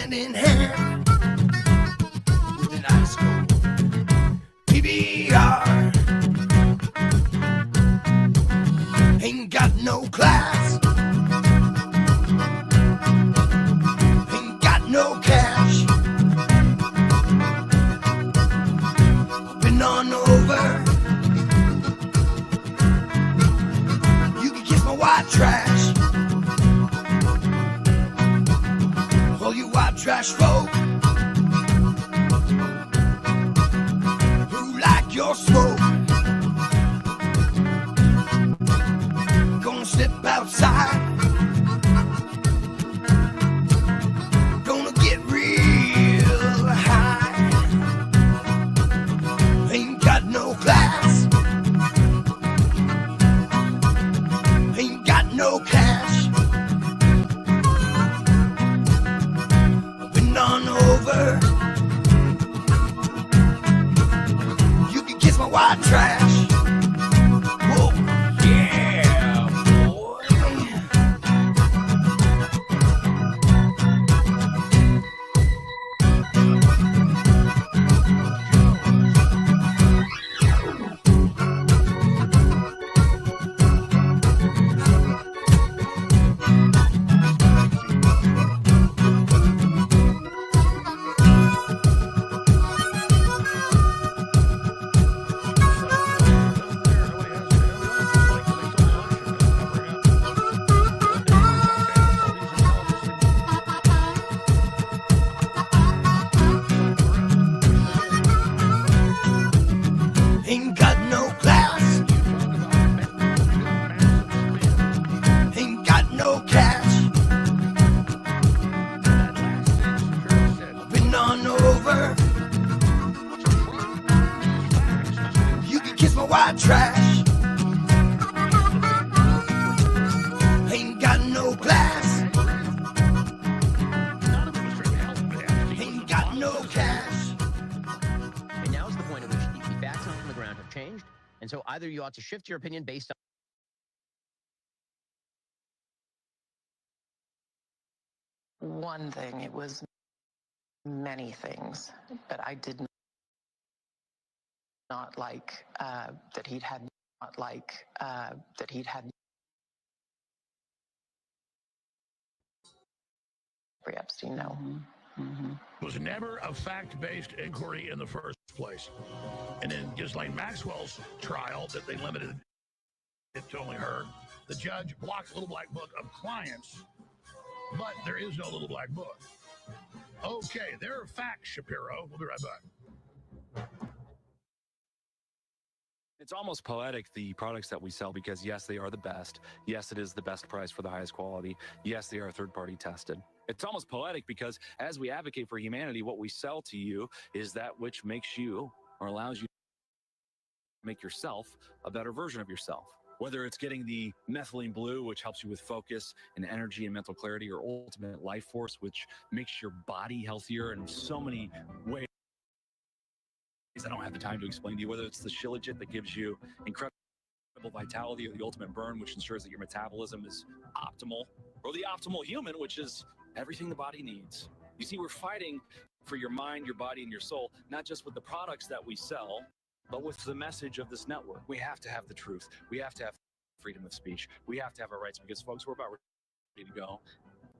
hand in hand with an ice cold PBR. Ain't got no class, ain't got no cash. Been on over. You can kiss my white trash. All you white trash folk who like your smoke, gonna step outside, gonna get real high. Ain't got no class, ain't got no cash. Been on over. You can kiss my white trash. Whoa, yeah, boy. Ain't got no class, ain't got no cash. Been on over. You can kiss my white trash. Ain't got no class, ain't got no cash. And now is the point at which the facts on the ground have changed. And so either you ought to shift your opinion based on one thing. It was many things, but I did not like that he'd had Jeffrey Epstein. No. It was never a fact-based inquiry in the first place. And in Ghislaine Maxwell's trial that they limited it to only her, the judge blocked Little Black Book of clients, but there is no Little Black Book. Okay, there are facts, Shapiro. We'll be right back. It's almost poetic, the products that we sell, because yes, they are the best. Yes, it is the best price for the highest quality. Yes, they are third-party tested. It's almost poetic because as we advocate for humanity, what we sell to you is that which makes you or allows you to make yourself a better version of yourself. Whether it's getting the methylene blue, which helps you with focus and energy and mental clarity, or ultimate life force, which makes your body healthier in so many ways I don't have the time to explain to you, whether it's the Shilajit that gives you incredible vitality, or the ultimate burn, which ensures that your metabolism is optimal, or the optimal human, which is everything the body needs. You see, we're fighting for your mind, your body, and your soul, not just with the products that we sell, but with the message of this network. We have to have the truth. We have to have freedom of speech. We have to have our rights, because, folks, we're about ready to go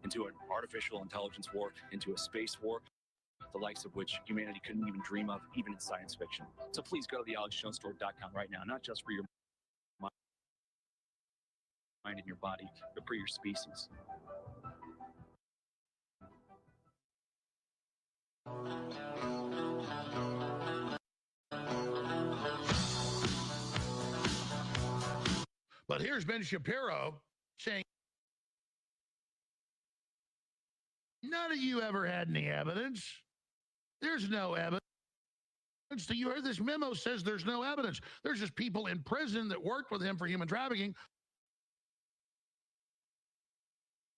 into an artificial intelligence war, into a space war, the likes of which humanity couldn't even dream of, even in science fiction. So please go to thealexjonestore.com right now, not just for your mind and your body, but for your species. But here's Ben Shapiro saying, none of you ever had any evidence. There's no evidence. You heard this memo says there's no evidence. There's just people in prison that worked with him for human trafficking.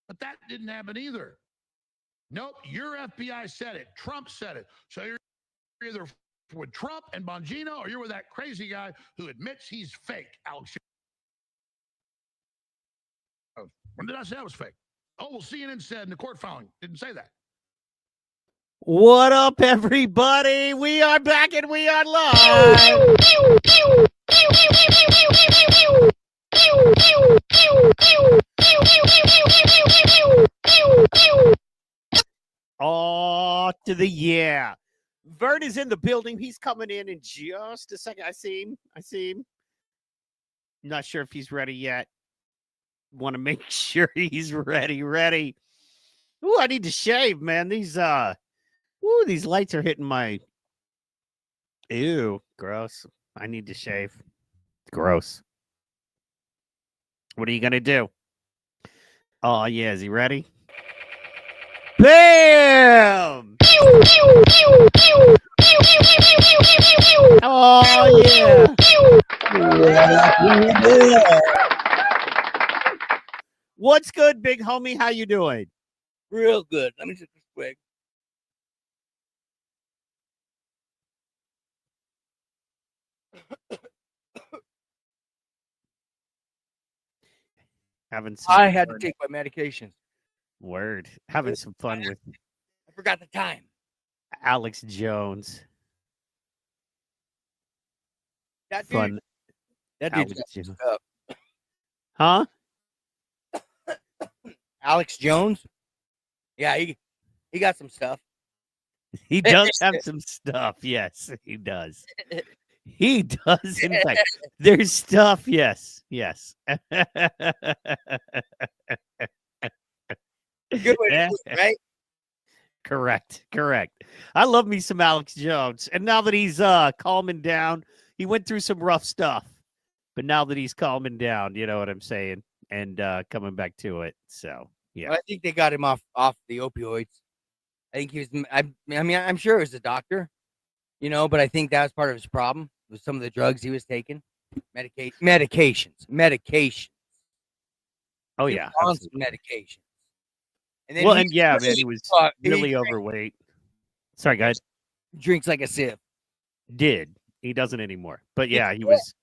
But that didn't happen either. Nope, your FBI said it. Trump said it. So you're either with Trump and Bongino, or you're with that crazy guy who admits he's fake, Alex. Oh, when did I say I was fake? Oh, well, CNN said in the court filing. Didn't say that. What up, everybody? We are back and we are live. Oh, to the yeah. Vern is in the building. He's coming in just a second. I see him. Not sure if he's ready yet. Want to make sure he's ready. Ooh, I need to shave, man. These lights are hitting my. Ew, gross. I need to shave. Gross. What are you gonna do? Oh yeah, is he ready? Bam! Oh yeah. What's good, big homie? How you doing? Real good. Let me just quick. Having some I had to fun. take my medication. Word. Having some fun with I forgot the time. Alex Jones. That dude, Fun. that Alex dude's got some Jones. stuff. Huh? Alex Jones. Yeah, he got some stuff. He does have some stuff. Yes, he does. He does, in fact. There's stuff. Yes. Good way to do it, right? Correct. I love me some Alex Jones. And now that he's calming down, he went through some rough stuff. But now that he's calming down, you know what I'm saying? And coming back to it. So, yeah. Well, I think they got him off the opioids. I think he was. I mean, I'm sure it was a doctor, but I think that was part of his problem with some of the drugs he was taking, medications. Oh, He yeah. was on some medications. And then Well, and yeah, man, he was he really overweight. Sorry, guys. drinks like a sieve. He doesn't anymore. But yeah, he was.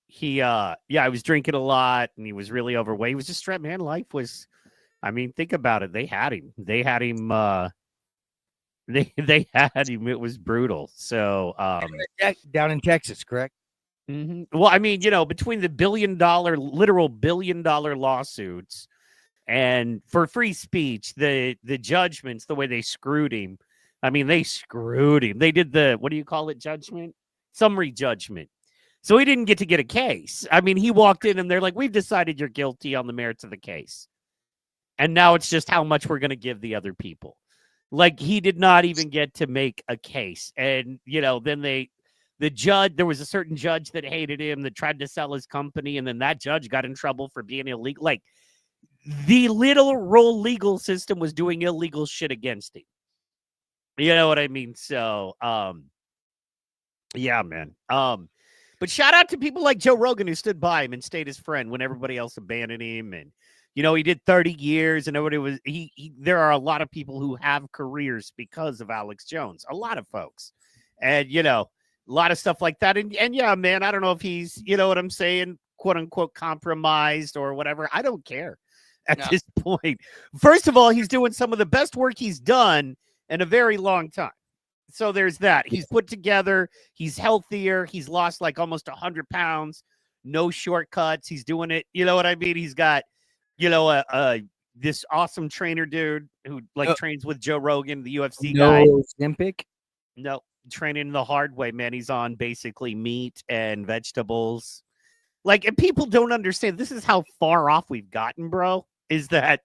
He was drinking a lot, and he was really overweight. He was just stressed, man. Life was. I mean, think about it. They had him. They had him. They had him. It was brutal. So Down in Texas, correct? Well, I mean, between the literal billion dollar lawsuits and for free speech, the judgments, the way they screwed him. I mean, they screwed him. They did the, what do you call it? Judgment? Summary judgment. So he didn't get to get a case. I mean, he walked in and they're like, we've decided you're guilty on the merits of the case. And now it's just how much we're going to give the other people. Like, he did not even get to make a case. And, then the judge, there was a certain judge that hated him that tried to sell his company. And then that judge got in trouble for being illegal. Like, the literal legal system was doing illegal shit against him. You know what I mean? So, yeah, man. But shout out to people like Joe Rogan who stood by him and stayed his friend when everybody else abandoned him. And, he did 30 years and everybody was, there are a lot of people who have careers because of Alex Jones, a lot of folks. And, a lot of stuff like that. And yeah, man, I don't know if he's, you know what I'm saying, quote unquote, compromised or whatever. I don't care at this point. First of all, he's doing some of the best work he's done in a very long time. So there's that. He's put together. He's healthier. He's lost like almost 100 pounds. No shortcuts. He's doing it. You know what I mean? He's got, this awesome trainer dude who trains with Joe Rogan, the UFC guy. Olympic? No, training the hard way, man. He's on basically meat and vegetables. Like, and people don't understand. This is how far off we've gotten, bro. Is that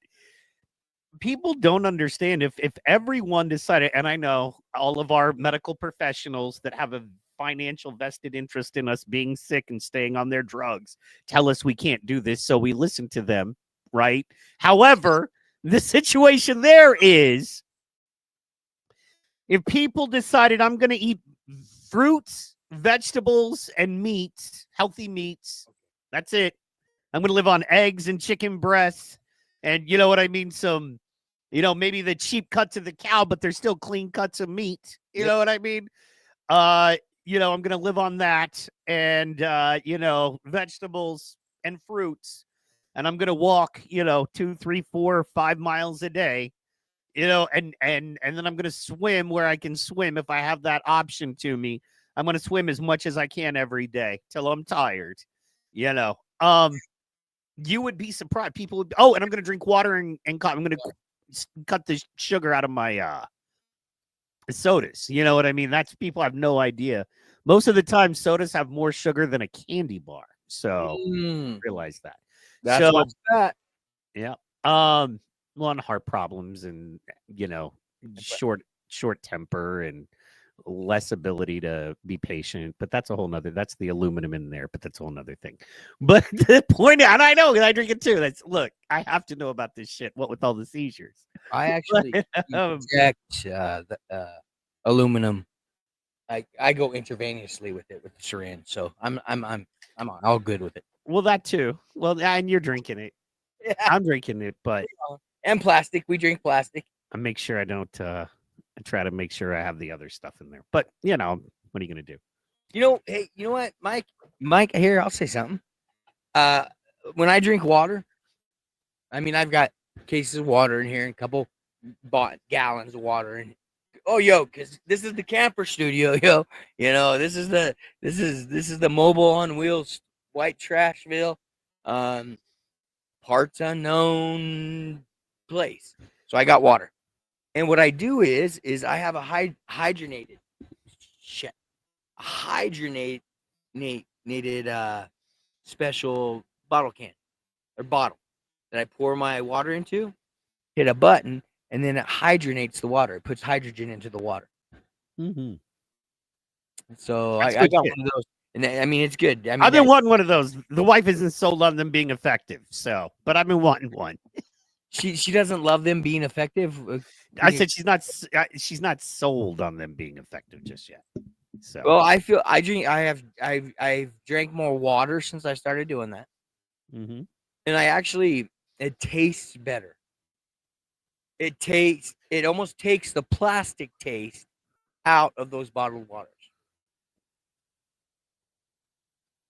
people don't understand if everyone decided, and I know all of our medical professionals that have a financial vested interest in us being sick and staying on their drugs tell us we can't do this, so we listen to them, right? However, the situation there is if people decided I'm going to eat fruits, vegetables, and meats, healthy meats, that's it. I'm going to live on eggs and chicken breasts and, you know what I mean, some, maybe the cheap cuts of the cow, but they're still clean cuts of meat. You know what I mean? I'm going to live on that and, vegetables and fruits. And I'm going to walk, 2, 3, 4, 5 miles a day. you know, and then I'm gonna swim where I can swim if I have that option to me. I'm gonna swim as much as I can every day till I'm tired. You know, you would be surprised. People would. Oh, and I'm gonna drink water and I'm gonna cut the sugar out of my sodas. You know what I mean? That's people have no idea. Most of the time, sodas have more sugar than a candy bar. So realize that. That's so, what's that. Yeah. A lot of heart problems and, you know, short temper and less ability to be patient. But that's a whole nother, that's the aluminum in there, but that's a whole nother thing. But the point, and I know, 'cause I drink it too. Look, I have to know about this shit. What with all the seizures? I actually inject aluminum. I go intravenously with it with the syringe, so I'm all good with it. Well, that too. Well, and you're drinking it. Yeah. I'm drinking it, but and plastic. We drink plastic. I make sure I don't. I try to make sure I have the other stuff in there. But you know, what are you gonna do? You know, hey, you know what, Mike, here, I'll say something. When I drink water, I mean, I've got cases of water in here and a couple bought gallons of water. And oh, yo, because this is the camper studio, yo. You know, this is the mobile on wheels, white trashville, parts unknown place. So I got water, and what I do is I have a hydrogenated special bottle can or bottle that I pour my water into, hit a button, and then it hydrogenates the water. It puts hydrogen into the water. Mm-hmm. So I got one of those, and I mean it's good. I mean, I've been wanting one of those. The wife isn't sold on them being effective, so but I've been wanting one. She doesn't love them being effective. I said she's not sold on them being effective just yet. So well, I've drank more water since I started doing that, and it tastes better. It almost takes the plastic taste out of those bottled waters.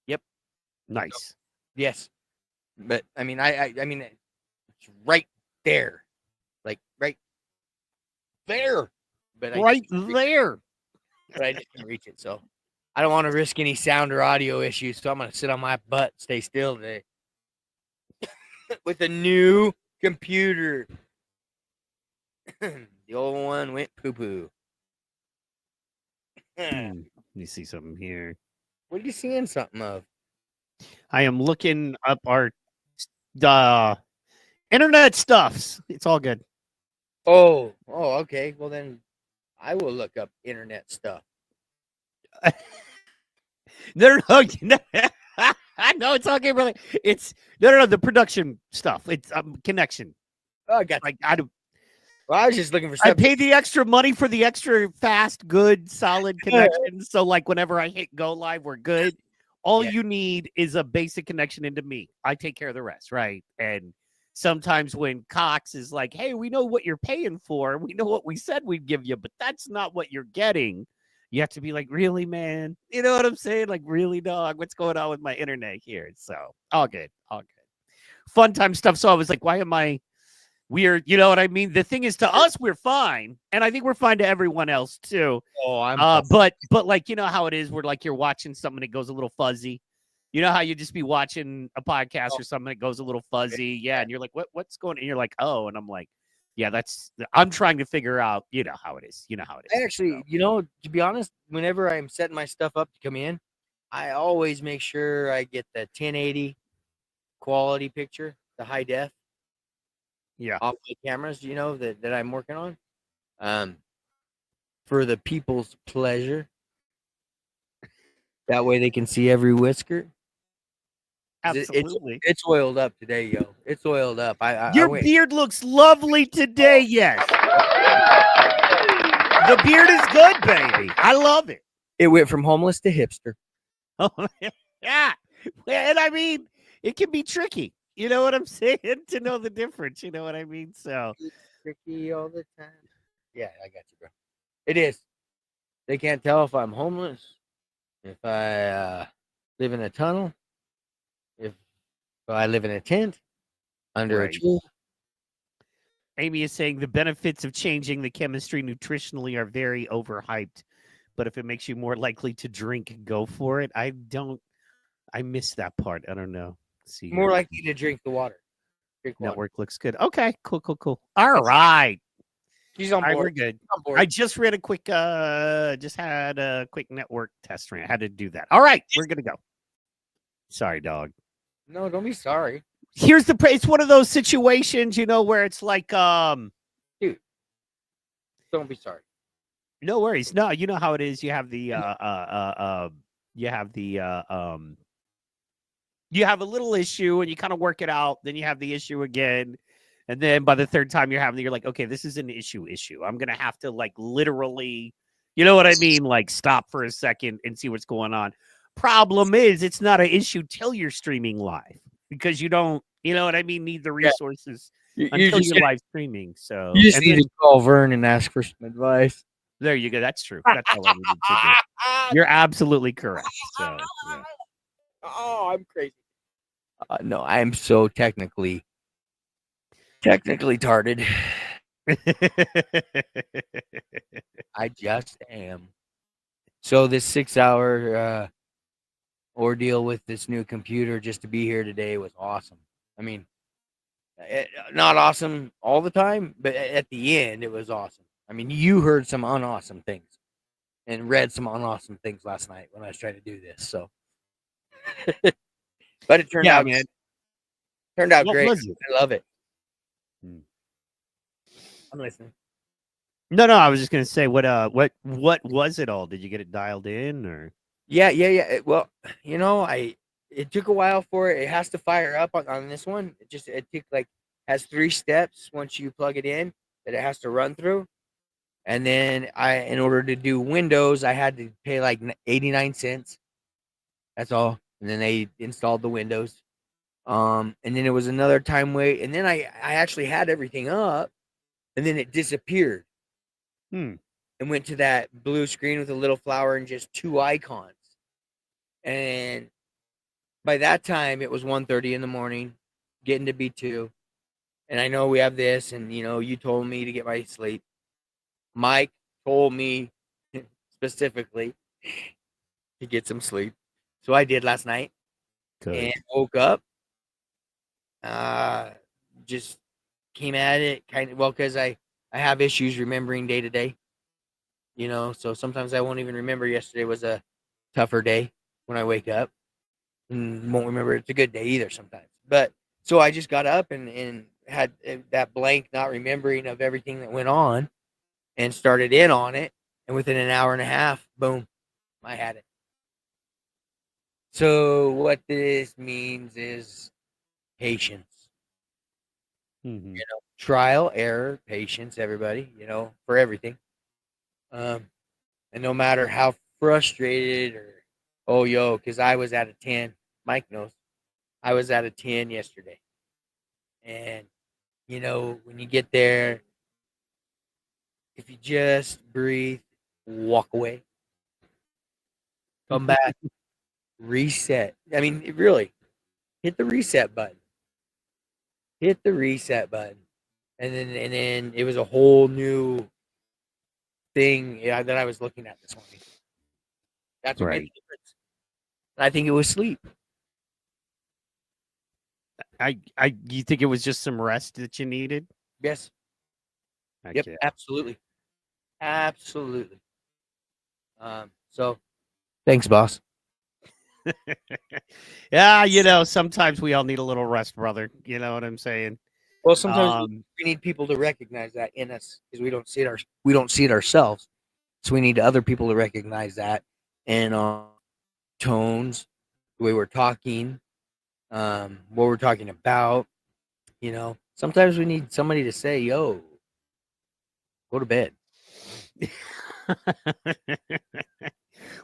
Yep. Nice. Yes. But I mean, I mean, it's right there, like right there. But right there. But I didn't reach it, so I don't want to risk any sound or audio issues. So I'm gonna sit on my butt, stay still today, with a new computer. The old one went poo poo. Let me see something here. What are you seeing something of? I am looking up our internet stuffs. It's all good. Oh, okay. Well, then I will look up internet stuff. No, it's okay, brother. It's no, the production stuff. It's connection. Oh, I got. Like I was just looking for. I paid the extra money for the extra fast, good, solid connection. So, like, whenever I hit go live, we're good. All you need is a basic connection into me. I take care of the rest, right? And sometimes when Cox is like, "Hey, we know what you're paying for. We know what we said we'd give you, but that's not what you're getting." You have to be like, "Really, man? You know what I'm saying? Like, really, dog? What's going on with my internet here?" So, all good, all good. Fun time stuff. So I was like, "Why am I?" We're, you know what I mean? The thing is, to us, we're fine. And I think we're fine to everyone else, too. Oh, but like, you know how it is where, like, you're watching something that goes a little fuzzy. You know how you just be watching a podcast or something that goes a little fuzzy? Yeah, and you're like, what's going on? And you're like, oh, and I'm like, yeah, I'm trying to figure out, you know how it is. You know how it is. I actually, you know, to be honest, whenever I'm setting my stuff up to come in, I always make sure I get the 1080 quality picture, the high def. Yeah, off my cameras, you know, that I'm working on, for the people's pleasure. That way they can see every whisker. absolutely. It's oiled up today, yo. It's oiled up. Your beard looks lovely today. Yes, the beard is good, baby. I love it. It went from homeless to hipster. Oh yeah, and I mean, it can be tricky. You know what I'm saying? To know the difference. You know what I mean? So it's tricky all the time. Yeah, I got you, bro. It is. They can't tell if I'm homeless, if I live in a tunnel, if I live in a tent under a tree. Amy is saying the benefits of changing the chemistry nutritionally are very overhyped, but if it makes you more likely to drink, go for it. I missed that part. I don't know. Let's see More here. likely to drink the water. Drink water. Network looks good. Okay, cool. All right. She's on All right, board. we're good. On board. I just ran a quick just had a quick network test run. I had to do that. All right, we're gonna go. Sorry, dog. No, don't be sorry. Here's it's one of those situations, where it's like Don't be sorry. no worries. No, you know how it is. You have the you have a little issue and you kind of work it out, then you have the issue again. And then by the third time you're like, okay, this is an issue. I'm going to have to like literally, you know what I mean? Like stop for a second and see what's going on. Problem is it's not an issue till you're streaming live because you don't, you know what I mean? Need the resources until you're live streaming. So you just need to call Vern and ask for some advice. There you go. That's true. That's all I needed to do. You're absolutely correct. So, yeah. Oh, I'm crazy. No, I am so technically tarded. I just am. So this 6-hour ordeal with this new computer just to be here today was awesome. I mean, not awesome all the time, but at the end it was awesome. I mean, you heard some unawesome things and read some unawesome things last night when I was trying to do this. So, but it turned out, man. Turned out great. I love it. I'm listening. No, I was just gonna say what was it all? Did you get it dialed in or? Yeah. Well, it took a while for it. It has to fire up on this one. It took has 3 steps once you plug it in that it has to run through. And then in order to do Windows, I had to pay like 89 cents. That's all. And then they installed the Windows. And then it was another time wait. And then I actually had everything up. And then it disappeared. And went to that blue screen with a little flower and just 2 icons. And by that time, it was 1:30 in the morning, getting to be 2. And I know we have this, and, you told me to get my sleep. Mike told me specifically to get some sleep. So I did last night. Good. And woke up. Just came at it because I have issues remembering day to day. So sometimes I won't even remember yesterday was a tougher day when I wake up. And won't remember it's a good day either sometimes. But so I just got up and had that blank not remembering of everything that went on and started in on it. And within an hour and a half, boom, I had it. So what this means is patience. Trial, error, patience, everybody, for everything. And no matter how frustrated because I was at a 10, Mike knows, I was at a 10 yesterday. And, when you get there, if you just breathe, walk away, come back, reset. I mean, really, hit the reset button. And then it was a whole new thing that I was looking at this morning. That's what made the difference. And I think it was sleep. You think it was just some rest that you needed? Yes. Yep, absolutely. So thanks, boss. Yeah, sometimes we all need a little rest, brother. You know what I'm saying? Well, sometimes we need people to recognize that in us because we don't see it ourselves. So we need other people to recognize that in tones, the way we're talking, what we're talking about. Sometimes we need somebody to say, "Yo, go to bed."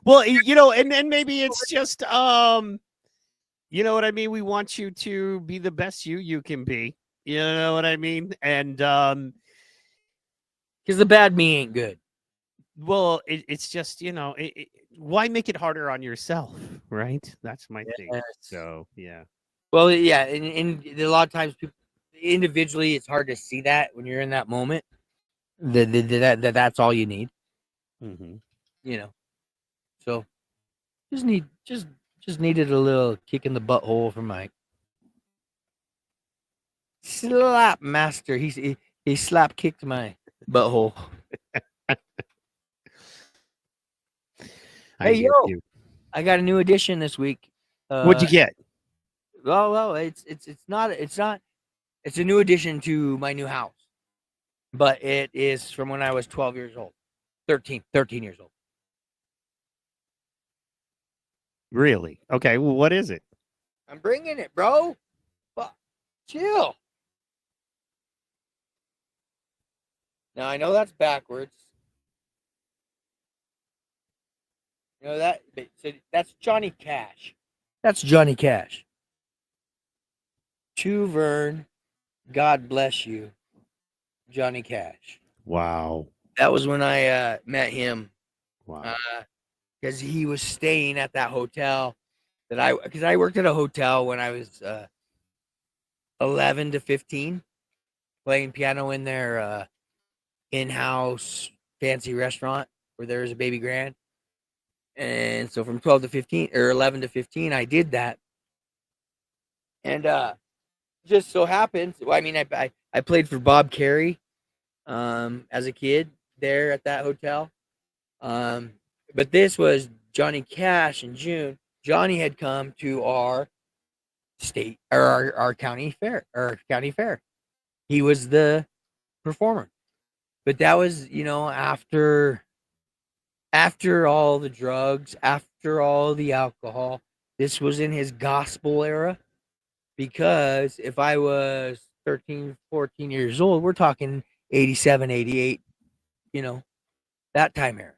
Well, and maybe it's just you know what I mean? We want you to be the best you can be. You know what I mean? And because the bad me ain't good. Well, it's just, why make it harder on yourself, right? That's my thing. So, yeah. Well, yeah, and a lot of times people, individually, it's hard to see that when you're in that moment. That's all you need, Mhm. you know. So just needed a little kick in the butthole from Mike. Slap master. He slap kicked my butthole. I Hey hear yo, you. I got a new edition this week. What'd you get? Well, it's not it's a new addition to my new house, but it is from when I was 12 years old, 13 years old. Really? Okay. Well, what is it? I'm bringing it, bro. Fuck, chill. Now I know that's backwards. You know that, but so that's Johnny Cash. That's Johnny Cash. To Vern, God bless you, Johnny Cash. Wow. That was when I met him. Wow. Because he was staying at that hotel because I worked at a hotel when I was 11 to 15, playing piano in their in-house fancy restaurant where there was a baby grand. And so from 12 to 15 or 11 to 15, I did that. And just so happens, well, I mean, I played for Bob Carey as a kid there at that hotel. But this was Johnny Cash in June. Johnny had come to our state or our county fair. He was the performer. But that was, after all the drugs, after all the alcohol, this was in his gospel era. Because if I was 13, 14 years old, we're talking 87, 88, that time era.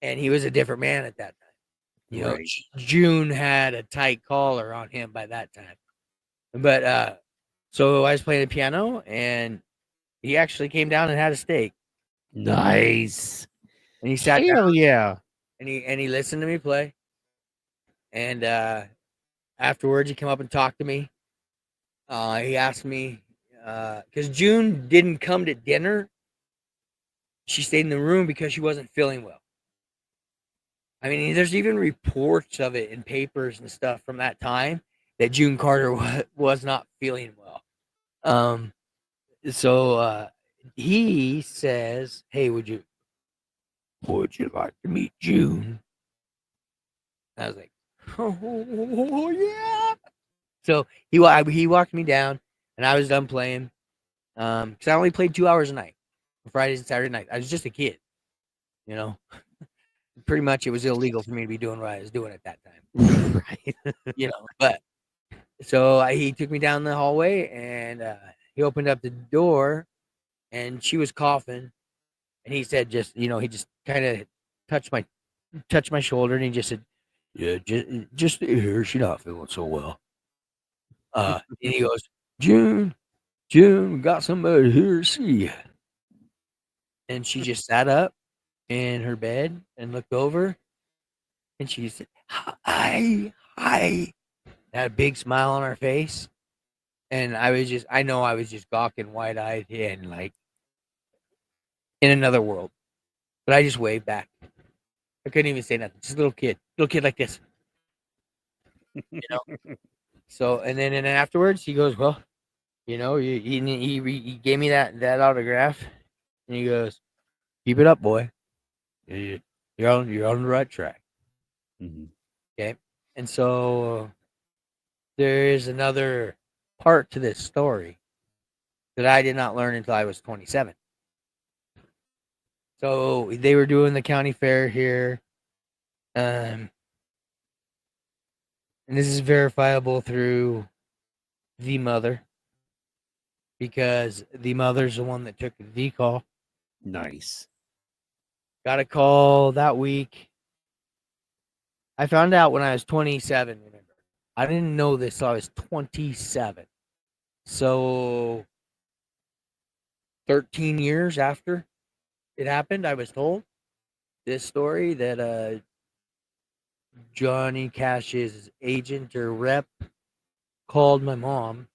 And he was a different man at that time. Right. June had a tight collar on him by that time. But so I was playing the piano, and he actually came down and had a steak. Nice. And he sat down, Hell yeah. and he listened to me play. And afterwards, he came up and talked to me. He asked me because June didn't come to dinner. She stayed in the room because she wasn't feeling well. I mean, there's even reports of it in papers and stuff from that time that June Carter was not feeling well. So he says, "Hey, would you like to meet June?" I was like, "Oh yeah." So he walked me down, and I was done playing. Because I only played 2 hours a night, Fridays and Saturday night. I was just a kid, Pretty much, it was illegal for me to be doing what I was doing at that time. Right. But so he took me down the hallway, and he opened up the door, and she was coughing, and he said, he just kind of touched my shoulder, and he just said, "Yeah, just here, she's not feeling so well." And he goes, June, we got somebody here to see you. And she just sat up in her bed and looked over, and she said, "Hi." Had a big smile on her face. And I was just gawking wide-eyed and like in another world. But I just waved back. I couldn't even say nothing. Just a little kid like this. So, and then afterwards, he goes, "Well, he gave me that autograph, and he goes, 'Keep it up, boy. You're on the right track.'" Mm-hmm. Okay, and so there is another part to this story that I did not learn until I was 27. So they were doing the county fair here, and this is verifiable through the mother, because the mother's the one that took the call. Nice. Got a call that week. I found out when I was 27, remember. I didn't know this till I was 27. So 13 years after it happened, I was told this story that Johnny Cash's agent or rep called my mom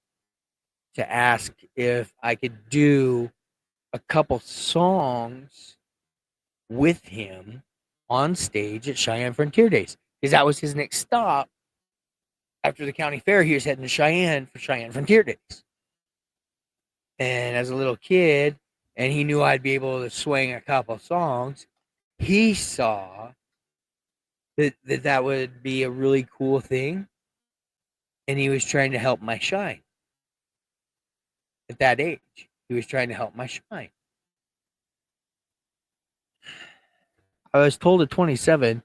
to ask if I could do a couple songs with him on stage at Cheyenne Frontier Days, because that was his next stop. After the county fair, he was heading to Cheyenne for Cheyenne Frontier Days. And as a little kid, and he knew I'd be able to swing a couple songs, he saw that would be a really cool thing. And he was trying to help my shine. At that age, he was trying to help my shine. I was told at 27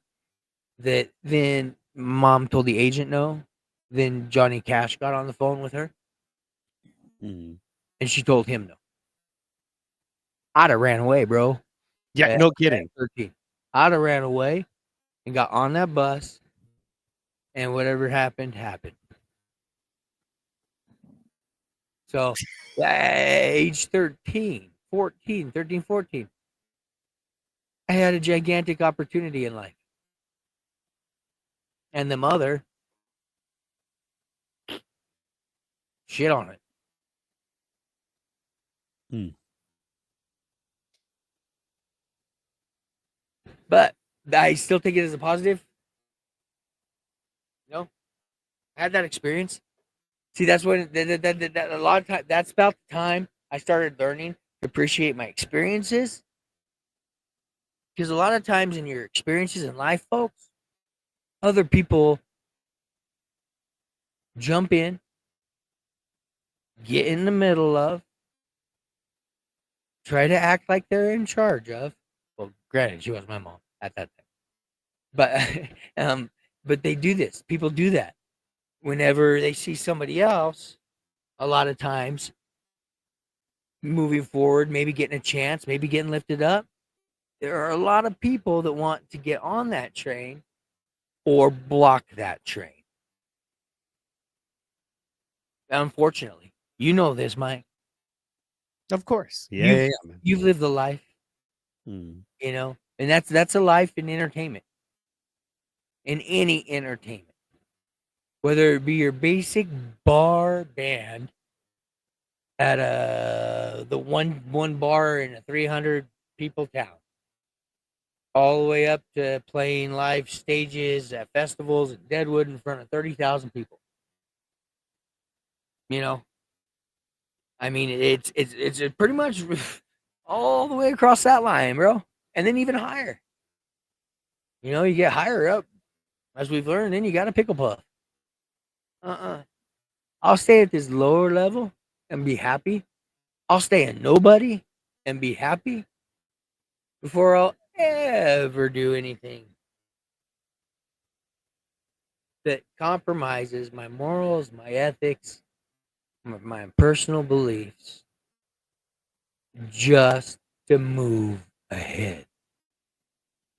that then mom told the agent no. Then Johnny Cash got on the phone with her. Mm. And she told him no. I'd have ran away, bro. Yeah, no kidding. 13. I'd have ran away and got on that bus, and whatever happened, happened. So, age 13, 14, I had a gigantic opportunity in life. And the mother shit on it. Hmm. But I still take it as a positive. You know, I had that experience. See, that's when that a lot of time. That's about the time I started learning to appreciate my experiences. Because a lot of times in your experiences in life, folks, other people jump in, get in the middle of, try to act like they're in charge of. Well, granted, she was my mom at that time, but they do this. People do that whenever they see somebody else. A lot of times, moving forward, maybe getting a chance, maybe getting lifted up. There are a lot of people that want to get on that train or block that train. Unfortunately, you know this, Mike. Of course. Yeah. You've lived the life, Mm. you know, and that's a life in entertainment. In any entertainment. Whether it be your basic bar band at the one bar in a 300 people town, all the way up to playing live stages at festivals at Deadwood in front of 30,000 people. You know, I mean, it's pretty much all the way across that line, bro, and then even higher. You know, you get higher up, as we've learned, then you got a pickle puff. I'll stay at this lower level and be happy. I'll stay a nobody and be happy before I'll ever do anything that compromises my morals, my ethics, my personal beliefs, just to move ahead.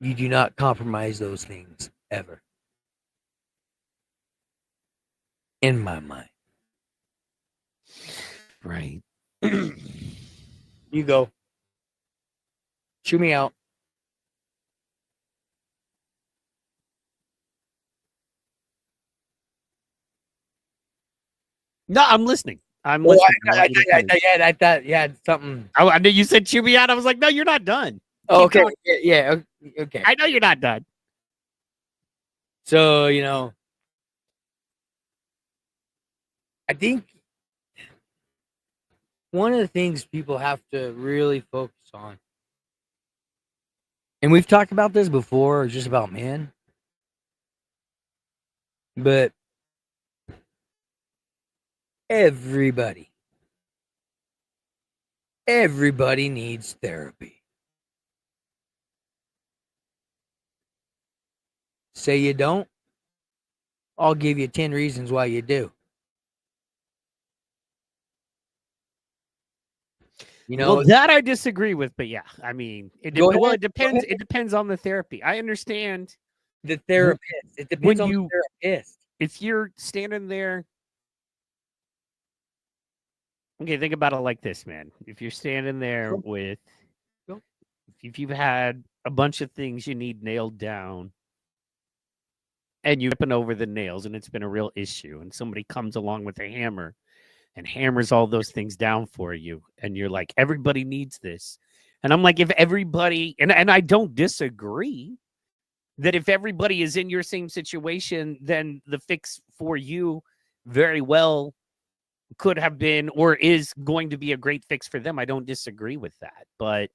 You do not compromise those things ever. In my mind. Right. You go. Chew me out. No, I'm listening. I'm listening. I thought you had something. Oh, I knew you said chew me out. I was like, no, you're not done. Oh, okay. Keep going. Yeah. Okay. I know you're not done. So, you know, I think one of the things people have to really focus on, and we've talked about this before, just about men, but everybody needs therapy. Say you don't, I'll give you 10 reasons why you do. You know, well, that I disagree with, but yeah, I mean, it depends. It depends on the therapy. I understand the therapist. It depends on the therapist. If you're standing there, okay, think about it like this, man. If you're standing there with, if you've had a bunch of things you need nailed down, and you're ripping over the nails, and it's been a real issue, and somebody comes along with a hammer and hammers all those things down for you. And you're like, everybody needs this. And I'm like, if everybody, and I don't disagree that if everybody is in your same situation, then the fix for you very well could have been or is going to be a great fix for them. I don't disagree with that. But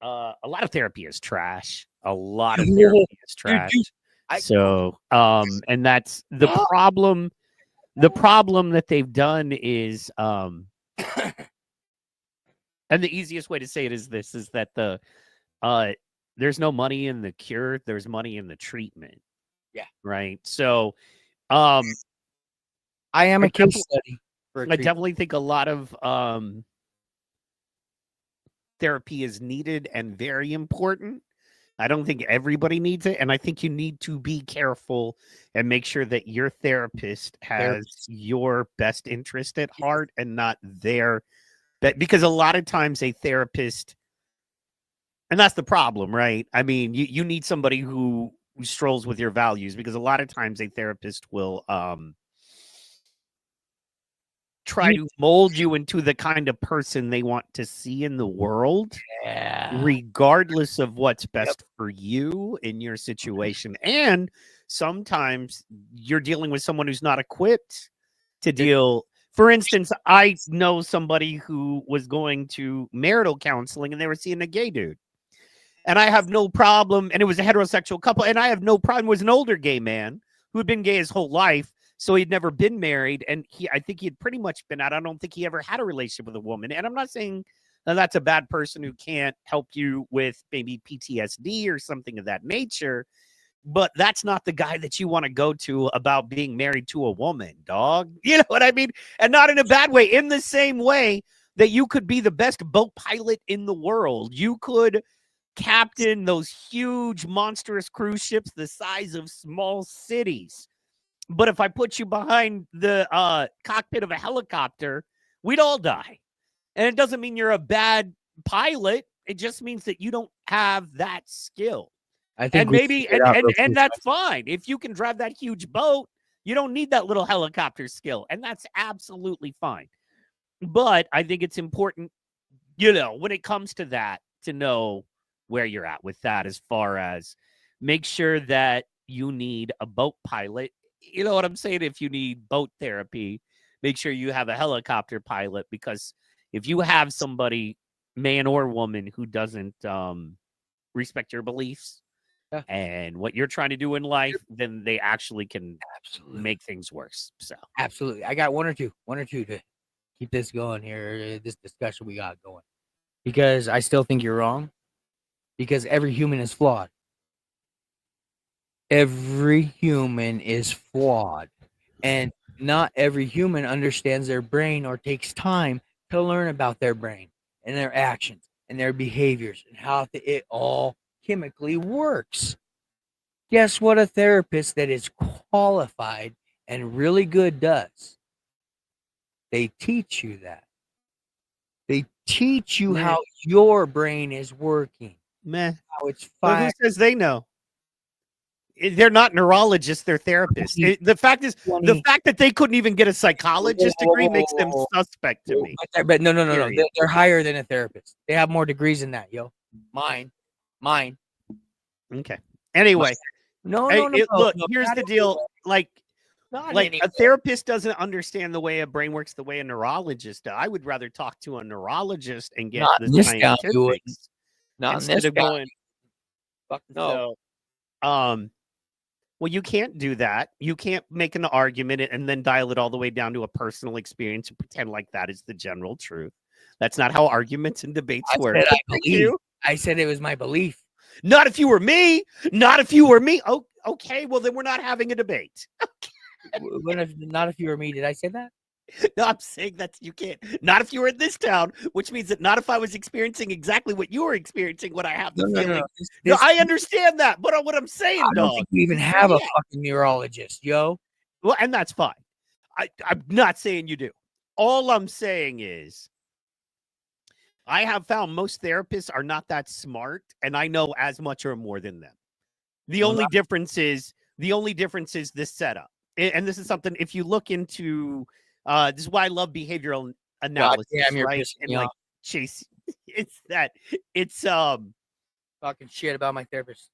a lot of therapy is trash. A lot of therapy is trash. So, and that's the problem. The problem that they've done is, and the easiest way to say it is this, is that there's no money in the cure. There's money in the treatment. Yeah. Right. So, I am a case study. I definitely think a lot of therapy is needed and very important. I don't think everybody needs it. And I think you need to be careful and make sure that your therapist has your best interest at heart and not their, because a lot of times a therapist, and that's the problem, right? I mean, you need somebody who strolls with your values, because a lot of times a therapist will try to mold you into the kind of person they want to see in the world, regardless of what's best for you in your situation. And sometimes you're dealing with someone who's not equipped to deal. For instance, I know somebody who was going to marital counseling and they were seeing a gay dude. And I have no problem. And it was a heterosexual couple. And I have no problem. It was an older gay man who had been gay his whole life. So he'd never been married, and I think he had pretty much been out. I don't think he ever had a relationship with a woman. And I'm not saying that that's a bad person who can't help you with maybe PTSD or something of that nature, but that's not the guy that you want to go to about being married to a woman, dog. You know what I mean? And not in a bad way. In the same way that you could be the best boat pilot in the world. You could captain those huge, monstrous cruise ships the size of small cities. But if I put you behind the cockpit of a helicopter, we'd all die. And it doesn't mean you're a bad pilot. It just means that you don't have that skill. I think, and maybe, and that's fine. If you can drive that huge boat, you don't need that little helicopter skill. And that's absolutely fine. But I think it's important, you know, when it comes to that, to know where you're at with that, as far as make sure that you need a boat pilot. You know what I'm saying? If you need boat therapy, make sure you have a helicopter pilot, because if you have somebody, man or woman, who doesn't respect your beliefs and what you're trying to do in life, then they actually can make things worse. So absolutely. I got one or two to keep this going here, this discussion we got going, because I still think you're wrong, because every human is flawed. Every human is flawed, and not every human understands their brain or takes time to learn about their brain and their actions and their behaviors and how it all chemically works. Guess what a therapist that is qualified and really good does? They teach you that. They teach you how your brain is working. How it's fine. Well, who says they know? They're not neurologists, they're therapists. The fact is, the fact that they couldn't even get a psychologist degree makes them suspect to me. But no. They're higher than a therapist. They have more degrees than that, yo. Mine. Okay. Anyway. No. Look, here's the deal. Like a therapist doesn't understand the way a brain works the way a neurologist does. I would rather talk to a neurologist and get the scientifics instead of going. Fuck no. So, well, you can't do that. You can't make an argument and then dial it all the way down to a personal experience and pretend like that is the general truth. That's not how arguments and debates work. I said it was my belief. Not if you were me. Not if you were me. Oh, okay. Well, then we're not having a debate. Not if you were me. Did I say that? No, I'm saying that you can't. Not if you were in this town, which means that not if I was experiencing exactly what you were experiencing, what I have the feeling. No, I understand that, but what I'm saying, I don't think we even have a fucking neurologist, yo. Well, and that's fine. I'm not saying you do. All I'm saying is I have found most therapists are not that smart, and I know as much or more than them. The only difference is this setup. And this is something, if you look into This is why I love behavioral analysis, damn, you're right? pissing And me like off. Chase, it's Talking shit about my therapist.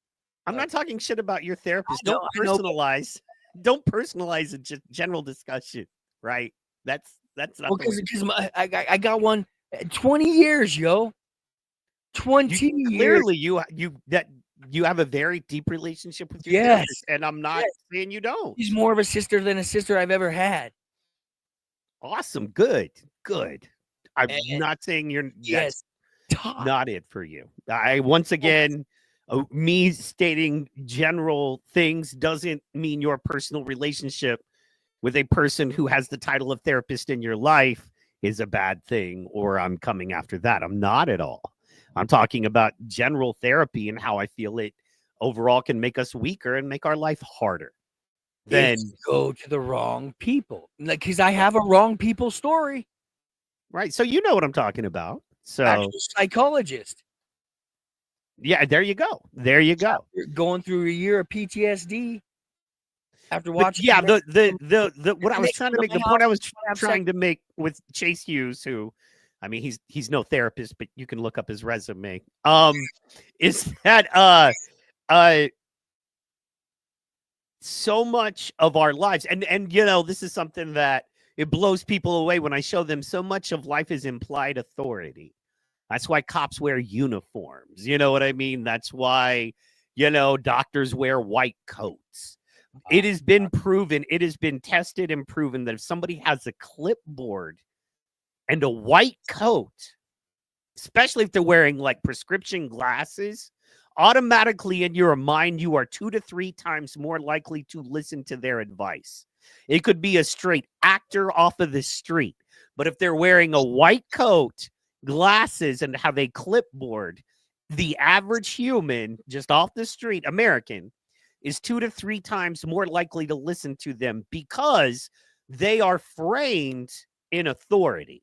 I'm not talking shit about your therapist. I know, Don't I know, but- personalize. Don't personalize a general discussion, right? That's not Well, the way. because I got one 20 years, yo. 20 years. Clearly, you have a very deep relationship with your Yes. therapist, and I'm not saying you don't. She's more of a sister than a sister I've ever had. Awesome, good. I'm And- not saying you're. Yes. That's not it for you. I once again, me stating general things doesn't mean your personal relationship with a person who has the title of therapist in your life is a bad thing, or I'm coming after that. I'm not at all. I'm talking about general therapy and how I feel it overall can make us weaker and make our life harder. Then go to the wrong people, like because I have a wrong people story. Right, so you know what I'm talking about. So Actual psychologist. Yeah, there you go. There you go. You're going through a year of PTSD after But watching. yeah, the what I was trying to make, the point I was have trying to make with Chase Hughes, who, I mean, he's no therapist, but you can look up his resume. Is that so much of our lives, and you know, this is something that it blows people away when I show them. So much of life is implied authority. That's why cops wear uniforms. You know what I mean? That's why, you know, doctors wear white coats. It has been proven, it has been tested and proven that if somebody has a clipboard and a white coat, especially if they're wearing like prescription glasses, automatically in your mind, you are 2 to 3 times more likely to listen to their advice. It could be a straight actor off of the street, but if they're wearing a white coat, glasses, and have a clipboard, the average human just off the street, American, is 2 to 3 times more likely to listen to them because they are framed in authority,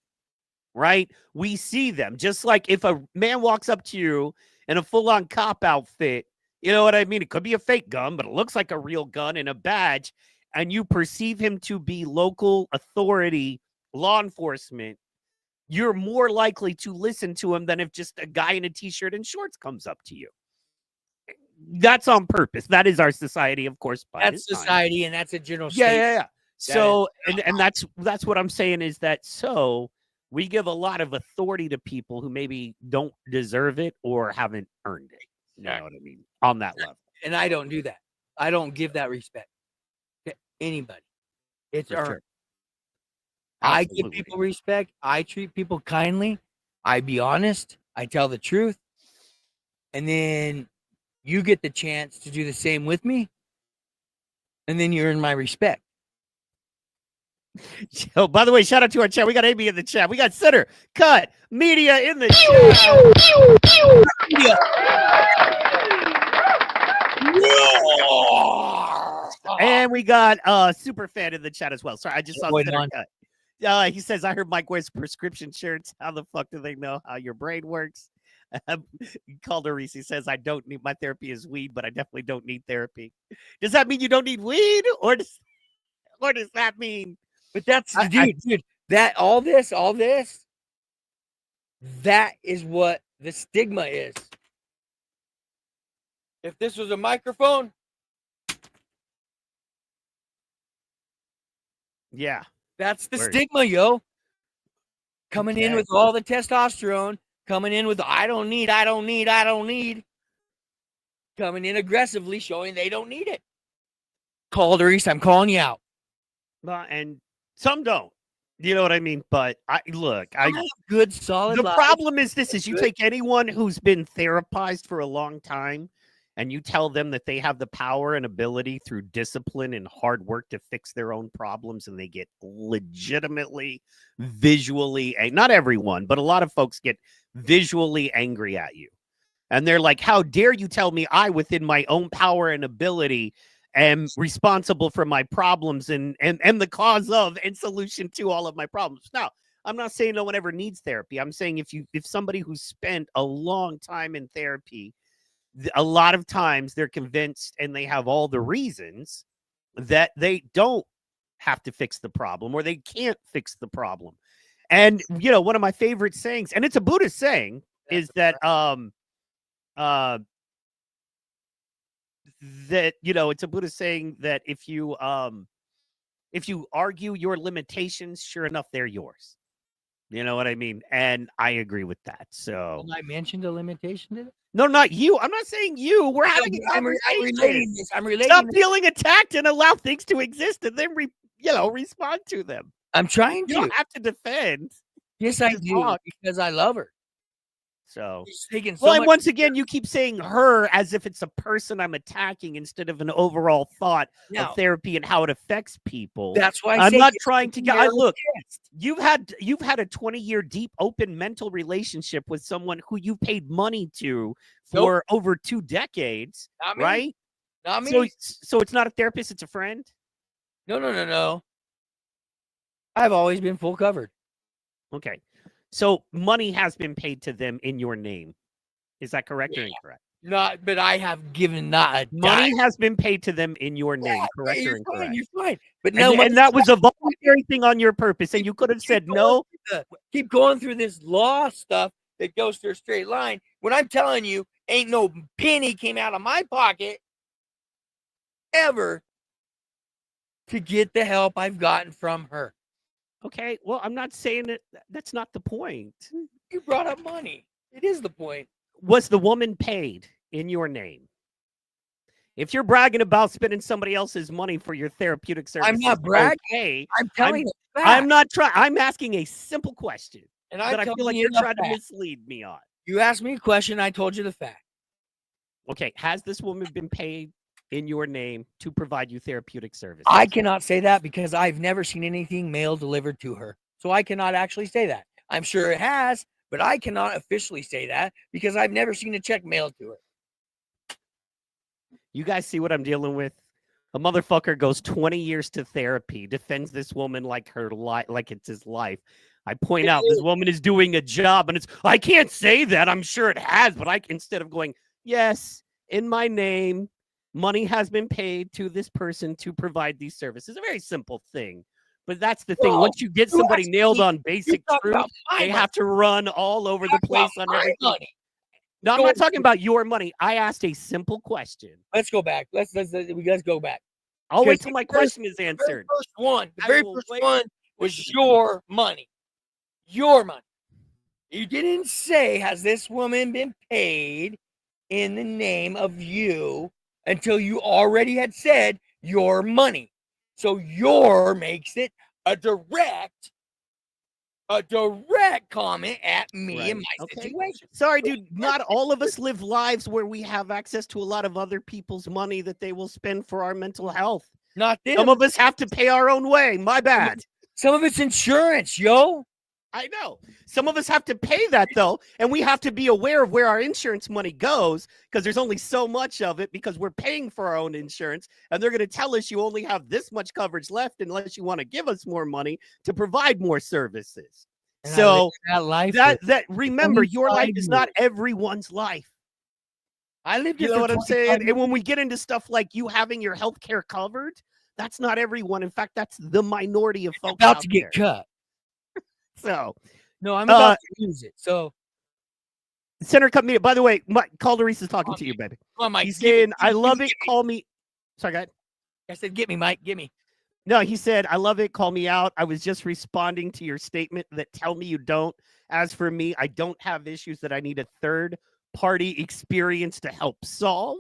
right? We see them. Just like if a man walks up to you in a full-on cop outfit, you know what I mean? It could be a fake gun, but it looks like a real gun and a badge, and you perceive him to be local authority, law enforcement, you're more likely to listen to him than if just a guy in a t-shirt and shorts comes up to you. That's on purpose. That is our society, of course. That's society, and that's a general state. Yeah. So, and that's what I'm saying is that so we give a lot of authority to people who maybe don't deserve it or haven't earned it. You know what I mean? On that level. And I don't do that. I don't give that respect to anybody. It's earned. Sure. I give people respect. I treat people kindly. I be honest. I tell the truth. And then you get the chance to do the same with me. And then you earn my respect. Oh, by the way, shout out to our chat. We got Amy in the chat. We got Center Cut Media in the chat. And we got Super Fan in the chat as well. Sorry, I just saw Center Cut. He says, I heard Mike wears prescription shirts. How the fuck do they know how your brain works? Calder Reese says, I don't need, my therapy is weed, but I definitely don't need therapy. Does that mean you don't need weed? Or does that mean? But that's, dude, that all this, that is what the stigma is. If this was a microphone. Yeah. That's the stigma, yo. Coming in with all the testosterone, coming in with I don't need. Coming in aggressively, showing they don't need it. Calder East, I'm calling you out. And some don't. You know what I mean? But I have good, solid The lives. problem is this, is you take anyone who's been therapized for a long time and you tell them that they have the power and ability through discipline and hard work to fix their own problems, and they get legitimately visually, not everyone, but a lot of folks get visually angry at you. And they're like, how dare you tell me I, within my own power and ability, am responsible for my problems and the cause of and solution to all of my problems. Now, I'm not saying no one ever needs therapy. I'm saying if somebody who's spent a long time in therapy, a lot of times they're convinced and they have all the reasons that they don't have to fix the problem, or they can't fix the problem. And one of my favorite sayings, and it's a Buddhist saying, is that it's a Buddhist saying that if you argue your limitations, sure enough, they're yours. You know what I mean? And I agree with that. So I mentioned a limitation to it. No, not you. I'm not saying you. We're having a conversation. I'm relating this. I'm relating. Stop feeling attacked and allow things to exist, and then respond to them. I'm trying to. You don't have to defend. Yes, I do, because I love her. So, and once again, you keep saying her as if it's a person I'm attacking instead of an overall thought of therapy and how it affects people. That's why I'm not trying to get. Look, you've had a 20-year deep, open mental relationship with someone who you paid money to for over 2 decades, right? Not me. So it's not a therapist; it's a friend. No. I've always been full covered. Okay. So money has been paid to them in your name. Is that correct or incorrect? Not, but I have given not a money dime. has been paid to them in your name, correct or incorrect? You're fine. But no, and that was a voluntary thing on your purpose, and you could have said no. Keep going through this law stuff that goes through a straight line. When I'm telling you, ain't no penny came out of my pocket ever to get the help I've gotten from her. Okay, well, I'm not saying that that's not the point. You brought up money. It is the point. Was the woman paid in your name? If you're bragging about spending somebody else's money for your therapeutic services, I'm not bragging. Okay, I'm telling you. I'm not trying. I'm asking a simple question, and I feel like you're trying to mislead me on. You asked me a question. I told you the fact. Okay, has this woman been paid in your name to provide you therapeutic services? I cannot say that because I've never seen anything mail delivered to her. So I cannot actually say that. I'm sure it has, but I cannot officially say that because I've never seen a check mailed to her. You guys see what I'm dealing with? A motherfucker goes 20 years to therapy, defends this woman like her like it's his life. I point out this woman is doing a job, and I can't say that. I'm sure it has, but instead of going, yes, in my name, money has been paid to this person to provide these services. A very simple thing. But that's the thing. Once you get somebody nailed on basic truth, they have to run all over the place on everything. Money. No, I'm not talking about your money. I asked a simple question. Let's go back. Let's go back. I'll wait till my question is answered. The very first one was your money. Your money. You didn't say, has this woman been paid in the name of you, until you already had said your money. So your makes it a direct comment at me and my situation. Sorry, dude. Not all of us live lives where we have access to a lot of other people's money that they will spend for our mental health. Not them. Some of us have to pay our own way. My bad. Some of it's insurance, yo. I know. Some of us have to pay that, though, and we have to be aware of where our insurance money goes because there's only so much of it because we're paying for our own insurance, and they're going to tell us you only have this much coverage left unless you want to give us more money to provide more services. And so remember, your life is not everyone's life. I lived. You know what I'm saying? And when we get into stuff like you having your health care covered, that's not everyone. In fact, that's the minority of folks about to get cut. So, no, I'm about to use it. So, Senator Cut Me. By the way, Calderis is talking to you, baby. Come on, Mike. He's saying, I love it. Call me. Sorry, go ahead. I said, get me, Mike. Get me. No, he said, I love it. Call me out. I was just responding to your statement that tell me you don't. As for me, I don't have issues that I need a third party experience to help solve.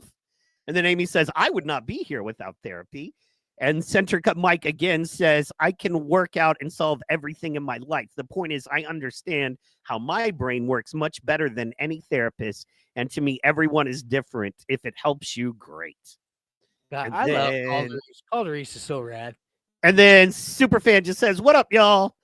And then Amy says, I would not be here without therapy. And Center Cut Mike again says, I can work out and solve everything in my life. The point is, I understand how my brain works much better than any therapist. And to me, everyone is different. If it helps you, great. God, I love Calderis. Calderis is so rad. And then Superfan just says, what up, y'all?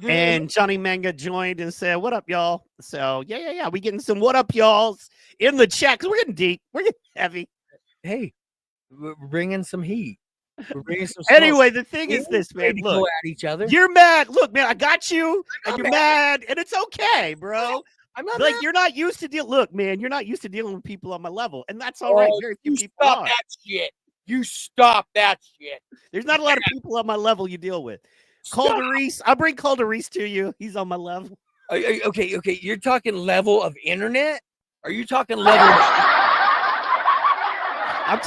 And Johnny Manga joined and said, what up, y'all? So, yeah. We getting some what up, y'alls in the chat because we're getting deep. We're getting heavy. Hey, we're bringing some heat. Anyway, the thing is this, man. Look, at each other. You're mad. Look, man, I got you, and you're mad, and it's okay, bro. I'm not like mad. You're not used to deal. Look, man, you're not used to dealing with people on my level, and that's all right. Very few people stop are. that shit. You stop that shit. There's not a lot of people on my level you deal with. Calderise, I'll bring Calderise to you. He's on my level. Okay. You're talking level of internet? Are you talking level? I'm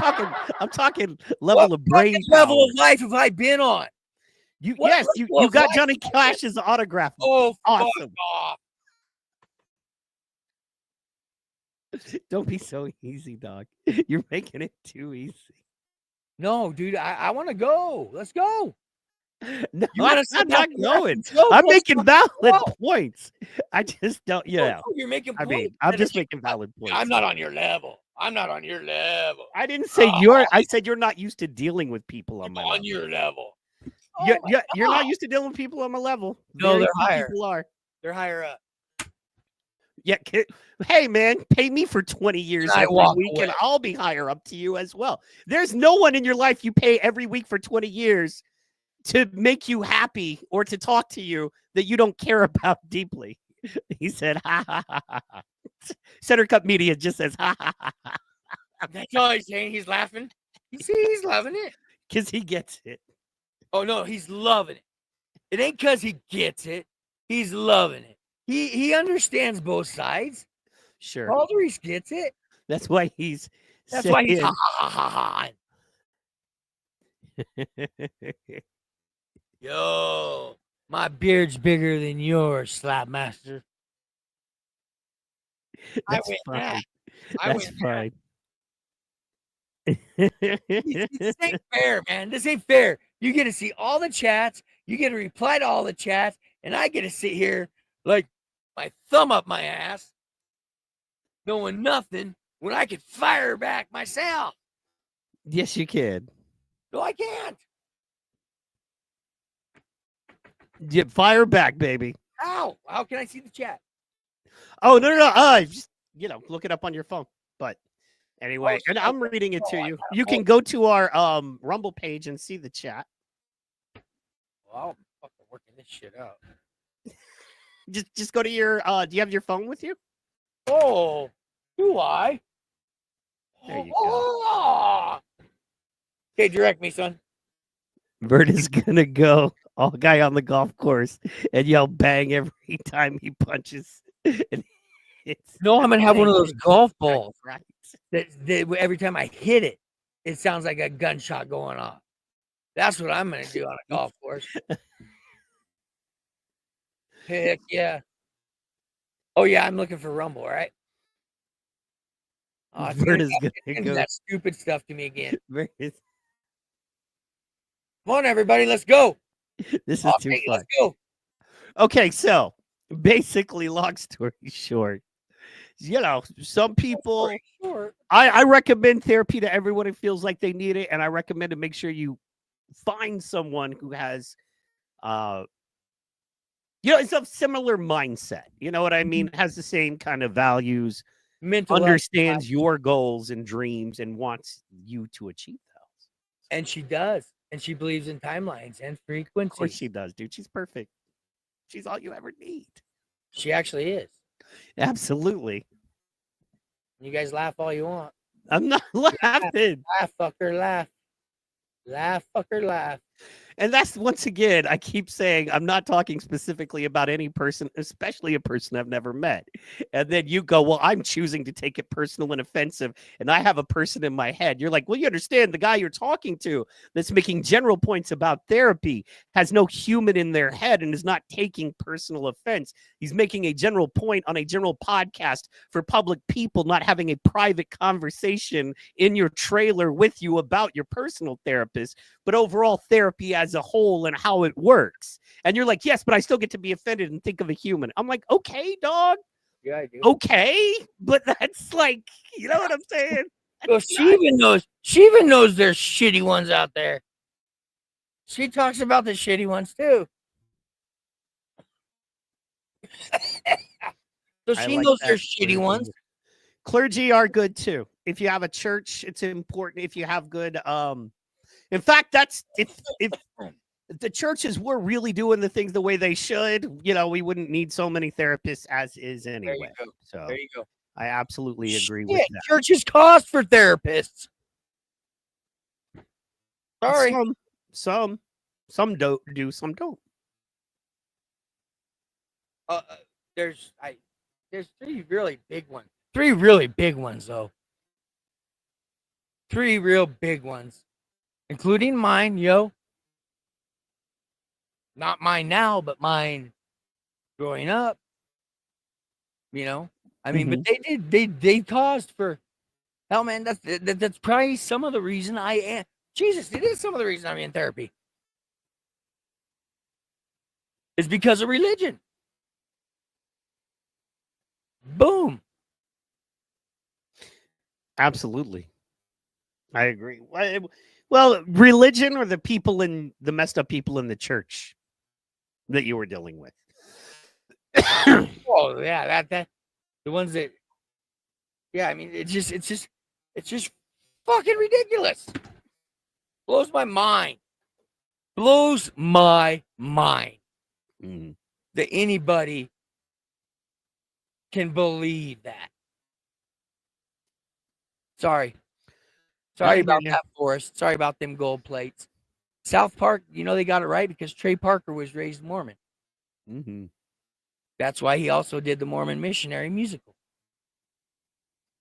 talking level of brain level power. of life have I been on? You What yes, level you of got life Johnny Cash's autograph. Oh, awesome. fuck off. Don't be so easy, dog. You're making it too easy. No, dude, I want to go. Let's go. No, You wanna I'm sit not down going. and go? I'm Let's making go. valid Go. points. I just don't, you know. You're making I points. mean, I'm just making valid points. I'm not on your level. I'm not on your level. I didn't say you're. I said you're not used to dealing with people on my on level. your level. You're not used to dealing with people on my level. No, Very they're few higher. People are. They're higher up. Yeah. Hey, man, pay me for 20 years I every walk week, away. and I'll be higher up to you as well. There's no one in your life you pay every week for 20 years to make you happy or to talk to you that you don't care about deeply. He said, ha, ha, ha, ha, ha. Center Cup Media just says, ha, ha, ha, ha. That's all he's saying. He's laughing. You see, he's loving it. Because he gets it. Oh, no, he's loving it. It ain't because he gets it. He's loving it. He understands both sides. Sure. Calderise gets it. That's why he's That's why he's saying- ha, ha, ha, ha. Yo, my beard's bigger than yours, Slapmaster. That's win fine. that. I That's win fine. This ain't fair, man. This ain't fair. You get to see all the chats. You get to reply to all the chats. And I get to sit here like my thumb up my ass, knowing nothing when I could fire back myself. Yes, you can. No, I can't. Yeah, fire back, baby. How? How can I see the chat? Oh, no. Just, look it up on your phone. But anyway, Oh, and shit. I'm reading it to Oh, I you. gotta You can hold- go to our Rumble page and see the chat. Well, I'm fucking working this shit out. Just go to your do you have your phone with you? Oh, do I? There you go. Oh. Okay, direct me, son. Vert is gonna go all guy on the golf course and yell bang every time he punches. And it's No, I'm gonna have one of those golf balls right. that every time I hit it, it sounds like a gunshot going off. That's what I'm gonna do on a golf course. Heck yeah. Oh yeah, I'm looking for Rumble, all right? Oh, it's Vert gonna is gonna do go. that stupid stuff to me again. Vert is- Come on, everybody, let's go. This is too Okay, fun. let's go. Okay, so basically, long story short, some people. Sure. I recommend therapy to everyone who feels like they need it, and I recommend to make sure you find someone who has, it's a similar mindset. You know what I mean? Has the same kind of values, Mental health. understands your goals and dreams, and wants you to achieve those. And she does. And she believes in timelines and Of frequencies. course, she does, dude. She's perfect. She's all you ever need. She actually is. Absolutely. You guys laugh all you want. I'm not laughing. Laugh, fucker, laugh. Laugh, fucker, laugh. And that's, once again, I keep saying I'm not talking specifically about any person, especially a person I've never met. And then you go, well, I'm choosing to take it personal and offensive. And I have a person in my head. You're like, well, you understand the guy you're talking to that's making general points about therapy has no human in their head and is not taking personal offense. He's making a general point on a general podcast for public people, not having a private conversation in your trailer with you about your personal therapist, but overall therapy as a whole and how it works. And you're like, yes, but I still get to be offended and think of a human. I'm like, okay, dog. Yeah, I do. Okay. But that's like, you know what I'm saying? Well, she even knows there's shitty ones out there. She talks about the shitty ones too. So I she like knows that, there's shitty ones. Clergy are good too. If you have a church, it's important. If you have good, in fact, that's if the churches were really doing the things the way they should, we wouldn't need so many therapists as is anyway. go. So There you go. I absolutely agree with Shit, that. churches cost for therapists. Sorry. Some don't do, some don't. There's three really big ones. Three really big ones, though. Three real big ones, including mine, yo. Not mine now, but mine growing up. You know, I mean, but they caused for hell, man. That's probably some of the reason I am. Jesus, it is some of the reason I'm in therapy. It's because of religion. Boom. Absolutely. I agree. Well, religion or the messed up people in the church that you were dealing with. Oh yeah, that the ones that. Yeah, I mean, it's just fucking ridiculous. Blows my mind. Blows my mind that anybody can believe that. Sorry about that, Forrest. Sorry about them gold plates. South Park, they got it right because Trey Parker was raised Mormon. Mm-hmm. That's why he also did the Mormon Missionary musical.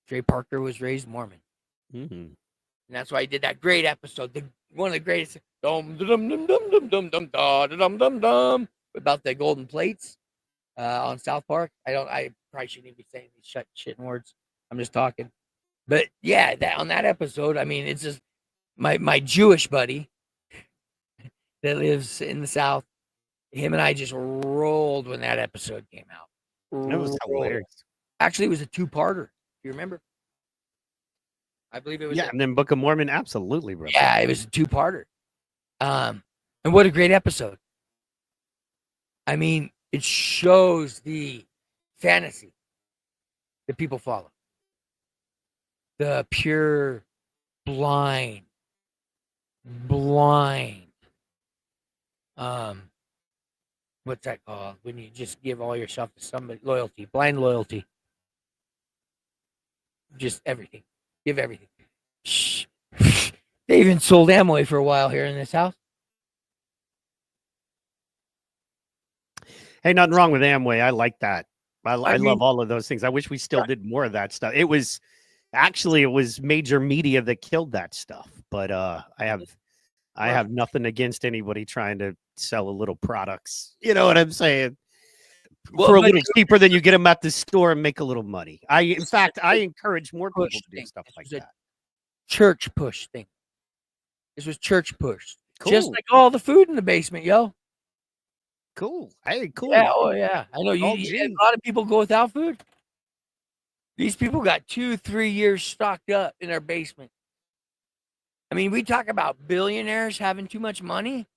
Trey Parker was raised Mormon. Mm-hmm. And that's why he did that great episode, one of the greatest, about the golden plates on South Park. I probably shouldn't even be saying these shit words. I'm just talking. But yeah, on that episode, I mean, it's just my Jewish buddy that lives in the South. Him and I just rolled when that episode came out. It was hilarious. Actually, it was a two-parter. You remember? I believe it was. Yeah, and then Book of Mormon, absolutely, bro. Yeah, it was a two-parter. And what a great episode. I mean, it shows the fantasy that people follow. The pure, blind. What's that called? When you just give all yourself to somebody, loyalty, blind loyalty. Just everything. Give everything. Shh. They even sold Amway for a while here in this house. Hey, nothing wrong with Amway. I like that. I love all of those things. I wish we still did more of that stuff. It was major media that killed that stuff. But I have nothing against anybody trying to sell a little products. You know what I'm saying? For a little cheaper than you get them at the store and make a little money. In fact, I encourage more people to do stuff like that. Church push thing. This was church push. Cool. Just like all the food in the basement, yo. Cool. Hey, cool. Yeah, oh yeah. I know a lot of people go without food. These people got 2-3 years stocked up in their basement. I mean, we talk about billionaires having too much money.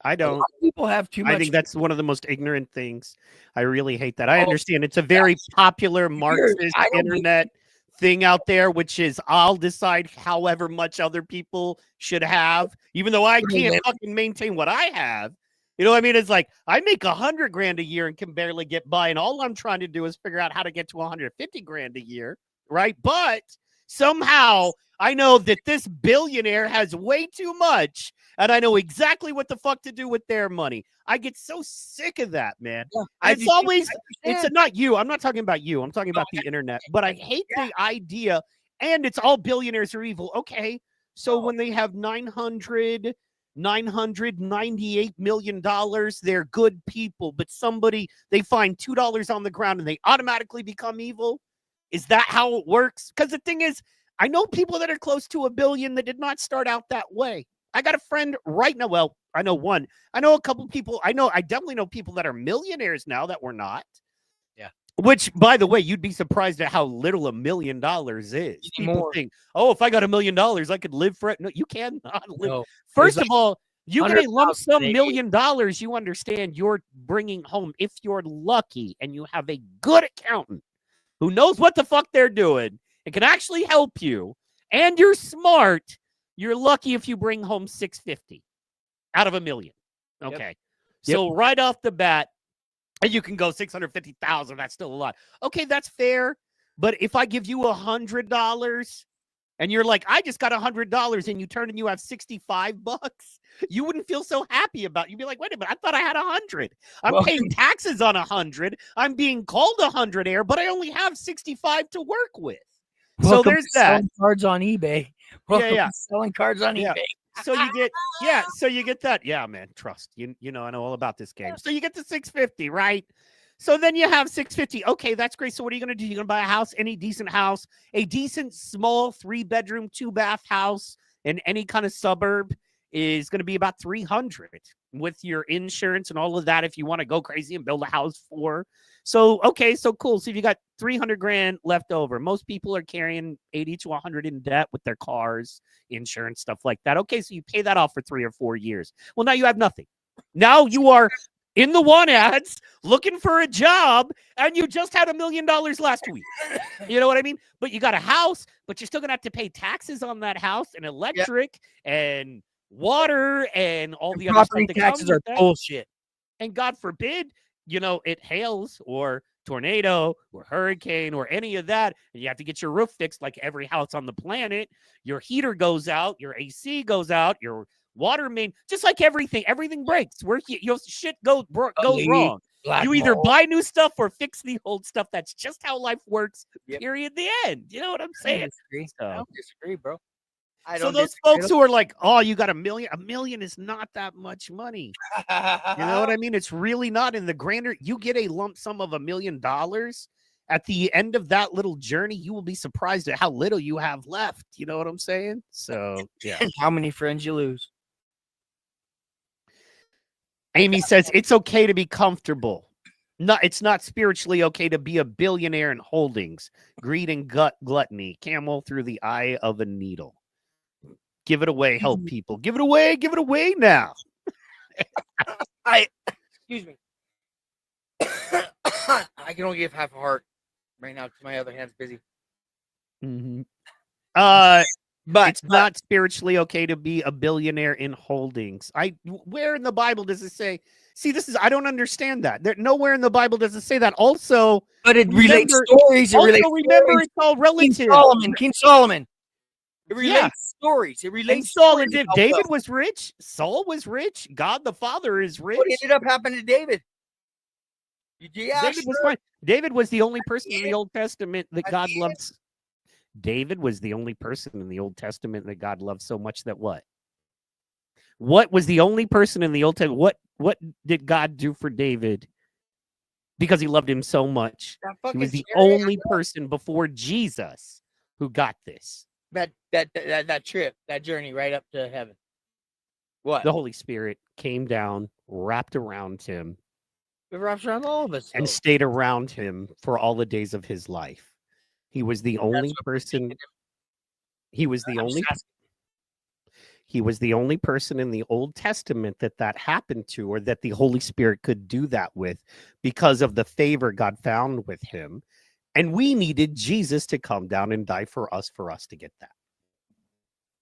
I don't. A lot of people have too much. I think that's one of the most ignorant things. I really hate that. I understand it's a very popular Marxist internet thing out there, which is I'll decide however much other people should have, even though I can't fucking maintain what I have. You know what I mean? It's like I make $100,000 a year and can barely get by, and all I'm trying to do is figure out how to get to $150,000 a year, right? But somehow I know that this billionaire has way too much, and I know exactly what the fuck to do with their money. I get so sick of that, man. Yeah, it's not you. I'm not talking about you. I'm talking about the internet. But I hate the idea, and it's all billionaires are evil. Okay, so when they have $998 million, they're good people, but they find $2 on the ground and they automatically become evil. Is that how it works? Because the thing is, I know people that are close to $1 billion that did not start out that way. I got a friend right now. Well, I know one. I know a couple people. I definitely know people that are millionaires now that were not. Yeah. Which, by the way, you'd be surprised at how little $1 million is. People think, oh, if I got $1 million, I could live for it. No, you cannot live. No. First of all, you get a lump sum $1 million. You understand you're bringing home, if you're lucky and you have a good accountant who knows what the fuck they're doing and can actually help you, and you're smart, you're lucky if you bring home $650 out of $1 million. Okay. Yep. So right off the bat, and you can go $650,000. That's still a lot. Okay, that's fair. But if I give you $100 and you're like, I just got $100, and you turn and you have $65, you wouldn't feel so happy about it. You'd be like, wait a minute, I thought I had 100. I'm paying taxes on 100. I'm being called 100 but I only have 65 to work with. So there's that. Selling cards on eBay. Yeah. Selling cards on eBay. So you get that. Yeah, man, trust. You know, I know all about this game. So you get the 650, right? So then you have 650. Okay, that's great. So what are you going to do? You're going to buy a house, any decent house, a decent small 3-bedroom, 2-bath house in any kind of suburb is going to be about 300 with your insurance and all of that if you want to go crazy and build a house for. So, okay, so cool. So if you got 300 grand left over, most people are carrying 80 to 100 in debt with their cars, insurance, stuff like that. Okay, so you pay that off for 3 or 4 years. Well, now you have nothing. Now you are in the want ads looking for a job, and you just had $1 million last week. You know what I mean? But you got a house, but you're still going to have to pay taxes on that house and electric and water and all the other stuff that taxes are bullshit. And God forbid, you know, it hails or tornado or hurricane or any of that, and you have to get your roof fixed like every house on the planet. Your heater goes out, your AC goes out, your water main, just like everything breaks. Where shit goes wrong. You either buy new stuff or fix the old stuff. That's just how life works. Period. The end. You know what I'm saying? I don't disagree, bro. So those folks who are like, oh, you got $1 million. $1 million is not that much money. You know what I mean? It's really not. In the grander, you get a lump sum of $1 million. At the end of that little journey, you will be surprised at how little you have left. You know what I'm saying? So, yeah. And how many friends you lose. Amy says it's okay to be comfortable. No, it's not spiritually okay to be a billionaire in holdings, greed and gluttony, camel through the eye of a needle. Give it away, help people. Give it away now. Excuse me. I can only give half a heart right now because my other hand's busy. Mm-hmm. But it's not spiritually okay to be a billionaire in holdings. Where in the Bible does it say? See, I don't understand that. Nowhere in the Bible does it say that. Also, but it relates stories. Remember, it's all relative. King Solomon. It relates stories. It relates. David was rich. Saul was rich. God the Father is rich. What ended up happening to David? David was fine. David was the only person in the Old Testament that God loves. David was the only person in the Old Testament that God loved so much that what? What was the only person in the Old Testament? What did God do for David? Because he loved him so much. He was the only person before Jesus who got this. That trip, that journey right up to heaven. What? The Holy Spirit came down, wrapped around him. It wraps around all of us. And stayed around him for all the days of his life. He was the only person. He was the only person in the Old Testament that happened to, or that the Holy Spirit could do that with, because of the favor God found with him. And we needed Jesus to come down and die for us to get that.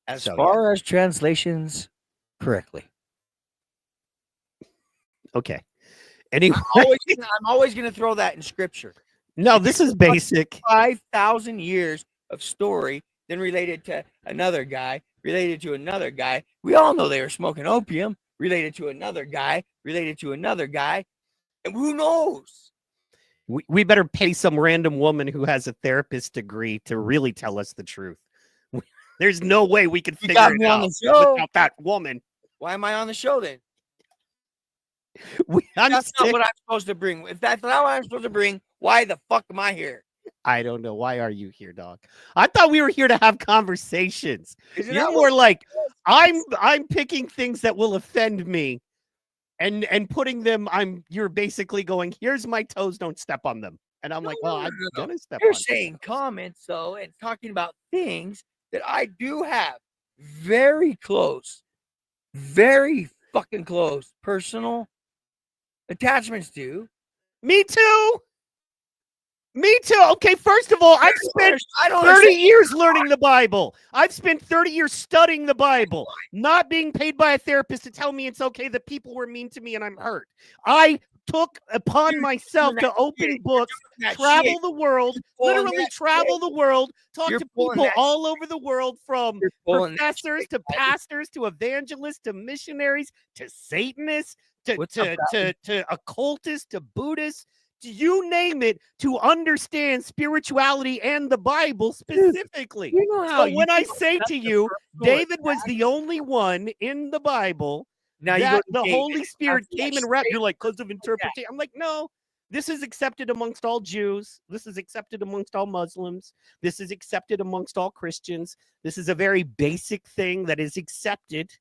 As far as translations correctly. Okay. Anyway, I'm always going to throw that in scripture. No, this is basic. 5,000 years of story, then related to another guy, related to another guy. We all know they were smoking opium, related to another guy, related to another guy. And who knows? We better pay some random woman who has a therapist degree to really tell us the truth. There's no way we could figure it out without that woman. Why am I on the show then? That's not what I'm supposed to bring. If that's not what I'm supposed to bring, why the fuck am I here? I don't know. Why are you here, dog? I thought we were here to have conversations. You're more like, I'm picking things that will offend me and putting them, you're basically going, here's my toes, don't step on them. And I'm like, well, I'm gonna step on them. You're saying comments though, and talking about things that I do have very close, very fucking close personal attachments to. Me too. Okay, first of all, I've spent 30 years learning the Bible. I've spent 30 years studying the Bible, not being paid by a therapist to tell me it's okay that people were mean to me and I'm hurt. I took upon myself to open books, travel the world, literally travel the world, talk to people all over the world, from professors to pastors to evangelists to missionaries to Satanists to occultists to Buddhists, you name it, to understand spirituality and the Bible specifically. You know how So when I say to you, David was the only one in the Bible that the Holy Spirit came and wrapped, you're like, because of interpretation. I'm like, no, this is accepted amongst all Jews. This is accepted amongst all Muslims. This is accepted amongst all Christians. This is a very basic thing that is accepted.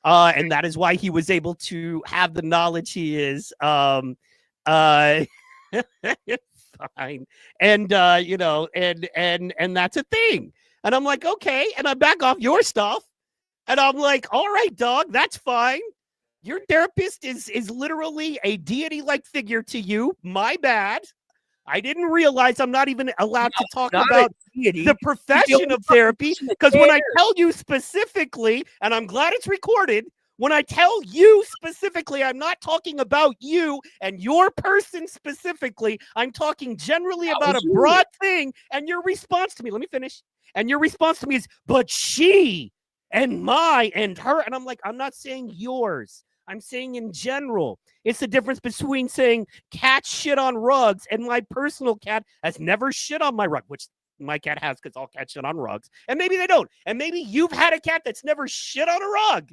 And that is why he was able to have the knowledge he is. Fine. And and that's a thing. And I'm like, okay. And I back off your stuff. And I'm like, all right, dog, that's fine. Your therapist is literally a deity-like figure to you. My bad. I didn't realize I'm not even allowed to talk about the profession of therapy, because when I tell you specifically, and I'm glad it's recorded, when I tell you specifically, I'm not talking about you and your person specifically. I'm talking generally about a broad thing. And your response to me, let me finish. And your response to me is, but she and my and her. And I'm like, I'm not saying yours. I'm saying in general. It's the difference between saying cats shit on rugs and my personal cat has never shit on my rug, which my cat has, because all cats shit on rugs. And maybe they don't. And maybe you've had a cat that's never shit on a rug.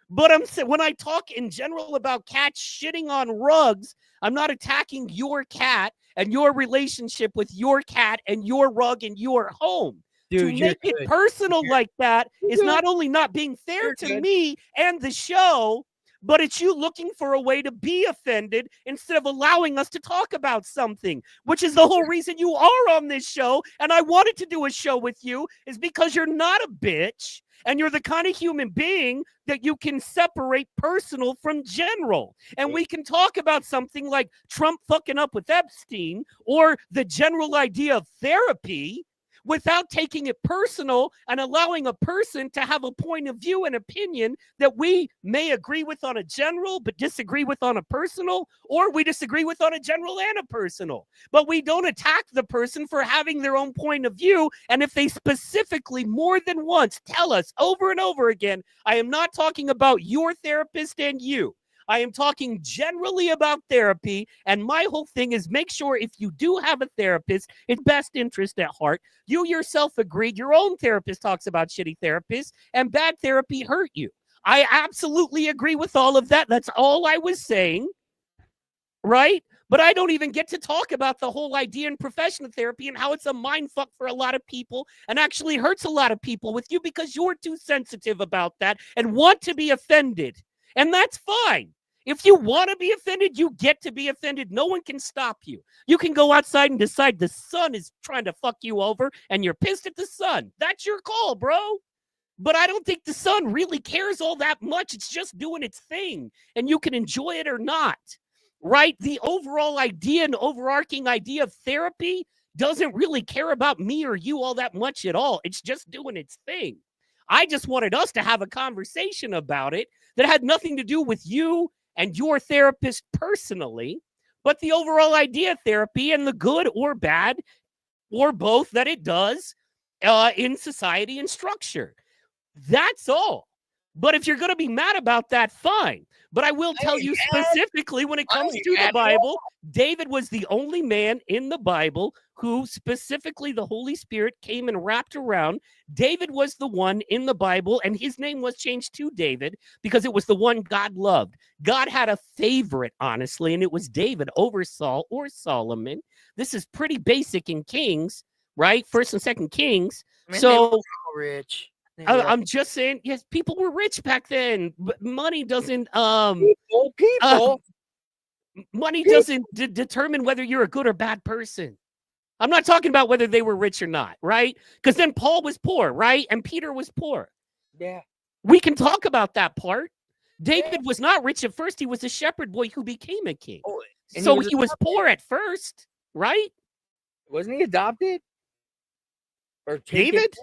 But when I talk in general about cats shitting on rugs, I'm not attacking your cat and your relationship with your cat and your rug and your home. Dude, to make it personal like that is not only not being fair to me and the show, but it's you looking for a way to be offended instead of allowing us to talk about something, which is the whole reason you are on this show. And I wanted to do a show with you is because you're not a bitch. And you're the kind of human being that you can separate personal from general. And we can talk about something like Trump fucking up with Epstein or the general idea of therapy without taking it personal and allowing a person to have a point of view and opinion that we may agree with on a general but disagree with on a personal, or we disagree with on a general and a personal. But we don't attack the person for having their own point of view. And if they specifically more than once tell us over and over again, I am not talking about your therapist and you. I am talking generally about therapy, and my whole thing is make sure if you do have a therapist, it's best interest at heart. You yourself agreed your own therapist talks about shitty therapists, and bad therapy hurt you. I absolutely agree with all of that. That's all I was saying, right? But I don't even get to talk about the whole idea and profession of therapy and how it's a mind fuck for a lot of people and actually hurts a lot of people with you because you're too sensitive about that and want to be offended. And that's fine. If you want to be offended, you get to be offended. No one can stop you. You can go outside and decide the sun is trying to fuck you over and you're pissed at the sun. That's your call, bro. But I don't think the sun really cares all that much. It's just doing its thing, and you can enjoy it or not, right? The overall idea and overarching idea of therapy doesn't really care about me or you all that much at all. It's just doing its thing. I just wanted us to have a conversation about it that had nothing to do with you and your therapist personally, but the overall idea of therapy and the good or bad or both that it does in society and structure. That's all. But if you're going to be mad about that, fine. But I will tell you specifically when it comes to the Bible, David was the only man in the Bible who specifically the Holy Spirit came and wrapped around. David was the one in the Bible, and his name was changed to David because it was the one God loved. God had a favorite, honestly, and it was David over Saul or Solomon. This is pretty basic in Kings, right? First and Second Kings. I mean, so rich. I'm just saying, yes, people were rich back then, but money doesn't money doesn't determine whether you're a good or bad person. I'm not talking about whether they were rich or not, right? Because then Paul was poor, right? And Peter was poor. Yeah. We can talk about that part. David was not rich at first. He was a shepherd boy who became a king. Oh, so he was poor at first, right? Wasn't he adopted? Or David?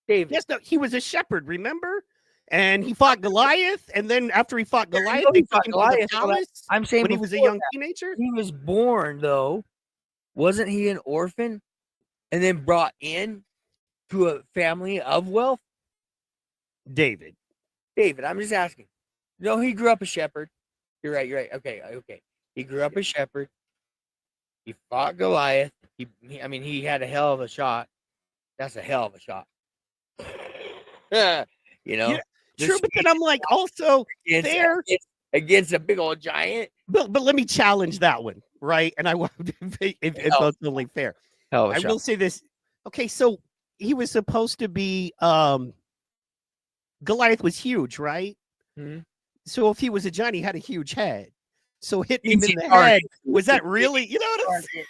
David. Yes, no, he was a shepherd, remember? and he fought Goliath. And then after he fought Yeah, I Goliath, know they he took fought him to Goliath, the but palace I'm saying when he was a before young that, teenager. he was born though. Wasn't he an orphan and then brought in to a family of wealth? David. David, I'm just asking. No, he grew up a shepherd. You're right. You're right. Okay. He grew up a shepherd. He fought Goliath. I mean, he had a hell of a shot. That's a hell of a shot. You know, Yeah, true, but then I'm like, also against, fair. against a big old giant. But let me challenge that one, right? And I want if that's only fair. Hell of a I shot. will say this. Okay, so he was supposed to be Goliath was huge, right? Mhm. So if he was a giant, he had a huge head. So hitting him Easy in the target. head, was that really, you know what I'm saying?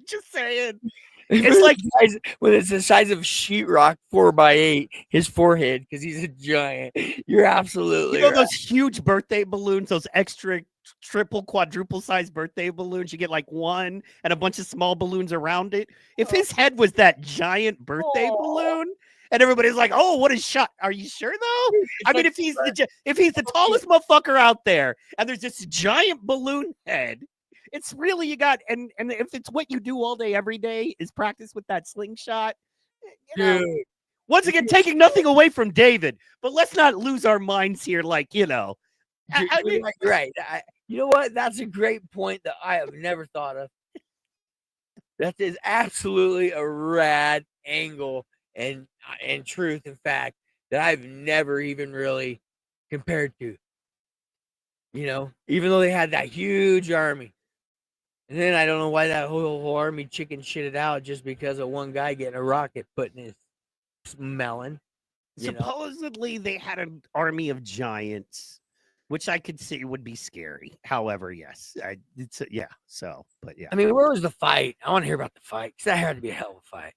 Just saying. It's It's like when it's the size of sheetrock 4x8, his forehead, because he's a giant. You're absolutely you know right. those huge birthday balloons, those extra triple, quadruple size birthday balloons. You get like one and a bunch of small balloons around it. If his head was that giant birthday balloon, and everybody's like, "Oh, what a shot!" Are you sure though? I mean, if he's the tallest motherfucker out there, and there's this giant balloon head, it's really you got and if it's what you do all day every day is practice with that slingshot, you know. Dude, Once again, taking nothing away from David, but let's not lose our minds here. Like, you know, I mean, you're right. You know what? That's a great point that I have never thought of. That is absolutely a rad angle and truth, in fact, that I've never even really compared to. You know, even though they had that huge army. And then I don't know why that whole army chicken shitted out just because of one guy getting a rocket put in his melon. You know? supposedly they had an army of giants, which I could see would be scary. However, yes, yeah. So, but yeah, I mean, where was the fight? I want to hear about the fight because that had to be a hell of a fight.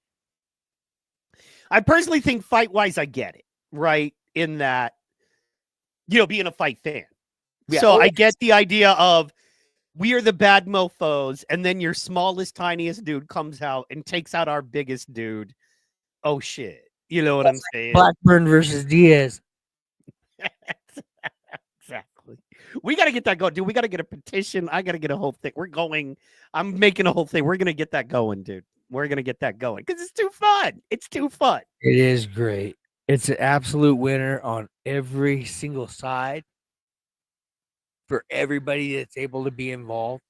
I personally think fight wise, I get it right in that, you know, being a fight fan. Yeah. So I get the idea of we are the bad mofos, and then your smallest, tiniest dude comes out and takes out our biggest dude. Oh shit. You know what I'm saying? Blackburn versus Diaz. Exactly. We got to get that going, dude. We got to get a petition. I got to get a whole thing. I'm making a whole thing. We're going to get that going, dude. We're going to get that going because it's too fun. It's too fun. It is great. It's an absolute winner on every single side for everybody that's able to be involved.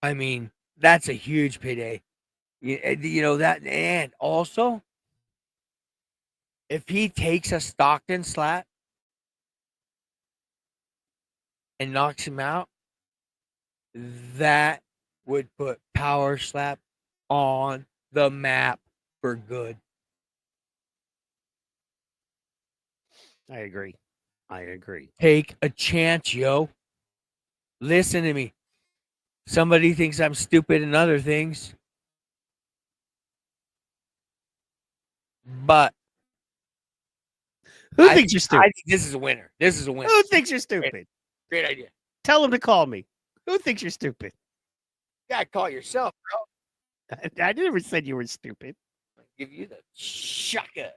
I mean, that's a huge payday. You know that, and also, if he takes a Stockton slap and knocks him out, that would put Power Slap on the map for good. I agree. Take a chance, yo. Listen to me. Somebody thinks I'm stupid and other things, but Who thinks you're stupid? I think this is a winner. This is a winner. Who thinks you're stupid? Great idea. Tell him to call me. Who thinks you're stupid? You gotta call it yourself, bro. I never said you were stupid. I'll give you the shaka.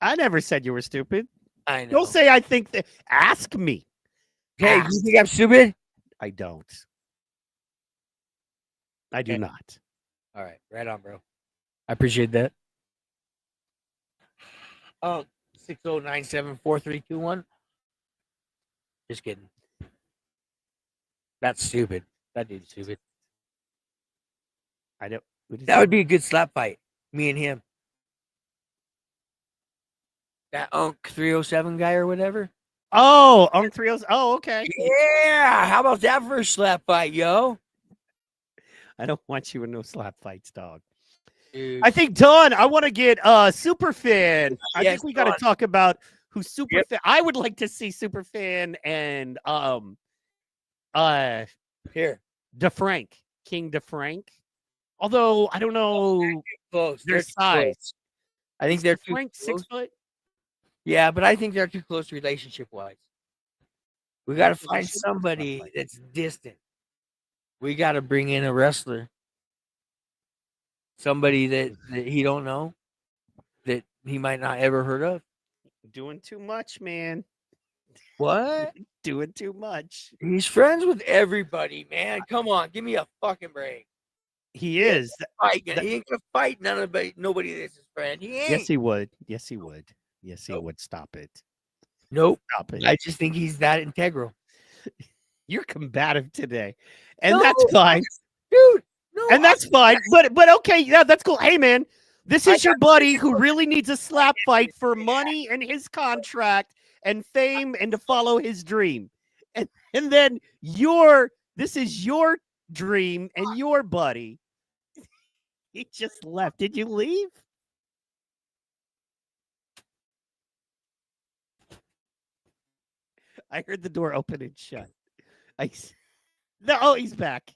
I never said you were stupid. I know. Don't say I think that. Ask me. Hey, Ask. you think I'm stupid? I don't. I do Okay. not. All right, right on, bro. I appreciate that. Oh, 60974321. Just kidding. That's stupid. That dude's stupid. I don't. That would be a good slap fight. Me and him. That Unk 307 guy or whatever. Oh, on 3 Oh, okay. Yeah. How about that for a slap fight, yo? I don't want you in no slap fights, dog. Dude. I think Don, I want to get Superfan. I Yes, think we got to Don. talk about who Superfan. I would like to see Superfan and Here. DeFrank, King DeFrank. Although I don't know Close. their They're too size. close. I think they're too Frank close. 6 foot. Yeah, but I think they're too close relationship wise. We got to find Relationship? somebody that's distant. We got to bring in a wrestler. Somebody that he don't know, that he might not ever heard of. Doing too much, man. What? Doing too much. He's friends with everybody, man. Come on, give me a fucking break. He is. He ain't gonna fight nobody that's his friend. He ain't. Yes, he would. Yes, he would. Yes, he would. Stop it. Nope. Stop it. I just think he's that integral. You're combative today, and No, that's fine, dude. No, and that's fine. But okay, yeah, that's cool. Hey, man, this is your buddy who really needs a slap fight for money and his contract and fame and to follow his dream, and then this is your dream and your buddy. He just left. Did you leave? I heard the door open and shut. Oh, he's back.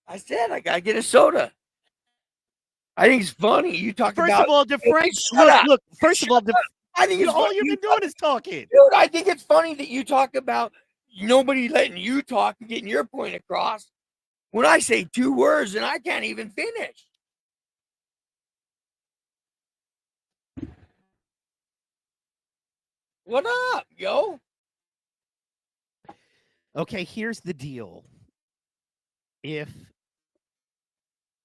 I said I gotta get a soda. I think it's funny. You talk First about. of all, DeFrank. Shut up. Look. First of all, I think it's all funny. you've been doing is talking. Dude, I think it's funny that you talk about nobody letting you talk and getting your point across. When I say 2 words and I can't even finish. What up, yo? Okay, here's the deal. If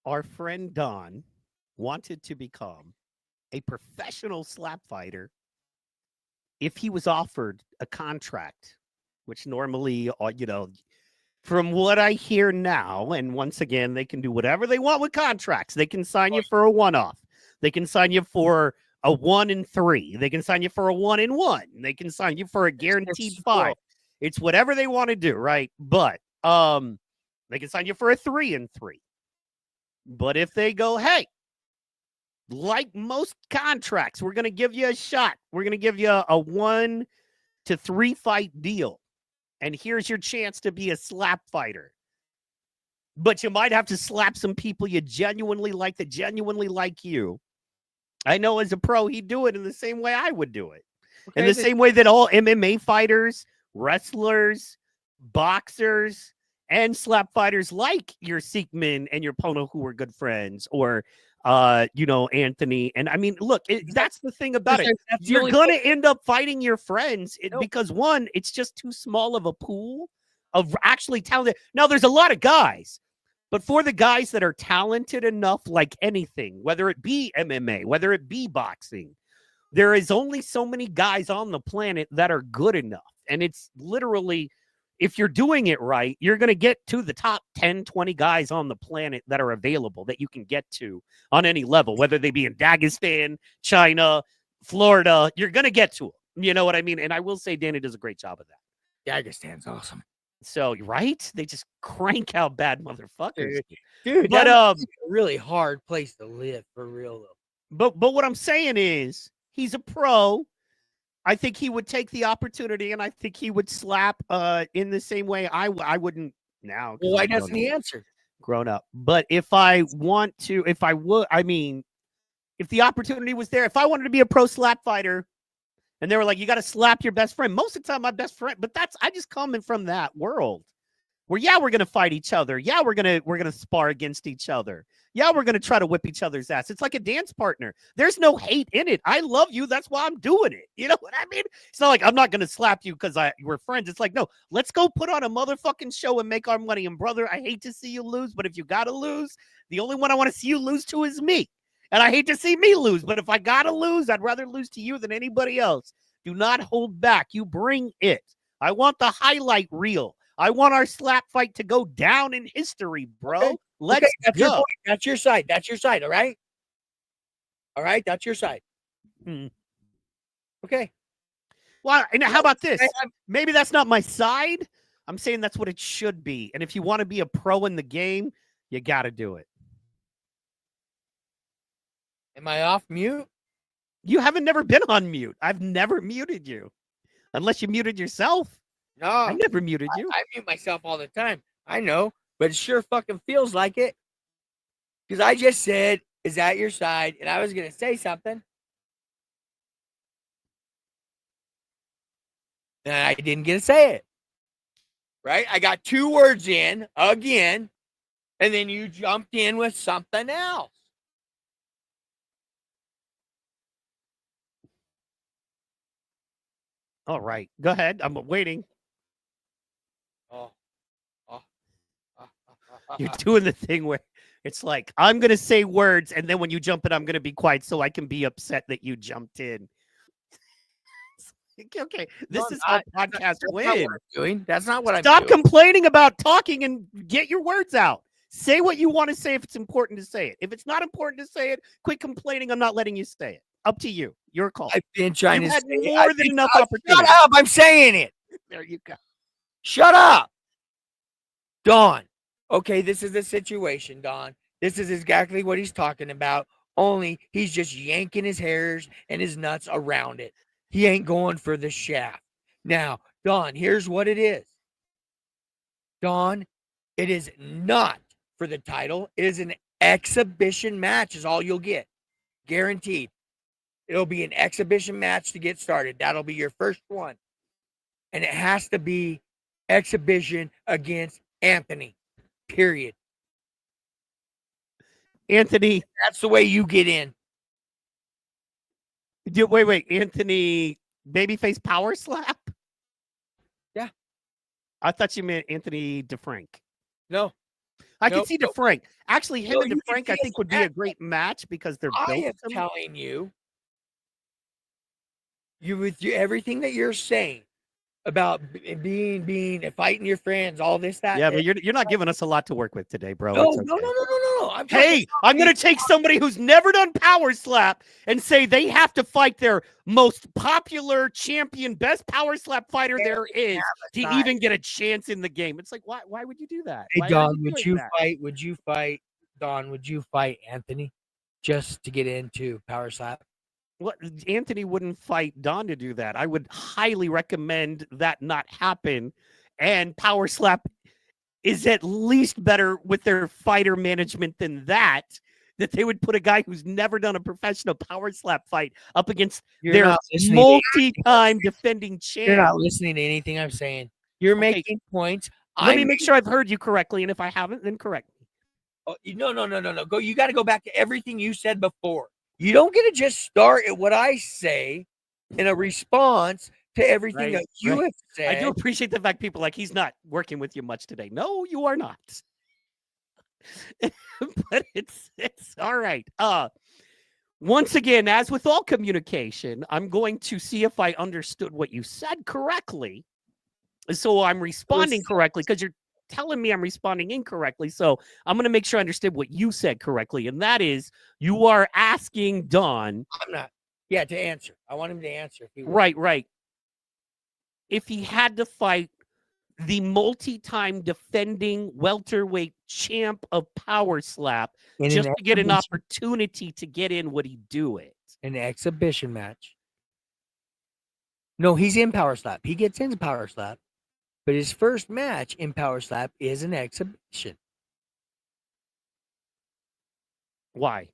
our friend Don wanted to become a professional slap fighter, if he was offered a contract, which normally, from what I hear now, and once again, they can do whatever they want with contracts. They can sign you for a one-off. They can sign you for a 1 and 3. They can sign you for a 1 and 1. They can sign you for a guaranteed 5. It's whatever they want to do, right? But they can sign you for a 3 and 3. But if they go, hey, like most contracts, we're going to give you a shot. We're going to give you a 1 to 3 fight deal. And here's your chance to be a slap fighter. But you might have to slap some people you genuinely like that genuinely like you. I know as a pro, he'd do it in the same way I would do it. Okay, in the same way that all MMA fighters, wrestlers, boxers, and slap fighters like your Seekman and your Pono, who are good friends, or Anthony. And I mean, look, that's the thing about it. You're going to end up fighting your friends because, one, it's just too small of a pool of actually talented. Now, there's a lot of guys, but for the guys that are talented enough, like anything, whether it be MMA, whether it be boxing, there is only so many guys on the planet that are good enough. And it's literally, if you're doing it right, you're going to get to the top 10, 20 guys on the planet that are available that you can get to on any level, whether they be in Dagestan, China, Florida, you're going to get to them. You know what I mean? And I will say Danny does a great job of that. Dagestan's awesome. So, right? They just crank out bad motherfuckers. Dude, but that's a really hard place to live, for real, though. But what I'm saying is, he's a pro. I think he would take the opportunity, and I think he would slap in the same way I wouldn't now. Well, why doesn't he answer? Grown up. But if I want to, if I would, I mean, if the opportunity was there, if I wanted to be a pro slap fighter, and they were like, you got to slap your best friend. Most of the time, my best friend, but I just coming from that world where, yeah, we're going to fight each other. Yeah, we're going to spar against each other. Yeah, we're going to try to whip each other's ass. It's like a dance partner. There's no hate in it. I love you. That's why I'm doing it. You know what I mean? It's not like I'm not going to slap you because we're friends. It's like, no, let's go put on a motherfucking show and make our money. And brother, I hate to see you lose, but if you got to lose, the only one I want to see you lose to is me. And I hate to see me lose, but if I got to lose, I'd rather lose to you than anybody else. Do not hold back. You bring it. I want the highlight reel. I want our slap fight to go down in history, bro. Okay. Let's that's go. Your point. That's your side. That's your side. All right. All right. That's your side. Okay. Well, and how about this? Maybe that's not my side. I'm saying that's what it should be. And if you want to be a pro in the game, you got to do it. Am I off mute? You haven't never been on mute. I've never muted you. Unless you muted yourself. No. I never muted you. I mute myself all the time. I know, but it sure fucking feels like it. Because I just said, is that your side? And I was going to say something. And I didn't get to say it. Right? I got 2 words in again. And then you jumped in with something else. All right. Go ahead. I'm waiting. You're doing the thing where it's like, I'm going to say words, and then when you jump in, I'm going to be quiet so I can be upset that you jumped in. Okay, this is how podcasts win. That's not what I'm Stop doing. complaining about talking and get your words out. Say what you want to say if it's important to say it. If it's not important to say it, quit complaining. I'm not letting you say it. Up to you. Your call. I've been trying You've to had say more than enough opportunity. Shut up. I'm saying it. There you go. Shut up. Don. Okay, this is the situation, Don. This is exactly what he's talking about. Only he's just yanking his hairs and his nuts around it. He ain't going for the shaft. Now, Don, here's what it is. Don, it is not for the title. It is an exhibition match is all you'll get. Guaranteed. It'll be an exhibition match to get started. That'll be your first one. And it has to be exhibition against Anthony. Period. Anthony. That's the way you get in. Wait. Anthony babyface power slap? Yeah. I thought you meant Anthony DeFrank. No. I can see DeFrank. Actually, him and you DeFrank, I think, would be a great match because they're I built. am telling you, everything that you're saying about being fighting your friends, all this, that. Yeah, but you're not giving us a lot to work with today, bro. No. I'm going to take somebody who's never done power slap and say they have to fight their most popular champion, best power slap fighter there is to even get a chance in the game. It's like, why would you do that? Hey, Don, would you fight Don? Would you fight Anthony just to get into power slap? Well, Anthony wouldn't fight Don to do that. I would highly recommend that not happen. And power slap is at least better with their fighter management than that they would put a guy who's never done a professional power slap fight up against their multi-time defending champ. You're not listening to anything I'm saying. You're making points. Let me make sure I've heard you correctly, and if I haven't, then correct me. Oh, no. Go. You got to go back to everything you said before. You don't get to just start at what I say in a response to everything that you have said. I do appreciate the fact people like, he's not working with you much today. No, you are not. But it's all right. Once again, as with all communication, I'm going to see if I understood what you said correctly. So I'm responding correctly because you're telling me I'm responding incorrectly. So I'm going to make sure I understood what you said correctly. And that is, you are asking Don. I'm not. Yeah, to answer. I want him to answer. Right. If he had to fight the multi-time defending welterweight champ of power slap just to get an opportunity to get in, would he do it? An exhibition match. No, he's in power slap. He gets into power slap. But his first match in power slap is an exhibition. Why?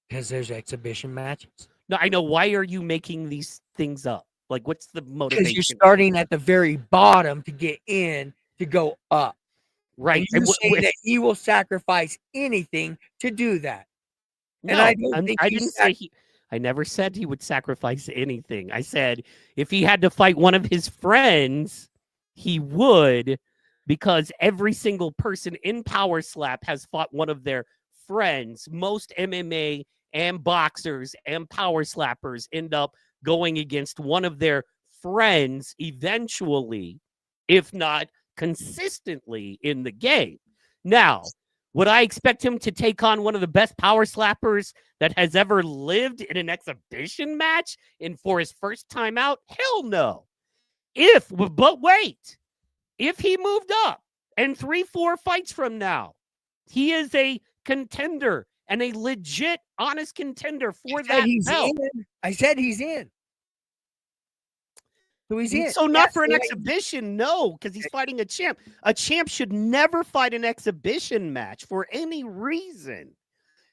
Because there's exhibition matches. No, I know. Why are you making these things up? Like, what's the motivation? Because you're starting at the very bottom to get in to go up. Right. And you're saying that he will sacrifice anything to do that. No, and I didn't say he. I never said he would sacrifice anything. I said if he had to fight one of his friends, he would, because every single person in power slap has fought one of their friends. Most MMA and boxers and power slappers end up going against one of their friends eventually, if not consistently in the game. Now, would I expect him to take on one of the best power slappers that has ever lived in an exhibition match for his first time out? Hell no. But wait, if he moved up and 3-4 fights from now, he is a contender and a legit, honest contender for that belt. I said he's in. So he's in. So not for an exhibition, no, because he's fighting a champ. A champ should never fight an exhibition match for any reason.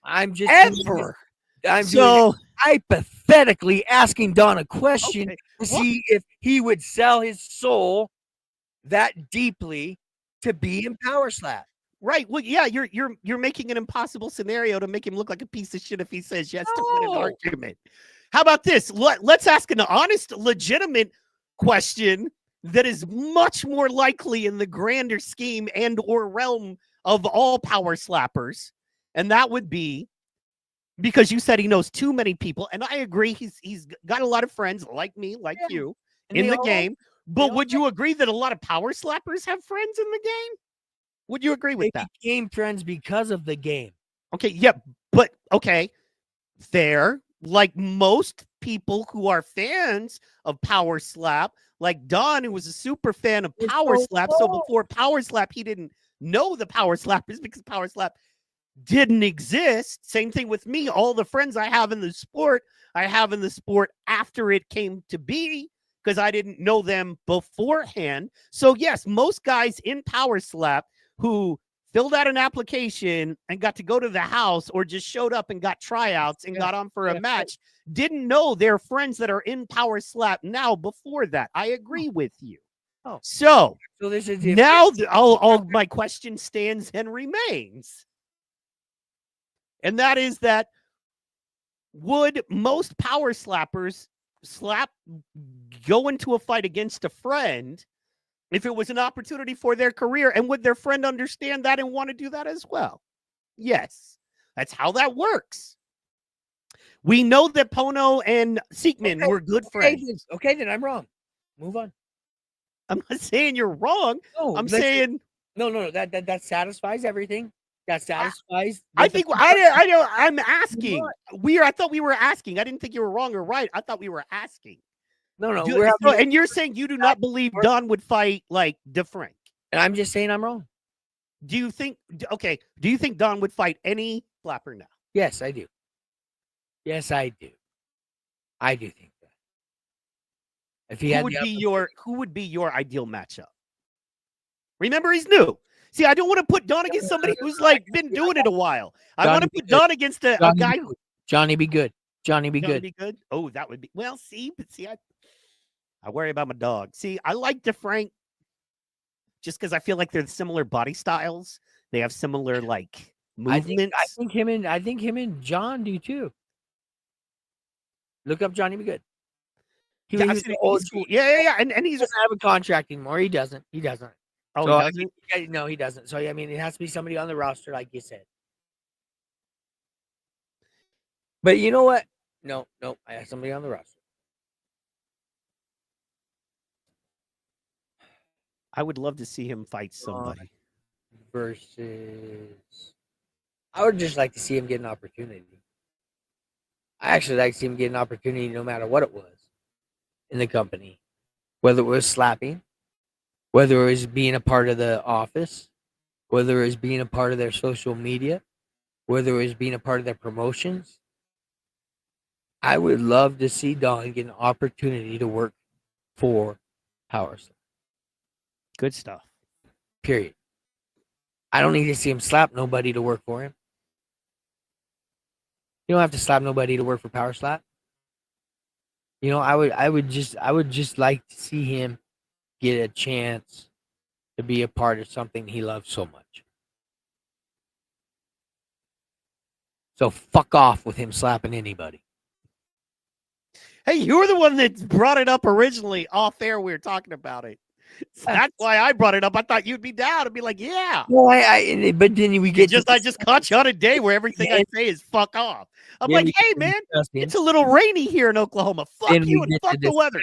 I'm just ever. I'm so hypothetically asking Don a question to see if he would sell his soul that deeply to be in power slap. Right. Well, yeah, you're making an impossible scenario to make him look like a piece of shit if he says yes to win an argument. How about this? Let's ask an honest, legitimate, question that is much more likely in the grander scheme and or realm of all power slappers. And that would be, because you said he knows too many people, and I agree, he's got a lot of friends like me, like you, And in they the all- game. they But all would you agree that a lot of power slappers have friends in the game? Would you agree with They that? became friends because of the game. Okay, yeah, but okay, fair. Like most people who are fans of Power Slap, like Don, who was a super fan of It's Power so Slap. So cool. before Power Slap, he didn't know the Power Slappers because Power Slap didn't exist. Same thing with me. All the friends I have in the sport, I have in the sport after it came to be, because I didn't know them beforehand. So yes, most guys in Power Slap who filled out an application and got to go to the house or just showed up and got tryouts and got on for a match didn't know their friends that are in Power Slap now before that. I agree with you. Oh. So So there's a now all my question stands and remains. And that is that, would most power slappers go into a fight against a friend if it was an opportunity for their career? And would their friend understand that and want to do that as well? Yes. That's how that works. We know that Pono and Seekman were good friends. Okay, then I'm wrong. Move on. I'm not saying you're wrong. No, I'm listen. saying No. That satisfies everything. That satisfies. I think I know. I'm asking. I thought we were asking. I didn't think you were wrong or right. I thought we were asking. No. And you're saying you do not believe Don would fight like DeFrank. And I'm just saying I'm wrong. Do you think? Okay. Do you think Don would fight any flapper now? Yes, I do. Yes, I do. I do think that. If he Who had would the who would be your ideal matchup? Remember, he's new. See, I don't want to put Don against somebody who's like been doing it a while. I want to put Don against a guy who Johnny be good. Johnny be good. Be good. Oh, that would be well. See, I worry about my dog. See, I like DeFrank just because I feel like they're similar body styles. They have similar like movements. I think him and John do too. Look up Johnny be good. Yeah, He's old school. Yeah. And He he's doesn't have a contract anymore. He doesn't. oh, So, he doesn't? no, he doesn't. So I mean, it has to be somebody on the roster, like you said. But you know what? No, I have somebody on the roster. I would love to see him fight somebody. Versus, I would just like to see him get an opportunity. I actually like to see him get an opportunity, no matter what it was, in the company, whether it was slapping, whether it was being a part of the office, whether it was being a part of their social media, whether it was being a part of their promotions. I would love to see Don get an opportunity to work for Power Slap. Good stuff. Period. I don't need to see him slap nobody to work for him. You don't have to slap nobody to work for Power Slap. You know, I would just like to see him get a chance to be a part of something he loves so much. So fuck off with him slapping anybody. Hey, you were the one that brought it up originally off air. We were talking about it. So that's why I brought it up. I thought you'd be down and be like, yeah. Well, but then we get I just caught you on a day where everything I say is fuck off. I'm like, hey man, it's a little rainy here in Oklahoma. Fuck you and fuck the weather.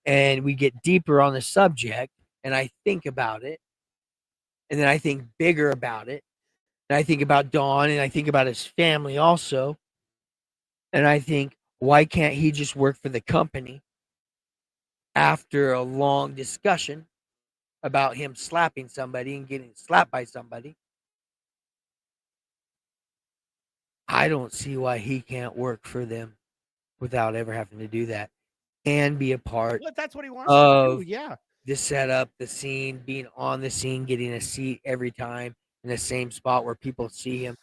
And we get deeper on the subject, and I think about it, and then I think bigger about it, and I think about Don, and I think about his family also, and I think, why can't he just work for the company? After a long discussion about him slapping somebody and getting slapped by somebody, I don't see why he can't work for them without ever having to do that and be a part That's what he wants of to do. Yeah. the setup, the scene, being on the scene, getting a seat every time in the same spot where people see him.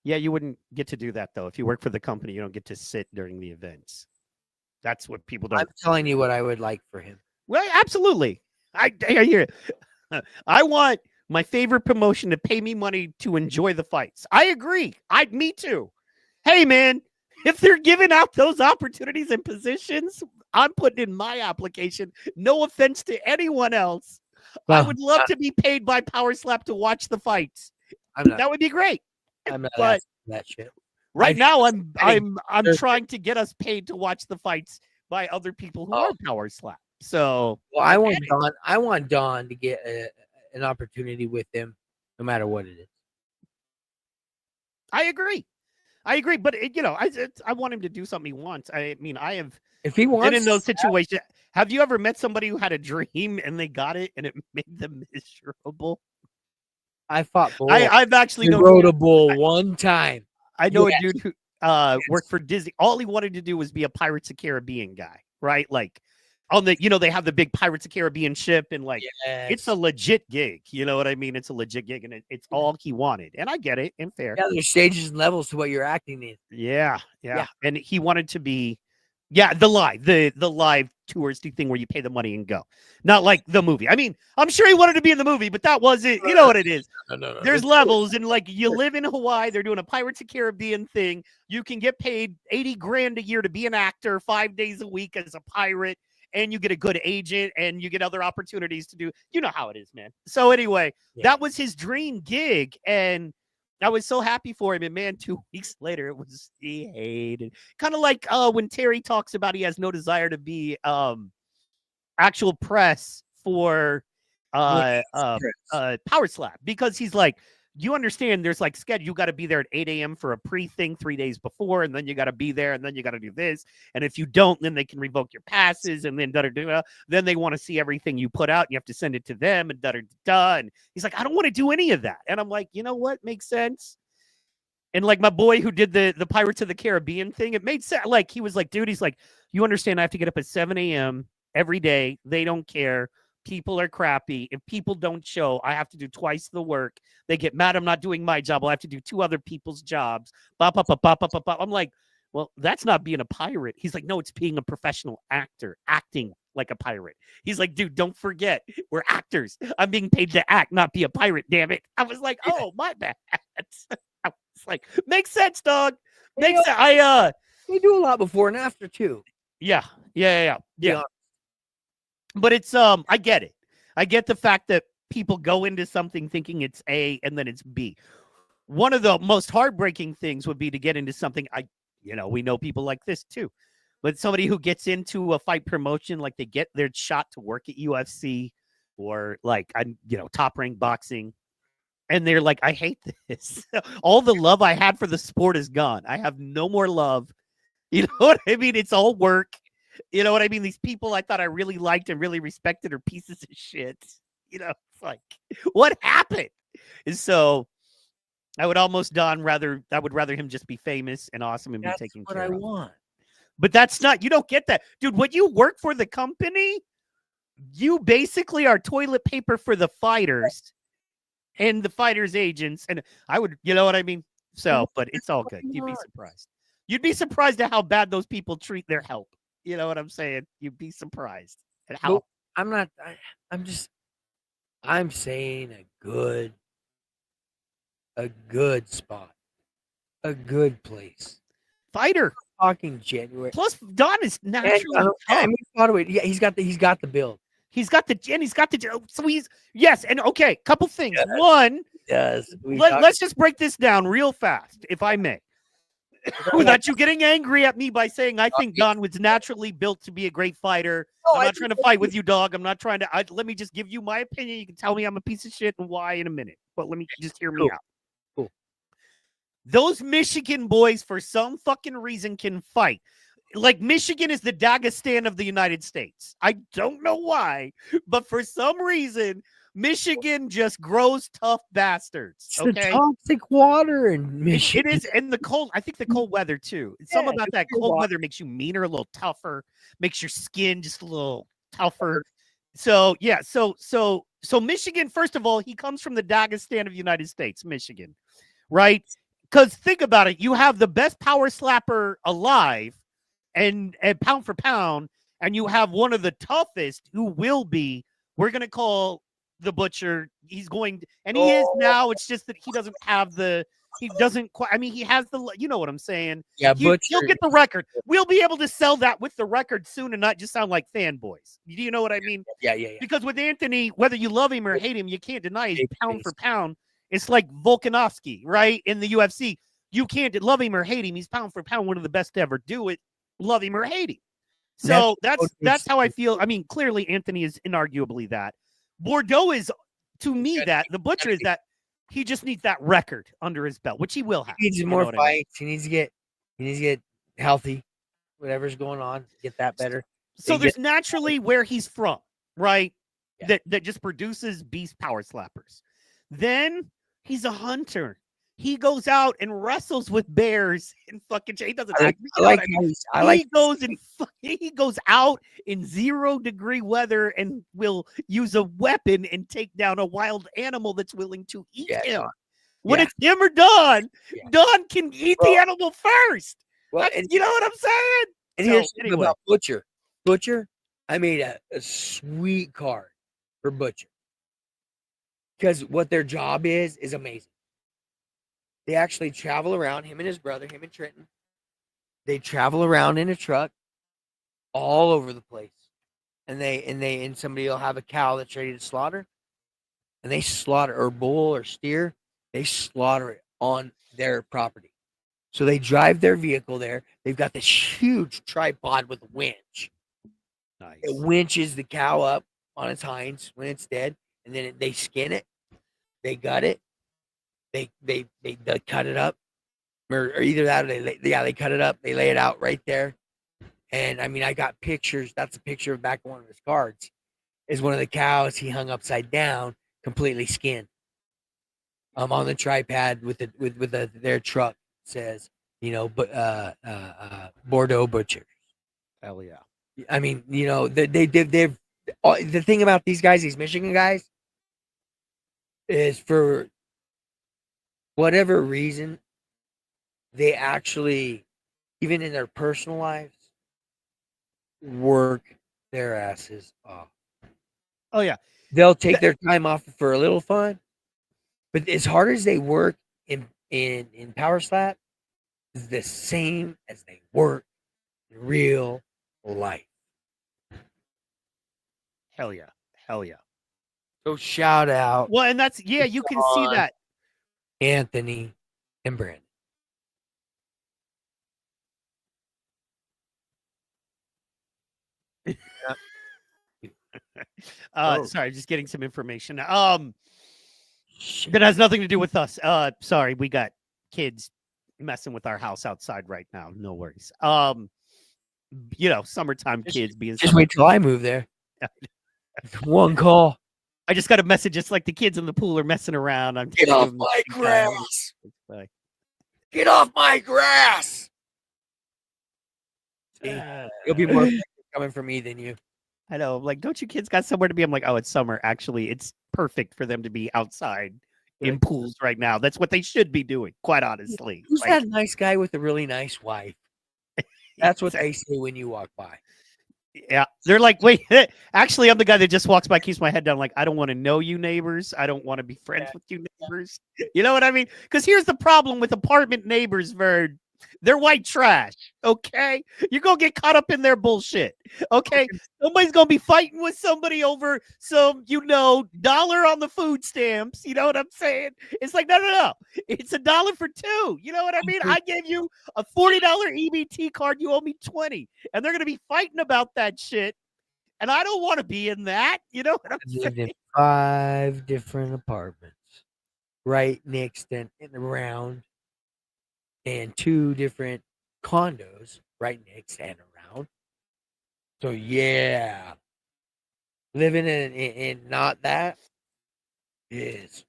Yeah, you wouldn't get to do that though. If you work for the company, you don't get to sit during the events. That's what people don't. I'm telling you what I would like for him. Well, absolutely. I hear it. I want my favorite promotion to pay me money to enjoy the fights. I agree. Me too. Hey, man, if they're giving out those opportunities and positions, I'm putting in my application. No offense to anyone else. I Well, would love to be paid by Power Slap to watch the fights. I'm not. That would be great. I'm not But asking for that shit. right I now, think I'm there's- trying to get us paid to watch the fights by other people who Oh. are Power Slap. So Well, I want get it. Don. I want Don to get an opportunity with him, no matter what it is. I agree. But I want him to do something he wants. I mean, I have If he wants, been in those situations. Have you ever met somebody who had a dream and they got it and it made them miserable? I fought bull. I've actually I known rode a bull one time. I know Yes. a dude who worked for Disney. All he wanted to do was be a Pirates of Caribbean guy, right? Like on the, they have the big Pirates of Caribbean ship, and like it's a legit gig. You know what I mean? It's a legit gig, and it's all he wanted. And I get it, and fair. Yeah, there's stages and levels to what you're acting in. Yeah. And he wanted to be, the live touristy thing where you pay the money and go, not like the movie. I mean, I'm sure he wanted to be in the movie, but that wasn't. You know what it is? No. There's levels, and like you live in Hawaii, they're doing a Pirates of Caribbean thing. You can get paid $80,000 a year to be an actor 5 days a week as a pirate, and you get a good agent, and you get other opportunities to do. You know how it is, man. So anyway, that was his dream gig, and I was so happy for him. And man, 2 weeks later, he hated. Kind of like when Terry talks about he has no desire to be actual press for Power Slap, because he's like, you understand there's like schedule. You got to be there at 8 a.m. for a pre-thing 3 days before, and then you got to be there, and then you got to do this. And if you don't, then they can revoke your passes, and then then they want to see everything you put out. And you have to send it to them, and And he's like, I don't want to do any of that. And I'm like, you know what makes sense? And like my boy who did the Pirates of the Caribbean thing, it made sense. Like he was like, dude, he's like, you understand? I have to get up at 7 a.m. every day. They don't care. People are crappy. If people don't show, I have to do twice the work. They get mad I'm not doing my job. I'll have to do 2 other people's jobs. I'm like, well, that's not being a pirate. He's like, no, it's being a professional actor, acting like a pirate. He's like, dude, don't forget, we're actors. I'm being paid to act, not be a pirate, damn it. I was like, oh, my bad. I was like, makes sense, dog. Makes sense. We do a lot before and after too. Yeah. But it's I get it. I get the fact that people go into something thinking it's A and then it's B. One of the most heartbreaking things would be to get into something we know people like this too. But somebody who gets into a fight promotion, like they get their shot to work at UFC or like Top Rank Boxing, and they're like, I hate this. All the love I had for the sport is gone. I have no more love. You know what I mean? It's all work. You know what I mean? These people I thought I really liked and really respected are pieces of shit. It's like, what happened? And so I would rather him just be famous and awesome and be taken care of. That's what I want. But that's not, you don't get that. Dude, when you work for the company, you basically are toilet paper for the fighters and the fighters' agents. And I would, you know what I mean? So, but it's all good. You'd be surprised. You'd be surprised at how bad those people treat their help. You know what I'm saying? You'd be surprised at how. Nope, I'm not. I'm saying a good spot, a good place. Fighter. Talking January. Plus, Don is naturally tough. I mean, by the way, yeah, he's got the build. He's got the. So he's yes, and okay. Couple things. One. Yes. Let's just break this down real fast, if I may. Without you getting angry at me by saying I think Don was naturally built to be a great fighter. I'm not trying to fight with you, dog. I'm not trying to. Let me just give you my opinion. You can tell me I'm a piece of shit and why in a minute. But let me just hear me out. Cool. Those Michigan boys, for some fucking reason, can fight. Like Michigan is the Dagestan of the United States. I don't know why, but for some reason, Michigan just grows tough bastards. It's okay? the toxic water in Michigan. It is, and the cold. I think the cold weather too. Some about that cold weather makes you meaner, a little tougher, makes your skin just a little tougher. So yeah, so Michigan. First of all, he comes from the Dagestan of the United States, Michigan, right? Because think about it, you have the best power slapper alive, and pound for pound, and you have one of the toughest who will be. We're gonna call the Butcher. He's going, and he is now. It's just that he doesn't have the he doesn't quite. I mean, he has the. You know what I'm saying? Yeah, He'll Butcher. get the record. We'll be able to sell that with the record soon and not just sound like fanboys. Do you know what I mean? Yeah. Because with Anthony, whether you love him or hate him, you can't deny he's Big pound face. for pound. It's like Volkanovski, right? In the UFC, you can't love him or hate him. He's pound for pound one of the best to ever do it. Love him or hate him. So that's how I feel. I mean, clearly Anthony is inarguably that. Bordeaux is, to me, that the Butcher is that he just needs that record under his belt, which he will have. He needs You more know what fights. I mean? He needs to get healthy. Whatever's going on, get that better. So there's naturally where he's from, right? Yeah. That just produces beast power slappers. Then he's a hunter. He goes out and wrestles with bears and fucking. He doesn't. He goes out in 0-degree weather and will use a weapon and take down a wild animal that's willing to eat him. When it's him or Don, Don can eat the animal first. Well, you know what I'm saying? And here's something about Butcher. Butcher, I made a sweet card for Butcher because what their job is amazing. They actually travel around, him and his brother, him and Trenton. They travel around in a truck all over the place. And somebody will have a cow that's ready to slaughter. And they slaughter, or bull or steer, they slaughter it on their property. So they drive their vehicle there. They've got this huge tripod with a winch. Nice. It winches the cow up on its hinds when it's dead. And then they skin it. They gut it. They cut it up, or either that or they cut it up. They lay it out right there, and I mean I got pictures. That's a picture of back of one of his cards. Is one of the cows he hung upside down, completely skinned. On the tripod with their truck says, Bordeaux Butchers. Hell yeah! I mean, they've the thing about these guys, these Michigan guys, is for whatever reason, they actually, even in their personal lives, work their asses off. Oh, yeah. They'll take their time off for a little fun, but as hard as they work in Power Slap, is the same as they work in real life. Hell yeah. Hell yeah. So shout out. Well, and that's, you can see that. Anthony and Brandon. Sorry, just getting some information. That has nothing to do with us. Sorry, we got kids messing with our house outside right now. No worries. Summertime kids being. Just wait till I move there. One call. I just got a message. It's like the kids in the pool are messing around. Get off my grass. Get off my grass. It'll be more coming from me than you. I know. Like, don't you kids got somewhere to be? I'm like, oh, it's summer. Actually, it's perfect for them to be outside in pools right now. That's what they should be doing, quite honestly. Who's that nice guy with a really nice wife? That's what they say when you walk by. Yeah, they're like, wait, actually, I'm the guy that just walks by, keeps my head down, like, I don't want to know you neighbors. I don't want to be friends with you neighbors. You know what I mean? Because here's the problem with apartment neighbors, Verd. They're white trash, okay? You're going to get caught up in their bullshit, okay? Somebody's going to be fighting with somebody over some, dollar on the food stamps. You know what I'm saying? It's like, no. It's $1 for two. You know what I mean? I gave you a $40 EBT card. You owe me $20. And they're going to be fighting about that shit. And I don't want to be in that. You know what I'm saying? Lived in 5 different apartments right next and around. And 2 different condos right next and around. So yeah, living in not that is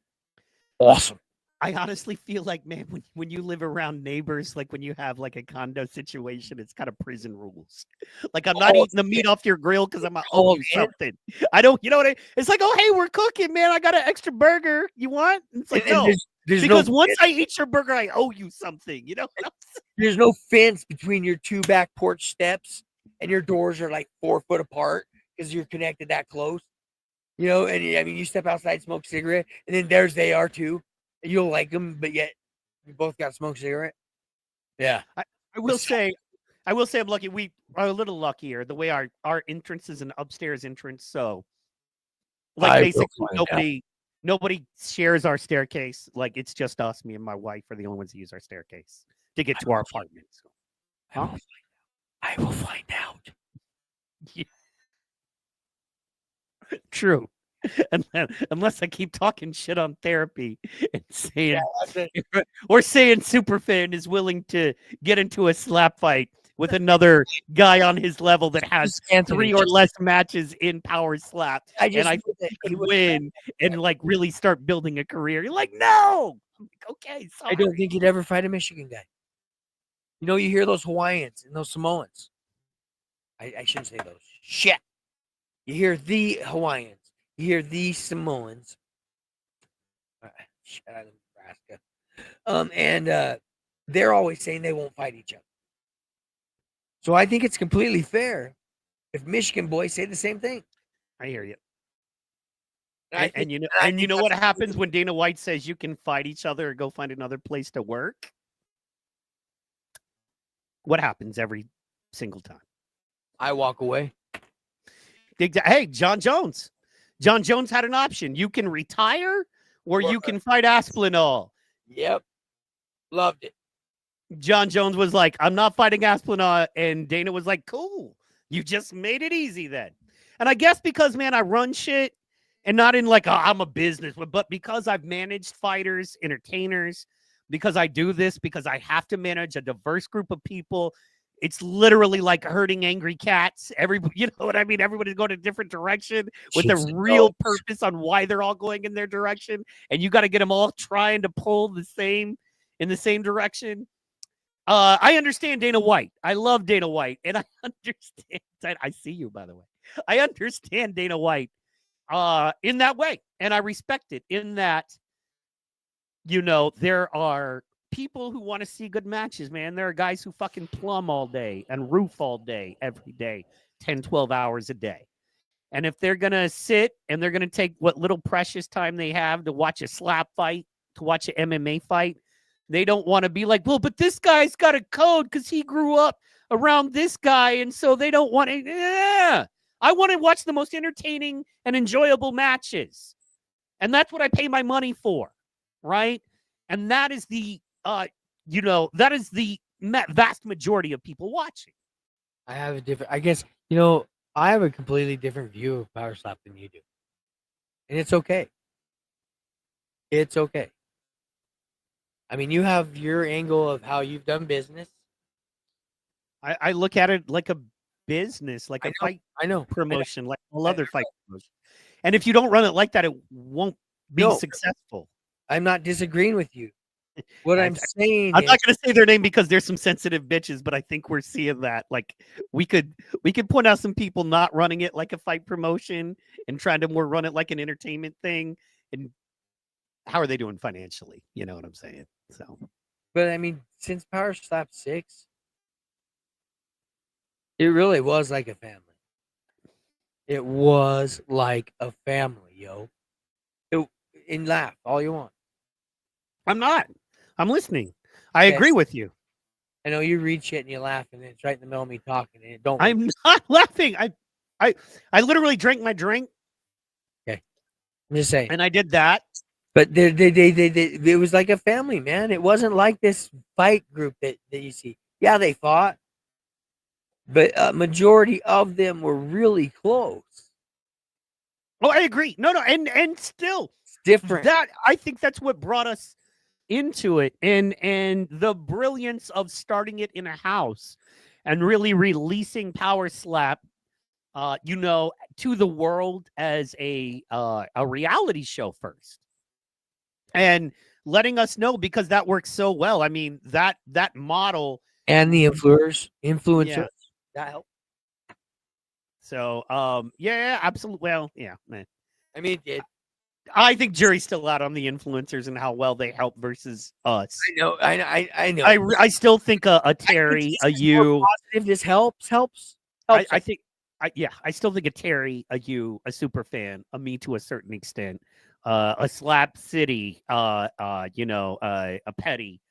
awesome. I honestly feel like, man, when you live around neighbors, like when you have like a condo situation, it's kind of prison rules. Like I'm not eating the meat off your grill because I'm owe you something. I don't, you know what I? It's like, oh hey, we're cooking, man. I got an extra burger. You want? It's like no. Because once I eat your burger, I owe you something. You know what I'm saying? There's no fence between your 2 back porch steps, and your doors are like 4 foot apart because you're connected that close. And I mean, you step outside, smoke a cigarette, and then they are too, and you'll like them, but yet You both got to smoke a cigarette. Yeah. I will say I'm lucky. We are a little luckier the way our entrance is an upstairs entrance. So, like, I will basically find nobody shares our staircase. Like, it's just us. Me and my wife are the only ones who use our staircase to get to our apartment. So. Huh? I will find out. Yeah. True. Unless I keep talking shit on therapy and saying or saying Superfan is willing to get into a slap fight with another guy on his level that has Anthony, 3 or less matches in power slap, and I think think he could win and like really start building a career. You're like, no. I'm like, okay, sorry. I don't think he'd ever fight a Michigan guy. You know, you hear those Hawaiians and those Samoans. I shouldn't say those. Shit. You hear the Hawaiians. You hear the Samoans. Shit out of Nebraska. And they're always saying they won't fight each other. So I think it's completely fair if Michigan boys say the same thing. I hear you. And you know what happens when Dana White says you can fight each other or go find another place to work? What happens every single time? I walk away. Hey, John Jones. John Jones had an option. You can retire or you can fight Aspinall. Yep. Loved it. John Jones was like, I'm not fighting Aspinall. And Dana was like, cool. You just made it easy then. And I guess because, man, I run shit and not in like, I'm a business, but because I've managed fighters, entertainers, because I do this, because I have to manage a diverse group of people. It's literally like herding angry cats. You know what I mean? Everybody's going a different direction with a real purpose on why they're all going in their direction. And you got to get them all trying to pull in the same direction. I understand Dana White. I love Dana White. And I understand. I see you, by the way. I understand Dana White in that way. And I respect it in that, you know, there are people who want to see good matches, man. There are guys who fucking plumb all day and roof all day, every day, 10, 12 hours a day. And if they're going to sit and they're going to take what little precious time they have to watch a slap fight, to watch an MMA fight, they don't want to be like, well, but this guy's got a code because he grew up around this guy. And so they don't want to. Yeah. I want to watch the most entertaining and enjoyable matches. And that's what I pay my money for. Right. And that is the, that is the vast majority of people watching. I have a different, I guess, you know, I have a completely different view of power slap than you do. And it's okay. It's okay. I mean, you have your angle of how you've done business. I look at it like a business, like a fight promotion, like all other fight promotion. And if you don't run it like that, it won't be successful. I'm not disagreeing with you. What I'm saying I'm not going to say their name because there's some sensitive bitches, but I think we're seeing that. Like we could point out some people not running it like a fight promotion and trying to more run it like an entertainment thing. And how are they doing financially? You know what I'm saying? So, but I mean, since Power Slap 6, it really was like a family. It was like a family, yo. And laugh all you want. I'm not. I'm listening. I agree with you. I know you read shit and you laugh, and it's right in the middle of me talking, and it don't. I'm not laughing. I literally drank my drink. Okay, I'm just saying. And I did that. But it was like a family, man. It wasn't like this fight group that you see. Yeah, they fought, but a majority of them were really close. Oh, I agree. No, and still it's different. That I think that's what brought us into it, and the brilliance of starting it in a house and really releasing Power Slap, to the world as a reality show first, and letting us know because that works so well. I mean that model and the influencers that helped. So, yeah, absolutely. Well, yeah, man. I mean, I think jury's still out on the influencers and how well they help versus us. I know. I still think a Terry, a you. Positive. This helps. I think, I still think a Terry, a you, a super fan, a me to a certain extent, a Slap City, a Petty,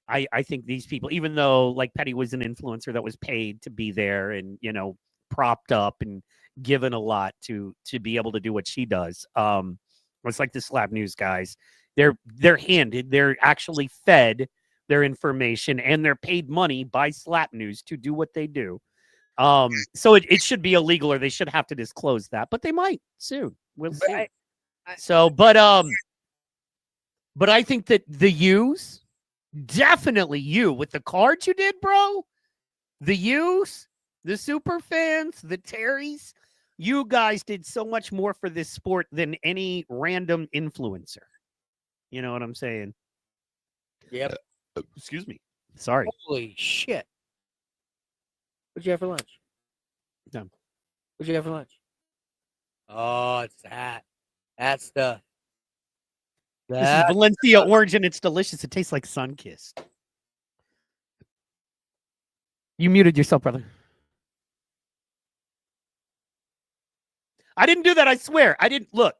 I think these people, even though like Petty was an influencer that was paid to be there and propped up and given a lot to be able to do what she does. It's like the Slap News guys. They're handed. They're actually fed their information and they're paid money by Slap News to do what they do. So it should be illegal or they should have to disclose that, but they might soon. We'll see. But I think that the U's, definitely you with the cards you did, bro. The U's, the super fans, the Terrys, you guys did so much more for this sport than any random influencer. You know what I'm saying? Yep. Excuse me. Sorry. Holy shit. What'd you have for lunch? No. What'd you have for lunch? Oh, it's that. That stuff. This is Valencia orange and it's delicious. It tastes like Sunkist. You muted yourself, brother. I didn't do that, I swear. I didn't. Look,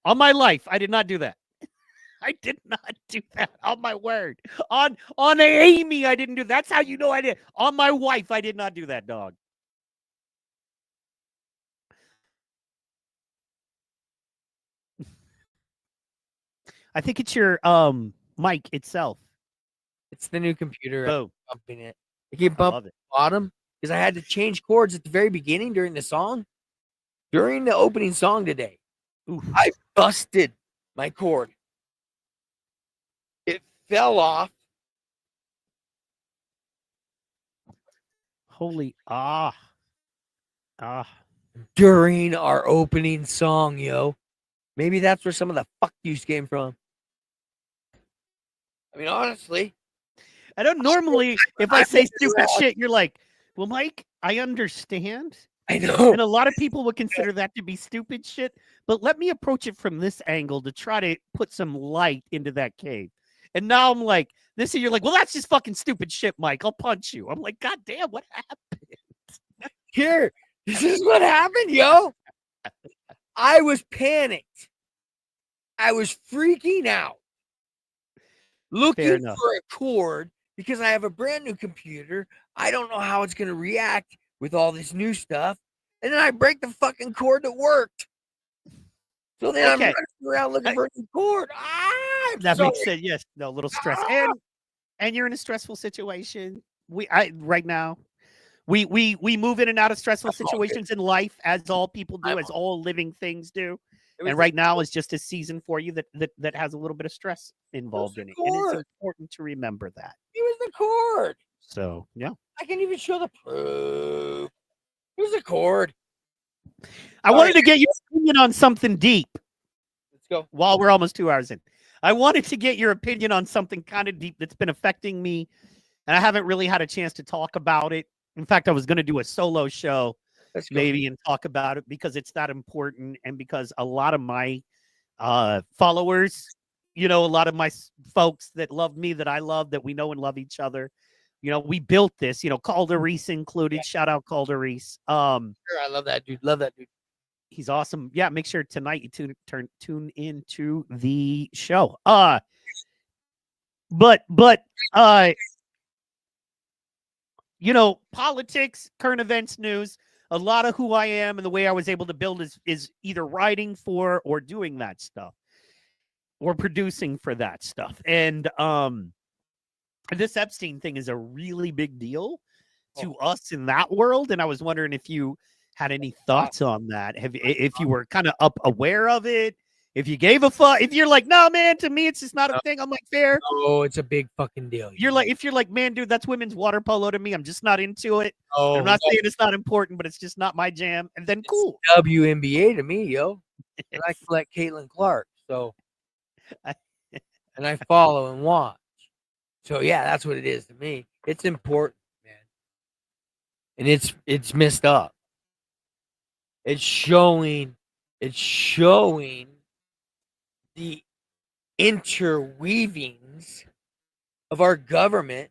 on my life, I did not do that. I did not do that. On my word. On Amy, I didn't do that. That's how you know I did. On my wife, I did not do that, dog. I think it's your mic itself. It's the new computer. Boom. Bumping it. I keep bumping the bottom because I had to change chords at the very beginning during the song. During the opening song today, Oof. I busted my cord. It fell off. Holy During our opening song, yo. Maybe that's where some of the fuck yous came from. I mean, honestly. I don't normally, if I say stupid shit, you're like, well, Mike, I understand. I know. And a lot of people would consider that to be stupid shit. But let me approach it from this angle to try to put some light into that cave. And now I'm like, this, and you're like, well, that's just fucking stupid shit, Mike. I'll punch you. I'm like, God damn, what happened? Here, this is what happened, yo. I was panicked. I was freaking out. Looking for a cord because I have a brand new computer. I don't know how it's going to react with all this new stuff. And then I break the fucking cord that worked. So then I'm running around looking for a new cord. That makes sense. Yes. No, a little stress. And you're in a stressful situation. Right now, we move in and out of stressful situations in life, as all people do, as all living things do. And right now is just a season for you that has a little bit of stress involved in it. And it's important to remember that. It was the cord. So, yeah. I can even show the proof. It was the cord. I wanted to get your opinion on something deep. Let's go. While we're almost 2 hours in. I wanted to get your opinion on something kind of deep that's been affecting me. And I haven't really had a chance to talk about it. In fact, I was going to do a solo show maybe and talk about it because it's that important and because a lot of my followers, a lot of my folks that love me, that I love, that we know and love each other, we built this, Calder Reese included. Yeah. Shout out Calder Reese. Sure, I love that dude. Love that dude. He's awesome. Yeah, make sure tonight you tune into the show. But politics, current events, news, a lot of who I am and the way I was able to build is either writing for or doing that stuff or producing for that stuff. And this Epstein thing is a really big deal to us in that world. And I was wondering if you had any thoughts on that. If you were kind of aware of it, if you gave a fuck, if you're like, no, man, to me, it's just not a thing. I'm like, fair. Oh, it's a big fucking deal. If you're like, man, dude, that's women's water polo to me. I'm just not into it. Oh, I'm not saying it's not important, but it's just not my jam. And then cool. It's WNBA to me, yo. And I collect Caitlin Clark. So, and I follow and watch. So yeah, that's what it is to me. It's important, man. And it's messed up. It's showing the interweavings of our government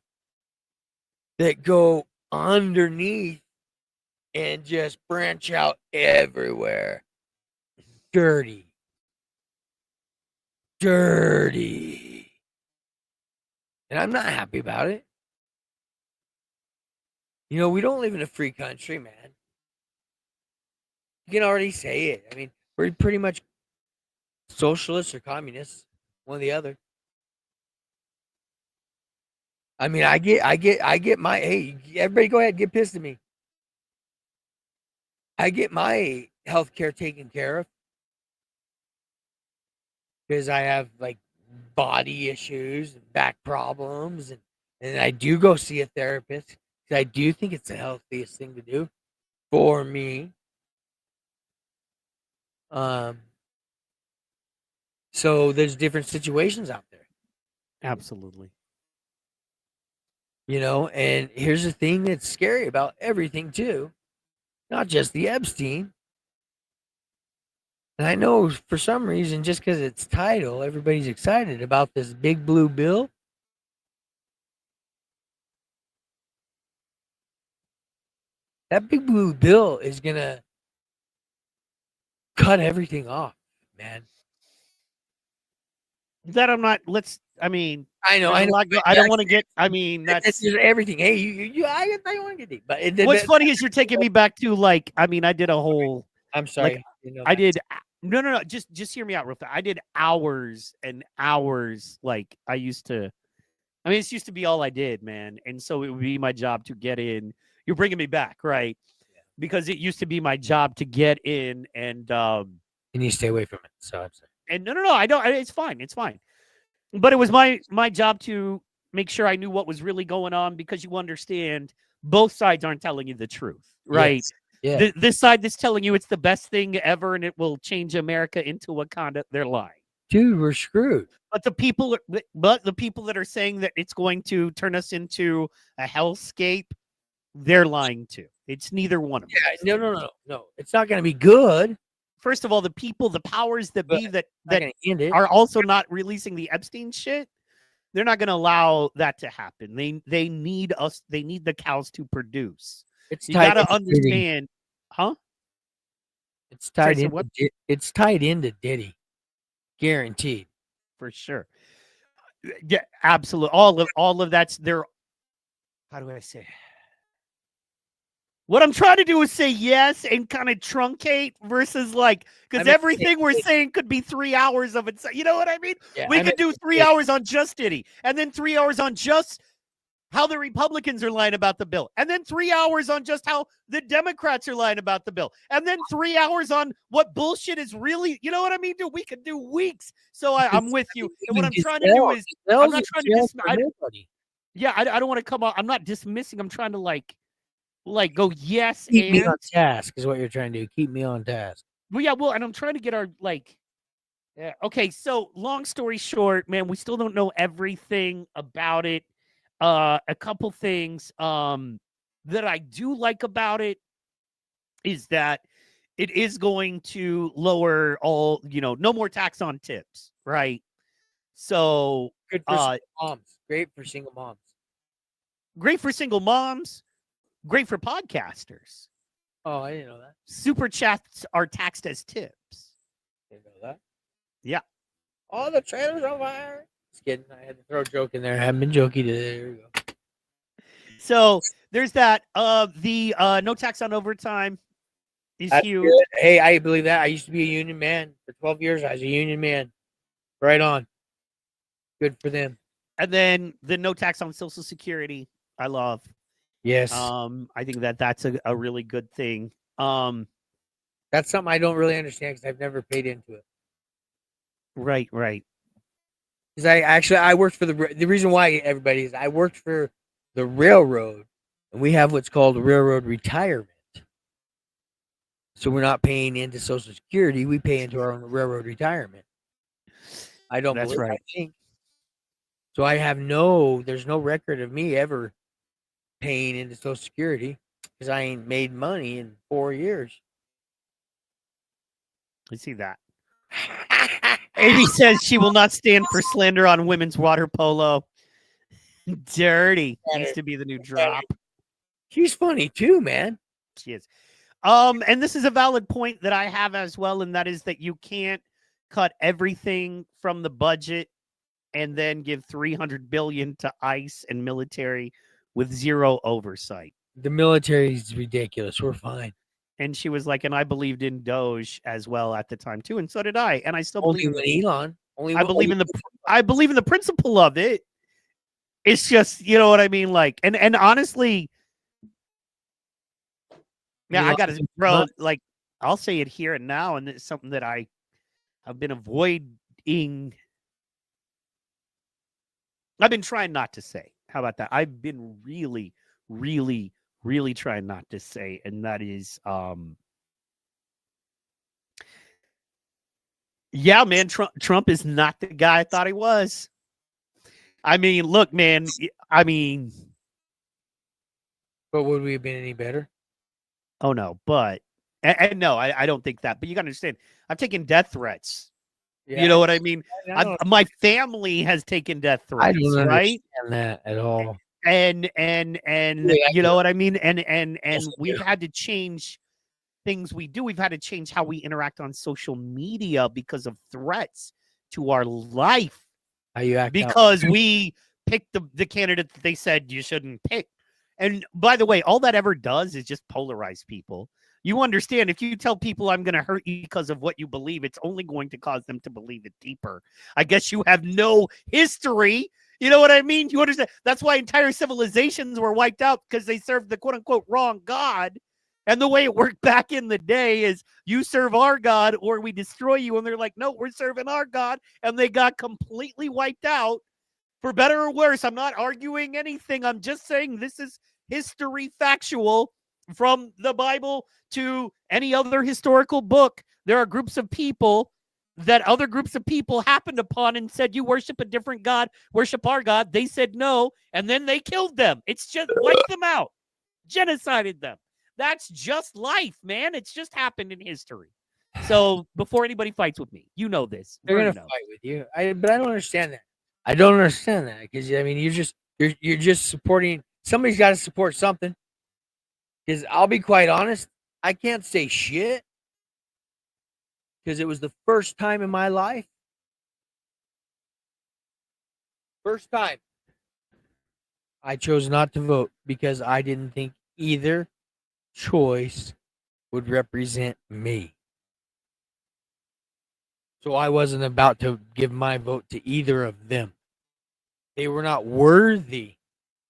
that go underneath and just branch out everywhere. Dirty. And I'm not happy about it. You know, we don't live in a free country, man. You can already say it. I mean, we're pretty much socialists or communists, one or the other. I mean, I get my, hey, everybody go ahead, get pissed at me. I get my health care taken care of because I have like body issues and back problems, and I do go see a therapist because I do think it's the healthiest thing to do for me. So there's different situations out there, Absolutely. you know, and here's the thing that's scary about everything too, not just the Epstein. And I know for some reason, just because it's title, everybody's excited about this big blue bill. That big blue bill is gonna cut everything off, man. That I'm not. Let's. I mean, I know. there's I a know. lot I don't want to get. I mean, That's that's everything. Hey, I don't want to get deep, but what's funny is you're taking me back to like. I mean, I did a whole. I'm sorry. Like, you know I that. did. No. Just hear me out real fast. I did hours and hours. Like I used to. I mean, this used to be all I did, man. And so it would be my job to get in. You're bringing me back, right? Because it used to be my job to get in and. And you stay away from it. So I'm sorry. And no, I don't. It's fine. It's fine. But it was my job to make sure I knew what was really going on because you understand both sides aren't telling you the truth, right? Yes. Yeah. This side that's telling you it's the best thing ever and it will change America into Wakanda, they're lying. Dude, we're screwed. But the people that are saying that it's going to turn us into a hellscape, they're lying too. It's neither one of them. Yeah, no. It's not going to be good. First of all, the powers that be that end it. are also not releasing the Epstein shit, they're not going to allow that to happen. They need us. They need the cows to produce. It's You got to understand, huh? It's tied Sorry, so into what? it's tied into Diddy, guaranteed. For sure. Yeah, absolutely. All of that's there. How do I say? What I'm trying to do is say yes and kind of truncate versus like, because everything we're saying could be 3 hours of it. You know what I mean? Yeah, we could do 3 hours on just Diddy and then 3 hours on just how the Republicans are lying about the bill. And then 3 hours on just how the Democrats are lying about the bill. And then 3 hours on what bullshit is really, you know what I mean? Dude, we could do weeks. So I'm with you. And what I'm trying to do is, I'm not trying to I don't want to come out. I'm not dismissing. I'm trying to like go yes Keep and me on task is what you're trying to do. Keep me on task. Well, and I'm trying to get our okay, so long story short, man, we still don't know everything about it. A couple things that I do like about it is that it is going to lower all, no more tax on tips, right? So good for single moms. Great for single moms. Great for single moms. Great for podcasters. Oh, I didn't know that. Super chats are taxed as tips. Didn't know that. Yeah. All the trailers on fire. Just kidding. I had to throw a joke in there. I haven't been joking today. There we go. So there's that. The no tax on overtime is That's huge. Good. Hey, I believe that. I used to be a union man for 12 years. I was a union man. Right on. Good for them. And then the no tax on Social Security. I love. Yes. I think that's a really good thing. That's something I don't really understand because I've never paid into it. Right. Because I worked for the reason why everybody is I worked for the railroad, and we have what's called railroad retirement. So we're not paying into Social Security; we pay into our own railroad retirement. I don't. That's believe, right. I think. So there's no record of me ever paying into Social Security because I ain't made money in 4 years. I see that. Amy says she will not stand for slander on women's water polo. Dirty needs to be the new drop. She's funny too, man. She is. And this is a valid point that I have as well, and that is that you can't cut everything from the budget and then give $300 billion to ICE and military with zero oversight. The military is ridiculous. We're fine. And she was like, and I believed in Doge as well at the time too, and so did I. And I still Only believe. when Elon. Only I believe in the. I believe in the principle of it. It's just, you know what I mean, like, and honestly, yeah, I gotta, bro. Like, I'll say it here and now, and it's something that I've been avoiding. I've been trying not to say. How about that? I've been really, really, really trying not to say, and that is, yeah, man, Trump is not the guy I thought he was. I mean, look, man. I mean, but would we have been any better? Oh no, but and no, I don't think that. But you got to understand, I've taken death threats. Yeah, you know what I mean? I my family has taken death threats. I don't right? understand that at all. And you know what I mean? And Yes, we've had to change things we do. We've had to change how we interact on social media because of threats to our life. How you act because we picked the candidate that they said you shouldn't pick. And by the way, all that ever does is just polarize people. You understand, if you tell people I'm going to hurt you because of what you believe, it's only going to cause them to believe it deeper. I guess you have no history. You know what I mean? You understand? That's why entire civilizations were wiped out, because they served the quote unquote wrong God. And the way it worked back in the day is you serve our God or we destroy you. And they're like, no, we're serving our God. And they got completely wiped out, for better or worse. I'm not arguing anything. I'm just saying this is history, factual, from the Bible to any other historical book. There are groups of people that other groups of people happened upon and said, you worship a different God, worship our God. They said no, and then they killed them. It's just wiped them out, genocided them. That's just life, man. It's just happened in history. So before anybody fights with me, you know this. They're going to fight with you. But I don't understand that. I don't understand that, because I mean, you're just supporting. Somebody's got to support something. Because I'll be quite honest, I can't say shit, because it was the first time in my life. First time I chose not to vote, because I didn't think either choice would represent me. So I wasn't about to give my vote to either of them. They were not worthy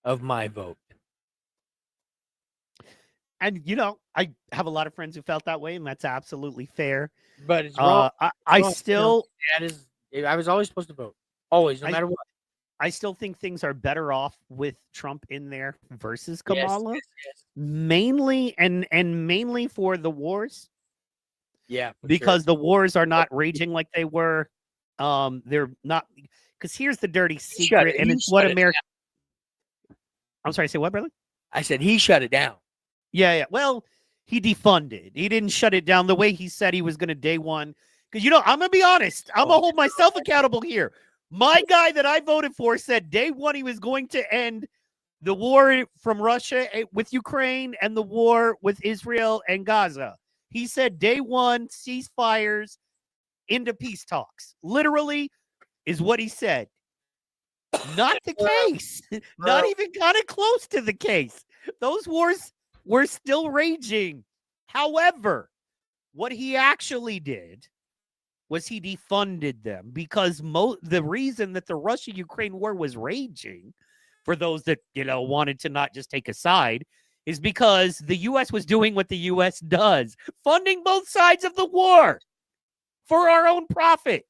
of my vote. And, you know, I have a lot of friends who felt that way, and that's absolutely fair. But it's wrong. I still... I was always supposed to vote. Always, no matter what. I still think things are better off with Trump in there versus Kamala. Yes. Mainly, and mainly for the wars. Yeah. Because the wars are not raging like they were. They're not... Because here's the dirty secret, and it's what America... I'm sorry, say what, brother? I said he shut it down. Yeah. Well, he defunded. He didn't shut it down the way he said he was going to day one. Because, you know, I'm going to be honest. I'm going to hold myself accountable here. My guy that I voted for said day one he was going to end the war from Russia with Ukraine and the war with Israel and Gaza. He said day one, ceasefires into peace talks. Literally is what he said. Not the case. Not even kind of close to the case. Those wars were still raging. However, what he actually did was he defunded them, because the reason that the Russia-Ukraine war was raging, for those that, you know, wanted to not just take a side, is because the U.S. was doing what the U.S. does, funding both sides of the war for our own profit.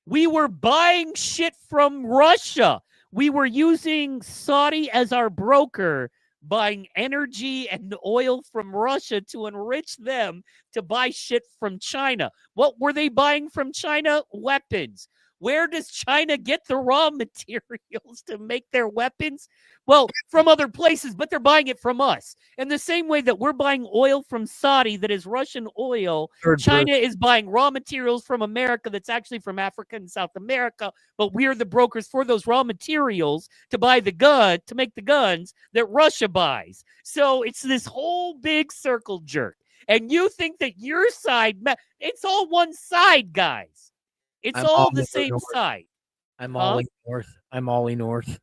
We were buying shit from Russia. We were using Saudi as our broker, buying energy and oil from Russia to enrich them to buy shit from China. What were they buying from China? Weapons. Where does China get the raw materials to make their weapons? Well, from other places, but they're buying it from us. In the same way that we're buying oil from Saudi that is Russian oil, China is buying raw materials from America that's actually from Africa and South America, but we're the brokers for those raw materials to buy to make the guns that Russia buys. So it's this whole big circle jerk. And you think that your side, it's all one side, guys. It's all the same side. I'm Huh? Ollie North. I'm Ollie North.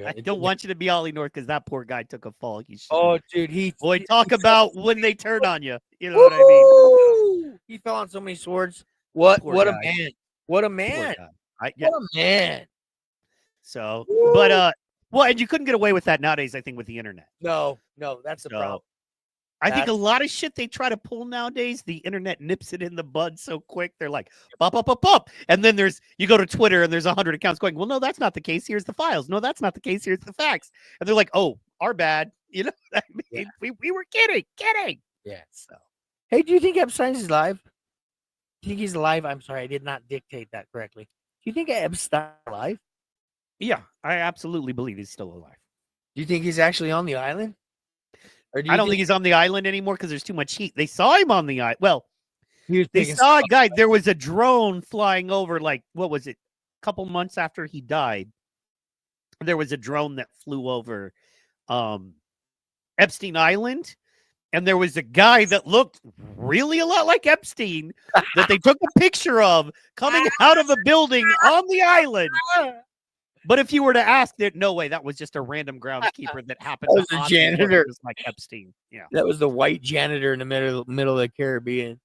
I don't want you to be Ollie North because that poor guy took a fall. Oh, dude, Boy, talk he about when they turn on you. You know what I mean? Woo-hoo! He fell on so many swords. What Poor what a guy. man. What a Poor man. guy. Yeah. What a man. So, Woo! but well, and you couldn't get away with that nowadays. I think with the internet. No, that's the So, problem. I think a lot of shit they try to pull nowadays, the internet nips it in the bud so quick. They're like, bop, bop, bop, bop. And then you go to Twitter and there's 100 accounts going, well, no, that's not the case. Here's the files. No, that's not the case. Here's the facts. And they're like, oh, our bad. You know what I mean? Yeah. We were kidding. Yeah. So, Hey, do you think Epstein's alive? Do you think he's alive? I'm sorry, I did not dictate that correctly. Do you think Epstein's alive? yeah, I absolutely believe he's still alive. Do you think he's actually on the island? Or do you I don't think he's on the island anymore because there's too much heat. They saw him on the island. Well, they saw a guy. There was a drone flying over, like, what was it? A couple months after he died. There was a drone that flew over Epstein Island. And there was a guy that looked really a lot like Epstein that they took a picture of coming out of a building on the island. But if you were to ask, no way, that was just a random groundskeeper that happened That was to a oddly look janitor. just like Epstein. Yeah. That was the white janitor in the middle of the Caribbean.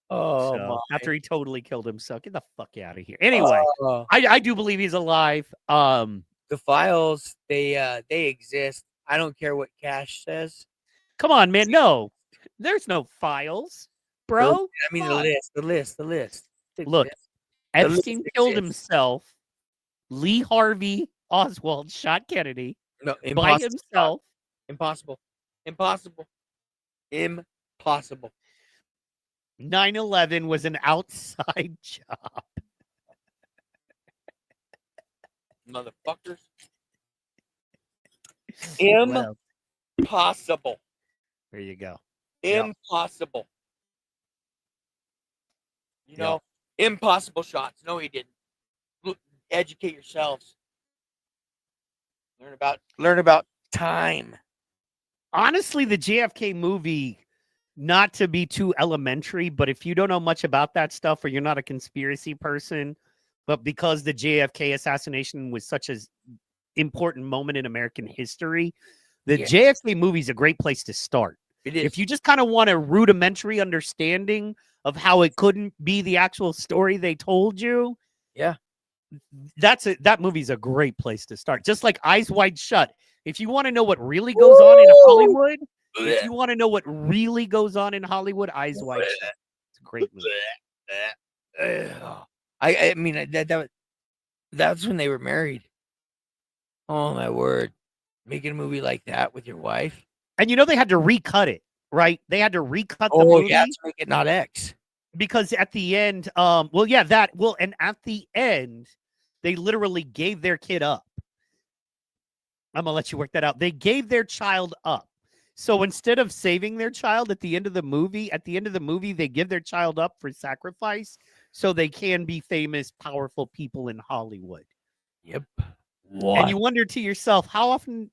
Oh, So, my. after he totally killed himself, get the fuck out of here. Anyway, Oh. I do believe he's alive. The files, they exist. I don't care what Cash says. Come on, man. No, there's no files, bro. I mean, the list. Look, The Epstein list killed exists. himself. Lee Harvey Oswald shot Kennedy No, by impossible. himself. Impossible. 9/11 was an outside job. Motherfuckers. Well, Impossible. there you go. Yep. Impossible. You Yep. know, impossible shots. No, he didn't. Look, educate yourselves. Learn about time. Honestly, the JFK movie, not to be too elementary, but if you don't know much about that stuff or you're not a conspiracy person, but because the JFK assassination was such an important moment in American history, the JFK movie is a great place to start. It is. If you just kind of want a rudimentary understanding of how it couldn't be the actual story they told you, Yeah. that movie's a great place to start. Just like Eyes Wide Shut. If you want to know what really goes on in Hollywood, if you want to know what really goes on in Hollywood, Eyes Wide Shut. It's a great movie. I mean that's when they were married. Oh my word. Making a movie like that with your wife. And you know they had to recut it, right? They had to recut the Oh movie yeah, to make it not X. because at the end, and at the end, they literally gave their kid up. I'm gonna let you work that out. They gave their child up. So instead of saving their child at the end of the movie, they give their child up for sacrifice so they can be famous, powerful people in Hollywood. Yep. And you wonder to yourself, how often,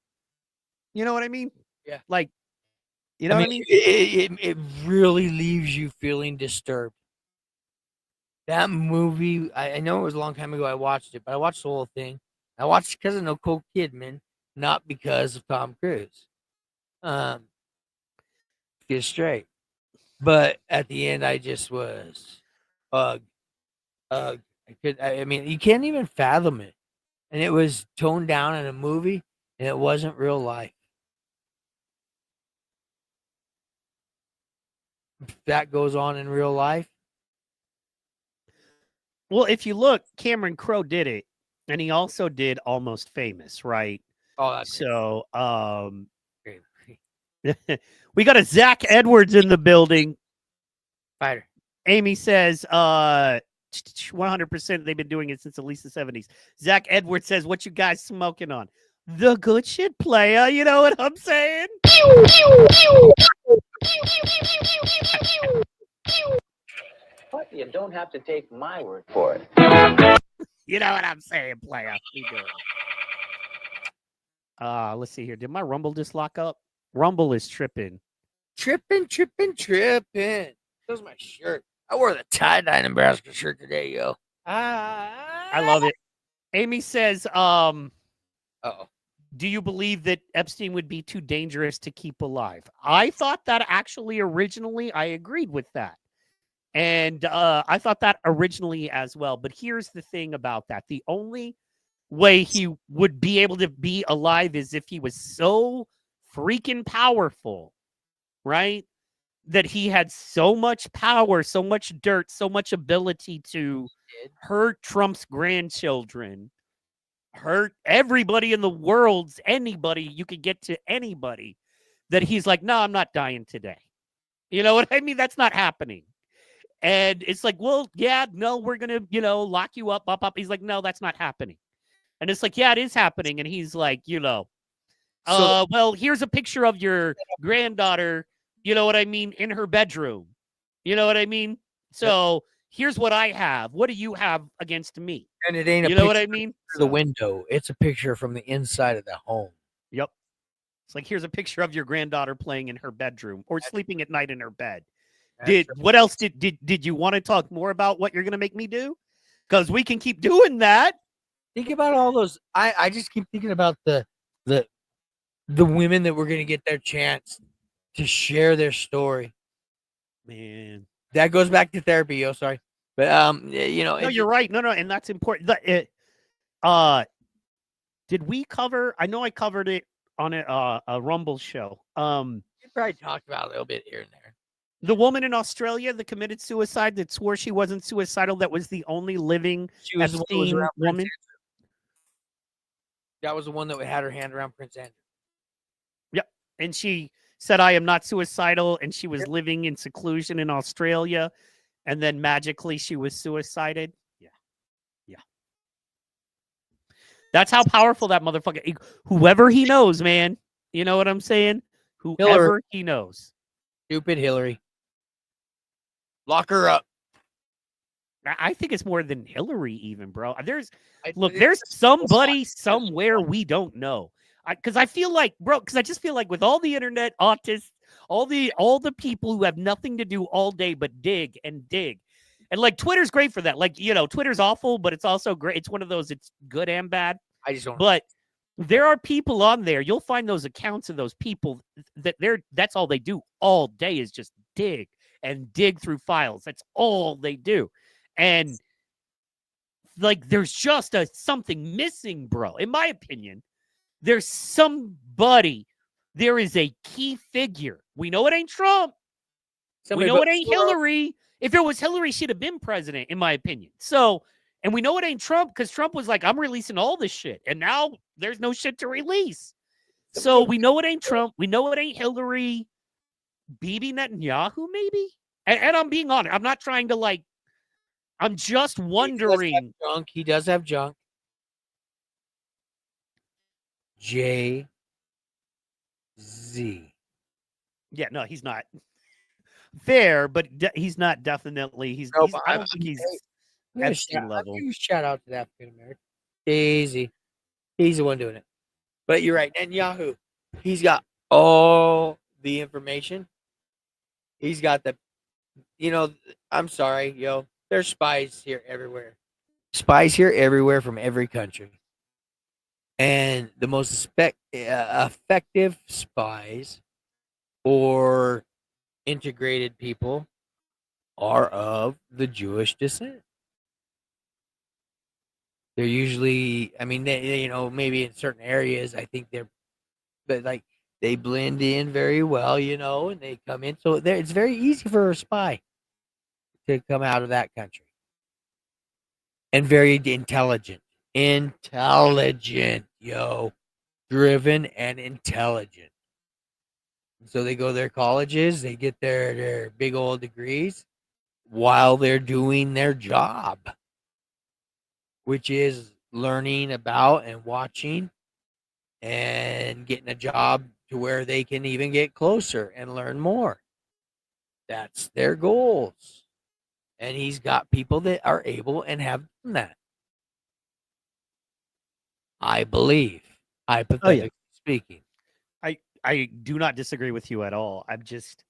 you know what I mean? Yeah. Like, you know what I mean? It really leaves you feeling disturbed. That movie, I know it was a long time ago I watched it, but I watched the whole thing. I watched it because of Nicole Kidman, not because of Tom Cruise. Get straight. But at the end, I just was, I mean, you can't even fathom it. And it was toned down in a movie, and it wasn't real life. If that goes on in real life. Well, if you look, Cameron Crowe did it, and he also did Almost Famous, right? Oh, that's So, great. we got a Zach Edwards in the building. Fighter. Amy says, 100% they've been doing it since at least the 70s. Zach Edwards says, what you guys smoking on? The good shit, player. You know what I'm saying? But you don't have to take my word for it. You know what I'm saying, player. We do. Let's see here. Did my Rumble just lock up? Rumble is tripping. Tripping. That was my shirt. I wore the tie-dye Nebraska shirt today, yo. I love it. Amy says, Uh-oh. do you believe that Epstein would be too dangerous to keep alive? I thought that actually originally. I agreed with that. And I thought that originally as well. But here's the thing about that. The only way he would be able to be alive is if he was so freaking powerful, right? That he had so much power, so much dirt, so much ability to hurt Trump's grandchildren, hurt everybody in the world, anybody, you could get to anybody, that he's like, no, I'm not dying today. You know what I mean? That's not happening. And it's like, well, yeah, no, we're going to, lock you up. He's like, no, that's not happening. And it's like, yeah, it is happening. And he's like, well, here's a picture of your granddaughter, you know what I mean, in her bedroom. You know what I mean? So here's what I have. What do you have against me? And it ain't a You know picture what I mean? through the window. It's a picture from the inside of the home. Yep. It's like, here's a picture of your granddaughter playing in her bedroom or sleeping at night in her bed. What else did you want to talk more about what you're going to make me do? Because we can keep doing that. Think about all those. I just keep thinking about the women that were going to get their chance to share their story. Man, that goes back to therapy. Yo, sorry, but no, you're right. No, and that's important. Did we cover? I know I covered it on a Rumble show. We probably talked about it a little bit here and there. The woman in Australia that committed suicide, that swore she wasn't suicidal, that was the only living Epstein woman. That was the one that had her hand around Prince Andrew. Yep. And she said, I am not suicidal. And she was living in seclusion in Australia. And then magically she was suicided. Yeah. Yeah. That's how powerful that motherfucker, whoever he knows, man. You know what I'm saying? Whoever he knows. Stupid Hillary. Lock her up. I think it's more than Hillary, even, bro. There's somebody somewhere we don't know. Because I feel like, bro, because I just feel like with all the internet autists, all the people who have nothing to do all day but dig and dig. And like Twitter's great for that. Like, Twitter's awful, but it's also great. It's one of those, it's good and bad. I just don't. But there are people on there. You'll find those accounts of those people that's all they do all day is just dig and dig through files. That's all they do. And like, there's just something missing, bro. In my opinion, there's somebody. There is a key figure. We know it ain't Trump. We know it ain't Hillary. If it was Hillary, she'd have been president, in my opinion. So, and we know it ain't Trump because Trump was like, I'm releasing all this shit. And now there's no shit to release. So we know it ain't Trump. We know it ain't Hillary. Bibi Netanyahu, maybe? And I'm being honest. I'm not trying to I'm just wondering. He does have junk. Jay-Z. Yeah, no, he's not there, but he's not definitely. I don't think he's Epstein level. Shout out to the African American. Easy. He's the one doing it. But you're right. Netanyahu, he's got all the information. He's got I'm sorry, yo. There's spies here everywhere. Spies here everywhere from every country. And the most effective spies or integrated people are of the Jewish descent. They're usually, maybe in certain areas, I think they blend in very well, and they come in. So it's very easy for a spy to come out of that country. And very intelligent, yo, driven and intelligent. So they go to their colleges, they get their big old degrees while they're doing their job, which is learning about and watching and getting a job to where they can even get closer and learn more. That's their goals. And he's got people that are able and have done that. I believe, hypothetically speaking. I do not disagree with you at all. I'm just,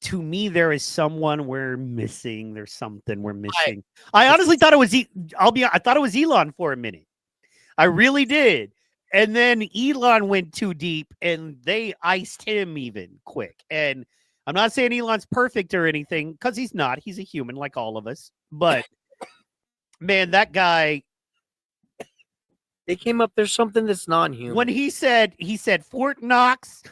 to me, there is someone we're missing. There's something we're missing. I honestly thought it was. I thought it was Elon for a minute. I really did. And then Elon went too deep, and they iced him even quick. And I'm not saying Elon's perfect or anything, because he's not. He's a human like all of us. But man, that guy. They came up. There's something that's non-human. When he said Fort Knox.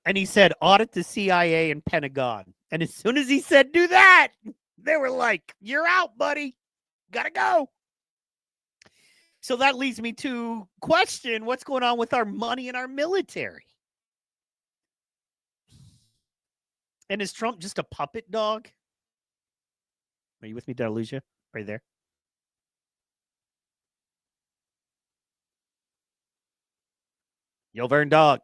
And he said, audit the CIA and Pentagon. And as soon as he said, do that, they were like, you're out, buddy. Gotta go. So that leads me to question what's going on with our money and our military. And is Trump just a puppet dog? Are you with me, did I lose you? Are you there? Yo, Vern Dog.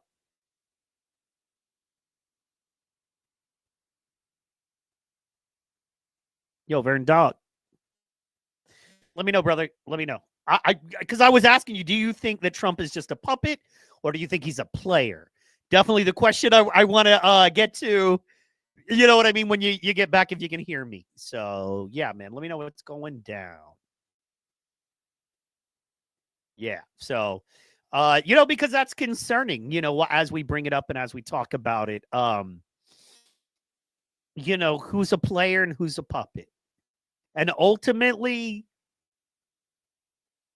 Yo, Vern Dog. Let me know, brother. Let me know. Because I was asking you, do you think that Trump is just a puppet, or do you think he's a player? Definitely the question I want to get to. You know what I mean? When you get back, if you can hear me. So, yeah, man, let me know what's going down. Yeah. So, because that's concerning, as we bring it up and as we talk about it, who's a player and who's a puppet. And ultimately,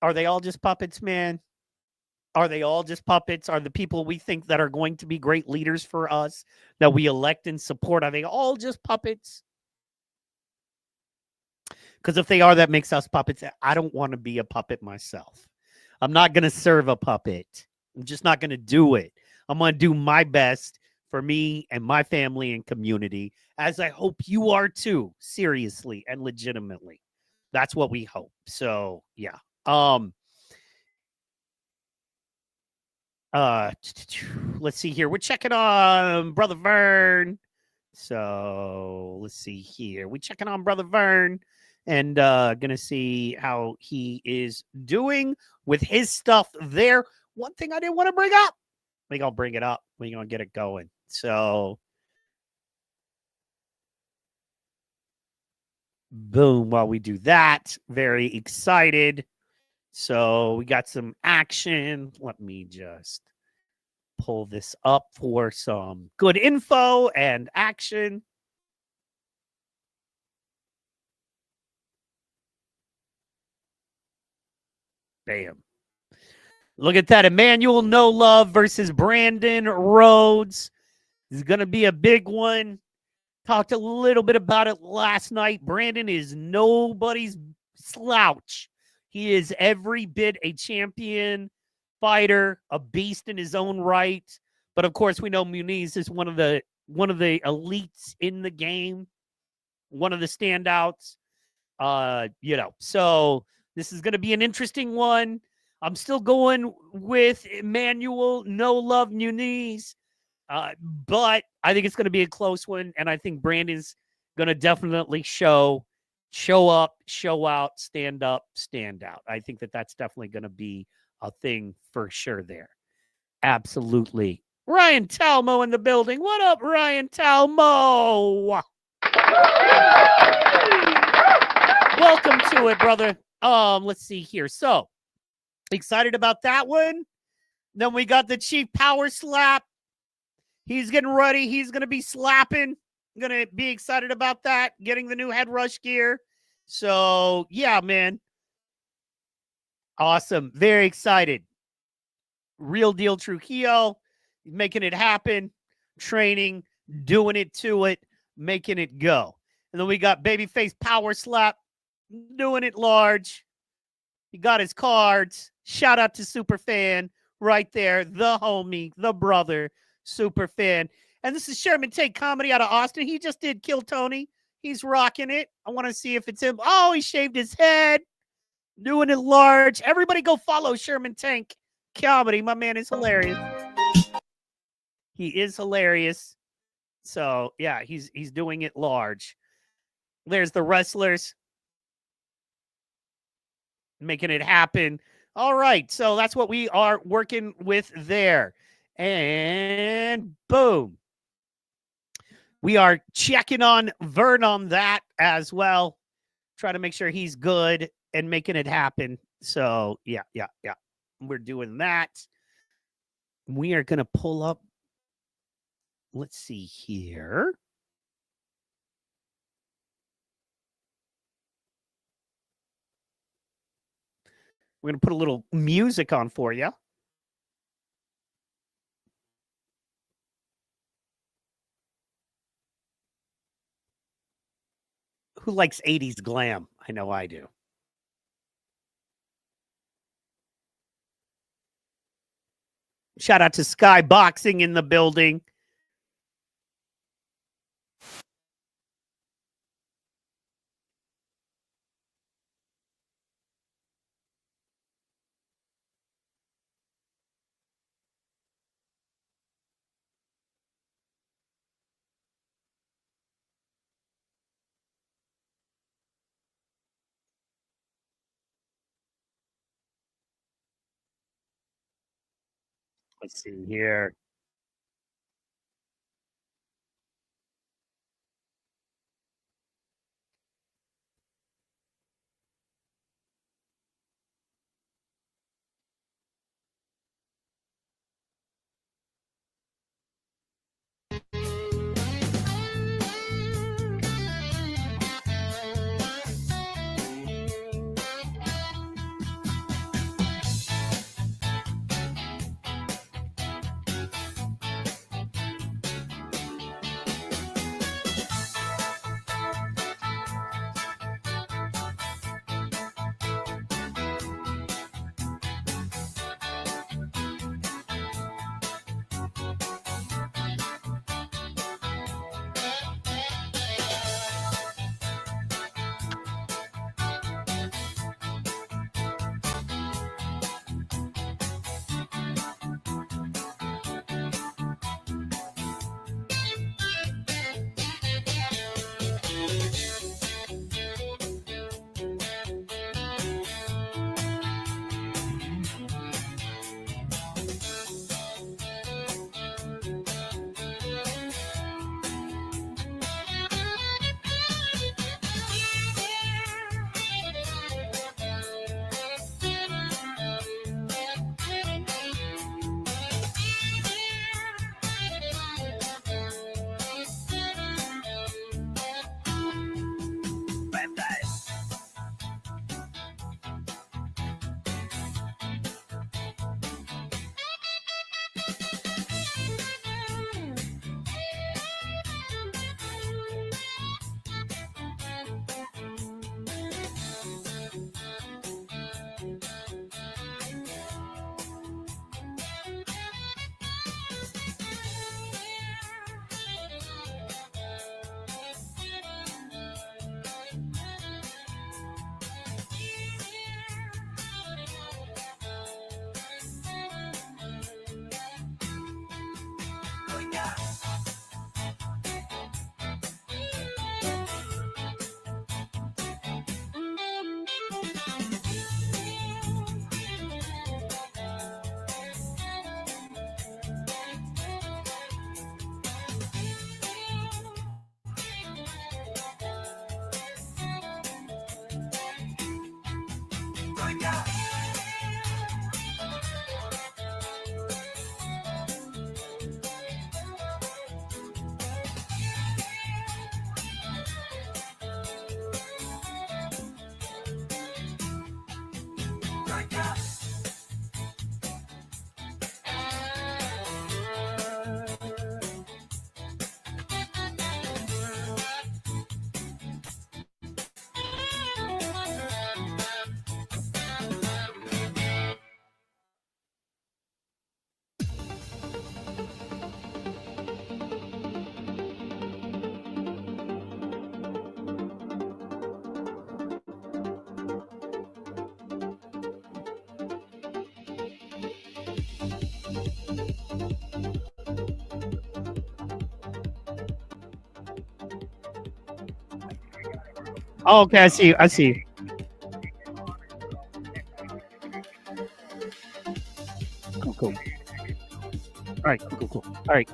are they all just puppets, man? Are they all just puppets? Are the people we think that are going to be great leaders for us, that we elect and support, are they all just puppets? Because if they are, that makes us puppets. I don't want to be a puppet myself. I'm not going to serve a puppet. I'm just not going to do it. I'm going to do my best for me and my family and community, as I hope you are too, seriously and legitimately. That's what we hope. So, yeah. Let's see here. We're checking on Brother Vern. So, let's see here. We're checking on Brother Vern and going to see how he is doing with his stuff there. One thing I didn't want to bring up. I think I'll bring it up. We're going to get it going. So, boom, while we do that, very excited. So we got some action. Let me just pull this up for some good info and action. Bam. Look at that. Emmanuel No Love versus Brandon Rhodes. This is going to be a big one. Talked a little bit about it last night. Brandon is nobody's slouch. He is every bit a champion fighter, a beast in his own right. But of course, we know Muniz is one of the elites in the game, one of the standouts. So this is going to be an interesting one. I'm still going with Emmanuel No Love Muniz. But I think it's going to be a close one, and I think Brandon's going to definitely show up, show out, stand up, stand out. I think that's definitely going to be a thing for sure there. Absolutely. Ryan Talmo in the building. What up, Ryan Talmo? Welcome to it, brother. Let's see here. So, excited about that one. Then we got the Chief Power Slap. He's getting ready. He's going to be slapping. I'm going to be excited about that. Getting the new head rush gear. So, yeah, man. Awesome. Very excited. Real deal Trujillo. Making it happen. Training. Doing it to it. Making it go. And then we got Babyface Power Slap. Doing it large. He got his cards. Shout out to Superfan right there. The homie. The brother. Super fan. And this is Sherman Tate Comedy out of Austin. He just did Kill Tony. He's rocking it. I want to see if it's him. Oh, he shaved his head. Doing it large. Everybody go follow Sherman Tank Comedy. My man is hilarious. He is hilarious. So, yeah, he's doing it large. There's the wrestlers. Making it happen. All right. So that's what we are working with there. And boom. We are checking on Vern on that as well. Try to make sure he's good and making it happen. So, yeah. We're doing that. We are going to pull up. Let's see here. We're going to put a little music on for you. Who likes 80s glam? I know I do. Shout out to Sky Boxing in the building. Let's see here. Oh, okay, I see. I see. Cool. All right, cool. All right.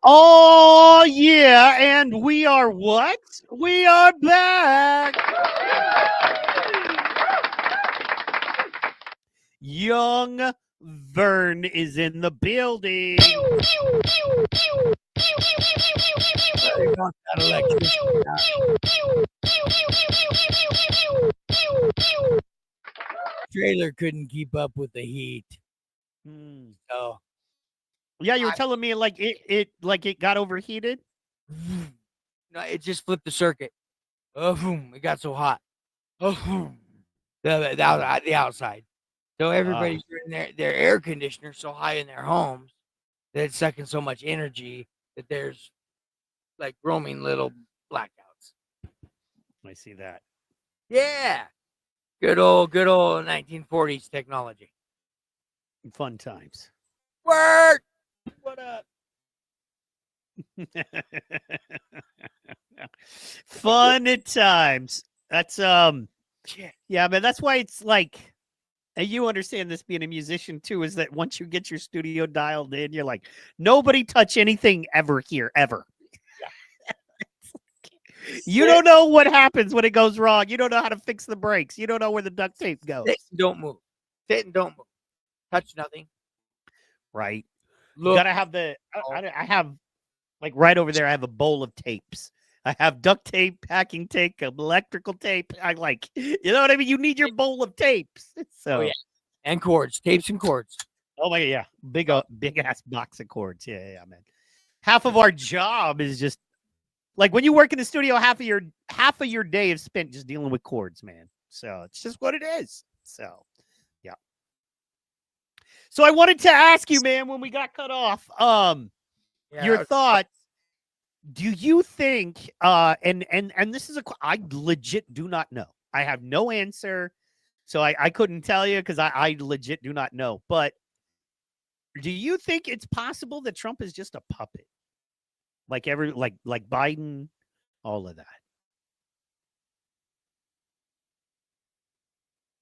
Oh, yeah. And we are what? We are back. Young Vern is in the building. Trailer couldn't keep up with the heat. Hmm. So Yeah, you were telling me like it got overheated. no, it just flipped the circuit. Oh, it got so hot. Oh, the outside. So everybody's running their air conditioner so high in their homes that it's sucking so much energy that there's like roaming little blackouts. I see that. Yeah. Good old 1940s technology. Fun times. Word. What up? Fun at times. That's yeah, man. That's why it's like, and you understand this being a musician too, is that once you get your studio dialed in, you're like, nobody touch anything ever here, ever. You don't know what happens when it goes wrong. You don't know how to fix the brakes. You don't know where the duct tape goes. Sit and don't move. Sit and don't move. Touch nothing. Right. Look. You gotta have the. I have like right over there. I have a bowl of tapes. I have duct tape, packing tape, electrical tape. I like, you know what I mean. You need your bowl of tapes. So, Oh, yeah. And cords, tapes and cords. oh my, yeah, big ass box of cords. Yeah, man. Half of our job is just like when you work in the studio. Half of your day is spent just dealing with cords, man. So it's just what it is. So, yeah. So I wanted to ask you, man, when we got cut off, your thoughts. Do you think and this is I legit do not know. I have no answer. So I couldn't tell you because I legit do not know. But do you think it's possible that Trump is just a puppet? Like like Biden, all of that.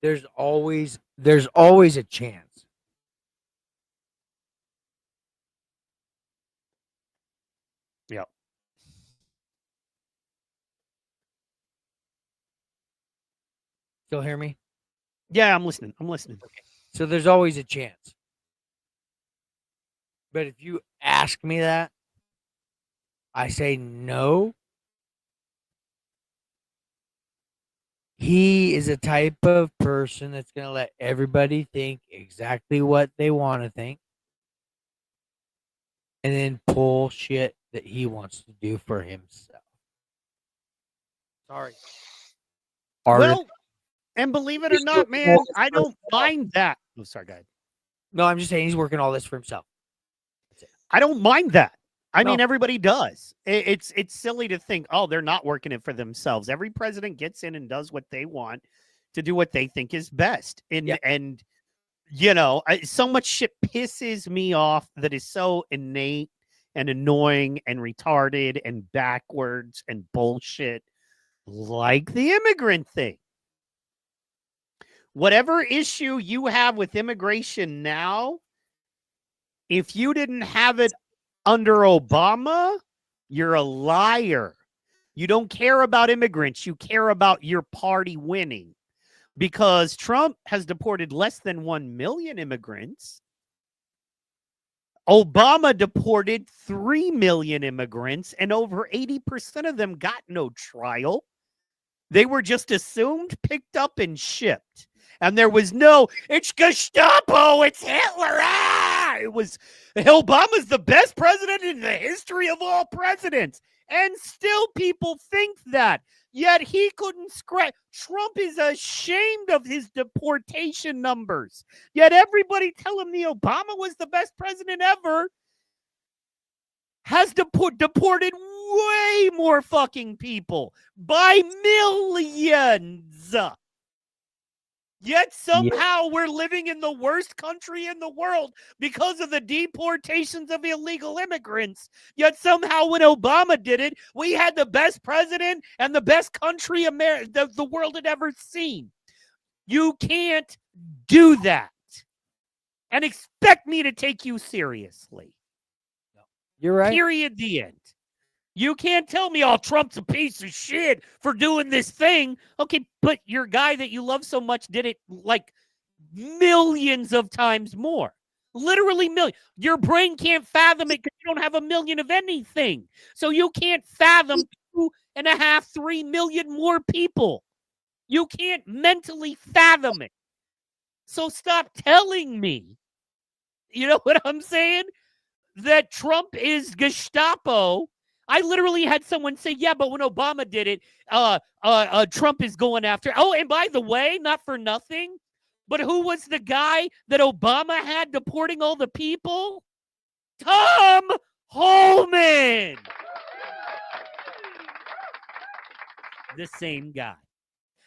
There's always a chance. Yeah. Still hear me? Yeah, I'm listening. Okay. So there's always a chance. But if you ask me that, I say no. He is a type of person that's going to let everybody think exactly what they want to think and then pull shit that he wants to do for himself. Sorry. Well, and believe it or not, man, I don't mind that. Oh, sorry, go ahead. No, I'm just saying he's working all this for himself. I don't mind that. I No. mean, everybody does. It's silly to think, oh, they're not working it for themselves. Every president gets in and does what they want to do what they think is best. And you know, so much shit pisses me off that is so innate and annoying and retarded and backwards and bullshit, like the immigrant thing. Whatever issue you have with immigration now, if you didn't have it under Obama, you're a liar. You don't care about immigrants. You care about your party winning. Because Trump has deported less than 1 million immigrants. Obama deported 3 million immigrants, and over 80% of them got no trial. They were just assumed, picked up, and shipped. And there was no, it's Gestapo, it's Hitler. It was, Obama's the best president in the history of all presidents. And still people think that. Yet he couldn't scratch. Trump is ashamed of his deportation numbers. Yet everybody tell him the Obama was the best president ever has deported way more fucking people by millions. Yet somehow we're living in the worst country in the world because of the deportations of illegal immigrants. Yet somehow when Obama did it, we had the best president and the best country the world had ever seen. You can't do that and expect me to take you seriously. You're right. Period. The end. You can't tell me, oh, Trump's a piece of shit for doing this thing. Okay, but your guy that you love so much did it like millions of times more. Literally millions. Your brain can't fathom it because you don't have a million of anything. So you can't fathom 2.5, 3 million more people. You can't mentally fathom it. So stop telling me, you know what I'm saying? That Trump is Gestapo. I literally had someone say, yeah, but when Obama did it, Trump is going after. Oh, and by the way, not for nothing, but who was the guy that Obama had deporting all the people? Tom Holman. The same guy.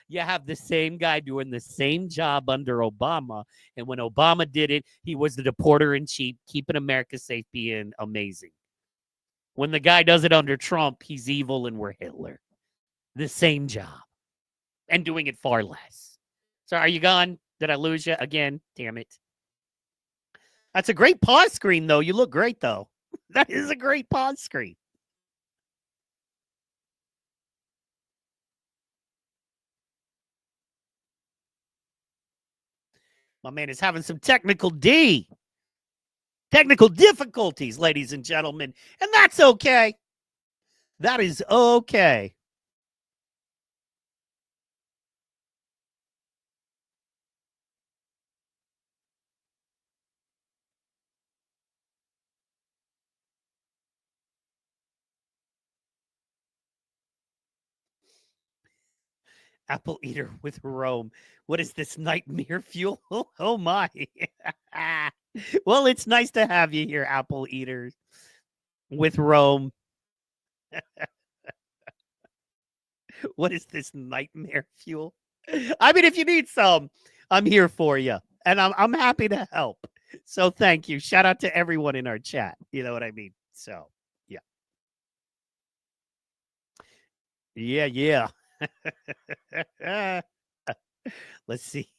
You have the same guy doing the same job under Obama. And when Obama did it, he was the deporter in chief, keeping America safe, being amazing. When the guy does it under Trump, he's evil and we're Hitler. The same job. And doing it far less. So are you gone? Did I lose you again? Damn it. That's a great pause screen, though. You look great, though. That is a great pause screen. My man is having some technical difficulties, ladies and gentlemen. And that's okay. That is okay. Apple eater with Rome. What is this nightmare fuel? Oh my. Well, it's nice to have you here, Apple eaters with Rome. What is this nightmare fuel? I mean, if you need some, I'm here for you. And I'm happy to help. So thank you. Shout out to everyone in our chat. You know what I mean? So, yeah. Yeah. Let's see.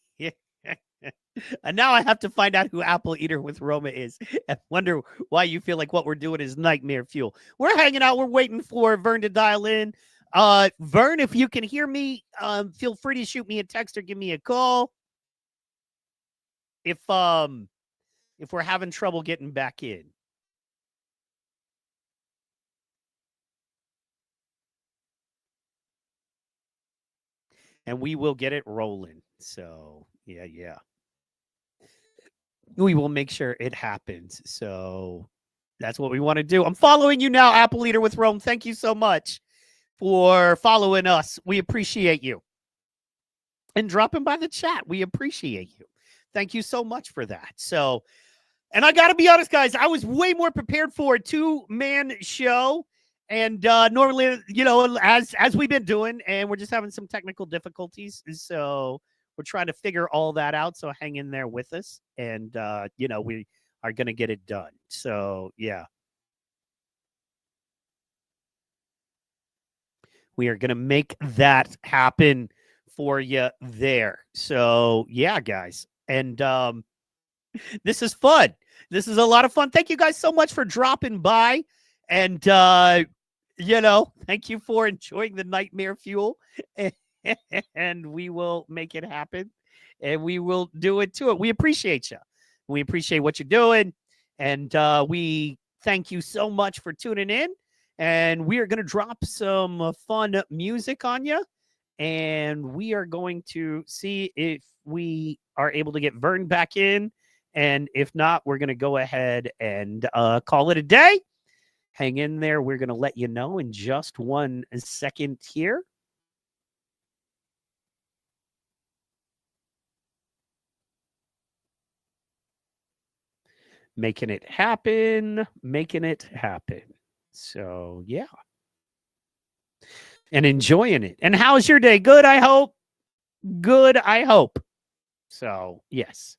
And now I have to find out who Apple Eater with Roma is and wonder why you feel like what we're doing is nightmare fuel. We're hanging out. We're waiting for Vern to dial in. Vern, if you can hear me, feel free to shoot me a text or give me a call. If we're having trouble getting back in. And we will get it rolling. So, yeah. We will make sure it happens. So that's what we want to do. I'm following you now, Apple Eater with Rome. Thank you so much for following us. We appreciate you. And dropping by the chat. We appreciate you. Thank you so much for that. So, and I got to be honest, guys, I was way more prepared for a 2-man show. And normally, you know, as we've been doing, and we're just having some technical difficulties. So we're trying to figure all that out. So hang in there with us. And, you know, we are going to get it done. So, yeah. We are going to make that happen for you there. So, yeah, guys. And this is fun. This is a lot of fun. Thank you guys so much for dropping by. And, you know, thank you for enjoying the nightmare fuel. And we will make it happen. And we will do it to it. We appreciate you. We appreciate what you're doing. And we thank you so much for tuning in. And we are going to drop some fun music on you. And we are going to see if we are able to get Vern back in. And if not, we're going to go ahead and call it a day. Hang in there. We're going to let you know in just 1 second here. Making it happen. So, yeah. And enjoying it. And how's your day? Good, I hope. Good, I hope. So, yes.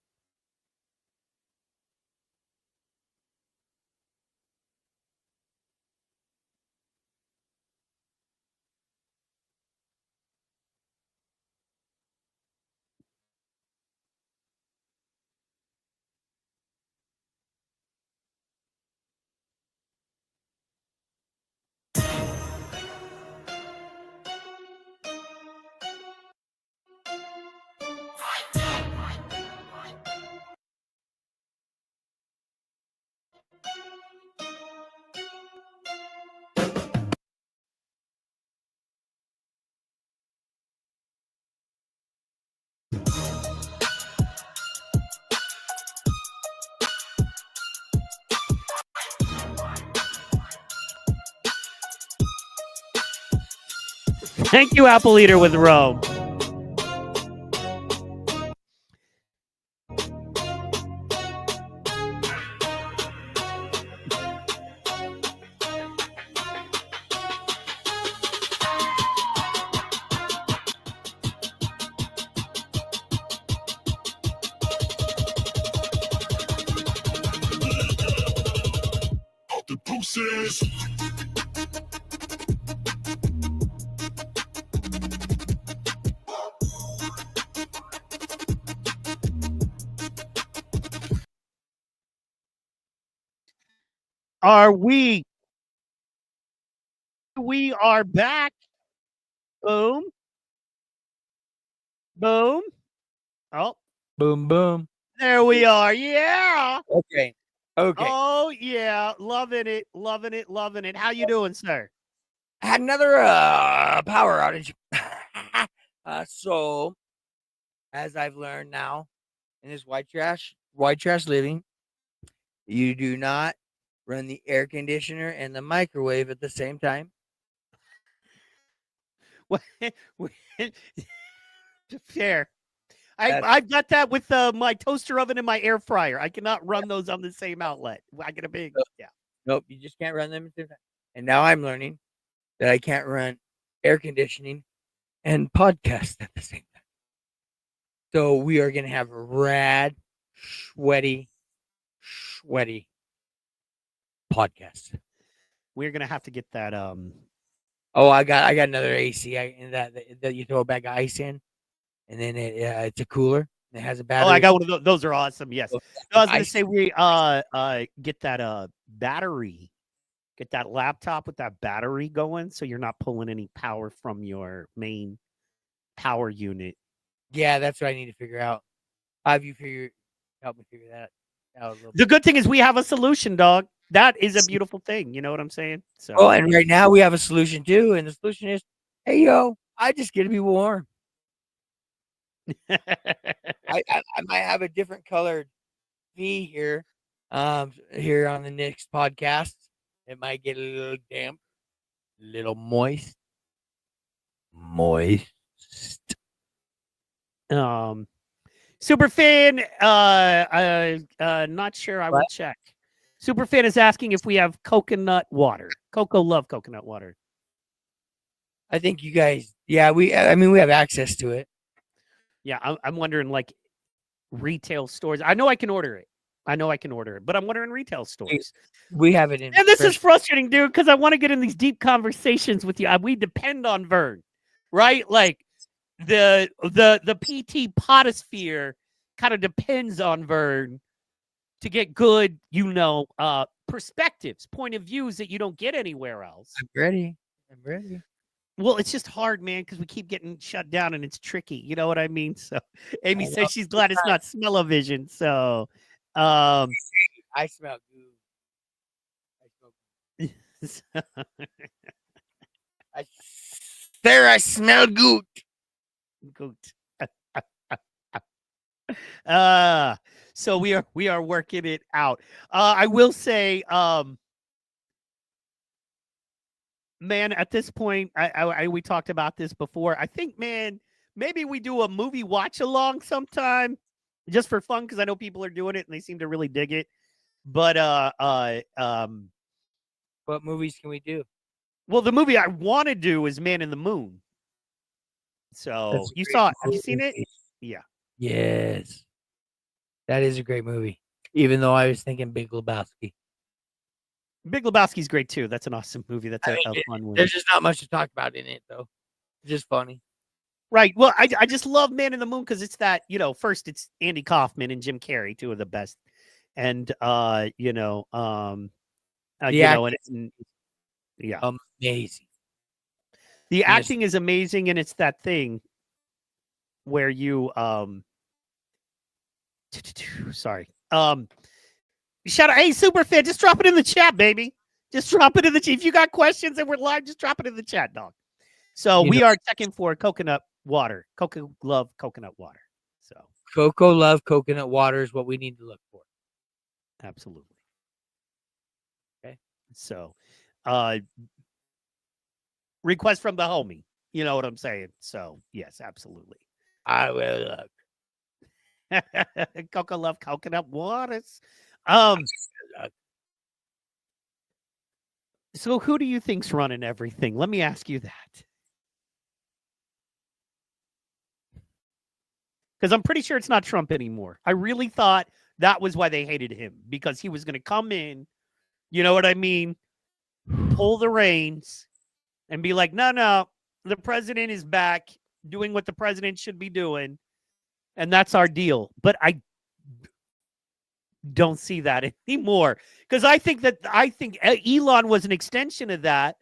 Thank you, Apple Eater with Rome. Octopuses. Are we? We are back. Boom. Boom. Oh, Boom, boom. there we are. Yeah. Okay. Okay. Oh, yeah. Loving it. Loving it. Loving it. How you doing, sir? I had another power outage. So, as I've learned now in this white trash living, you do not run the air conditioner and the microwave at the same time. Fair. I've got that with my toaster oven and my air fryer. I cannot run those on the same outlet. I get a big, yeah. Nope, you just can't run them at the same time. And now I'm learning that I can't run air conditioning and podcast at the same time. So we are gonna have a rad, sweaty podcast. We're gonna have to get that. Oh, I got another AC. That you throw a bag of ice in, and then it's a cooler. It has a battery. Oh, I got one of those. Those are awesome. Yes. So No, I was gonna ice. say we get that battery, get that laptop with that battery going, so you're not pulling any power from your main power unit. Yeah, that's what I need to figure out. How have you help me figure that out a little The bit? good thing is we have a solution, dog. That is a beautiful thing. You know what I'm saying? So. Oh, and right now we have a solution too, and the solution is, hey yo, I just get to be warm. I might have a different colored V here, here on the next podcast. It might get a little damp, a little moist. Superfan, not sure. I will What? check. Superfan is asking if we have coconut water. Coco love coconut water. I think you guys, yeah, we have access to it. Yeah, I'm wondering like retail stores. I know I can order it. But I'm wondering retail stores. We have it in. And this is frustrating, dude, because I want to get in these deep conversations with you. We depend on Vern, right? Like the PT potosphere kind of depends on Vern to get good, perspectives, point of views that you don't get anywhere else. I'm ready. Well, it's just hard, man, because we keep getting shut down and it's tricky. You know what I mean? So Amy says she's glad it's not smell-o-vision. So I smell good. I smell good. Good. So we are working it out. I will say, man, at this point, we talked about this before. I think, man, maybe we do a movie watch along sometime just for fun, because I know people are doing it and they seem to really dig it. But what movies can we do? Well, the movie I want to do is Man in the Moon. So you saw it? Have you seen it? Yeah. Yes. That is a great movie. Even though I was thinking Big Lebowski. Big Lebowski's great too. That's an awesome movie. That's a fun one. There's just not much to talk about in it, though. It's just funny. Right. Well, I just love Man in the Moon because it's that, first it's Andy Kaufman and Jim Carrey, two of the best. And and yeah. Amazing. The acting is amazing, and it's that thing where you sorry. Shout out, hey, Superfan, just drop it in the chat, baby. Just drop it in the chat. If you got questions and we're live, just drop it in the chat, dog. So we are checking for coconut water. Coco love coconut water. So Coco love coconut water is what we need to look for. Absolutely. Okay. So request from the homie. You know what I'm saying? So, yes, absolutely. I will look. Coco love coconut waters. So who do you think's running everything? Let me ask you that. Because I'm pretty sure it's not Trump anymore. I really thought that was why they hated him, because he was going to come in, you know what I mean, pull the reins and be like, no, the president is back doing what the president should be doing, and that's our deal. But I don't see that anymore, because I think Elon was an extension of that.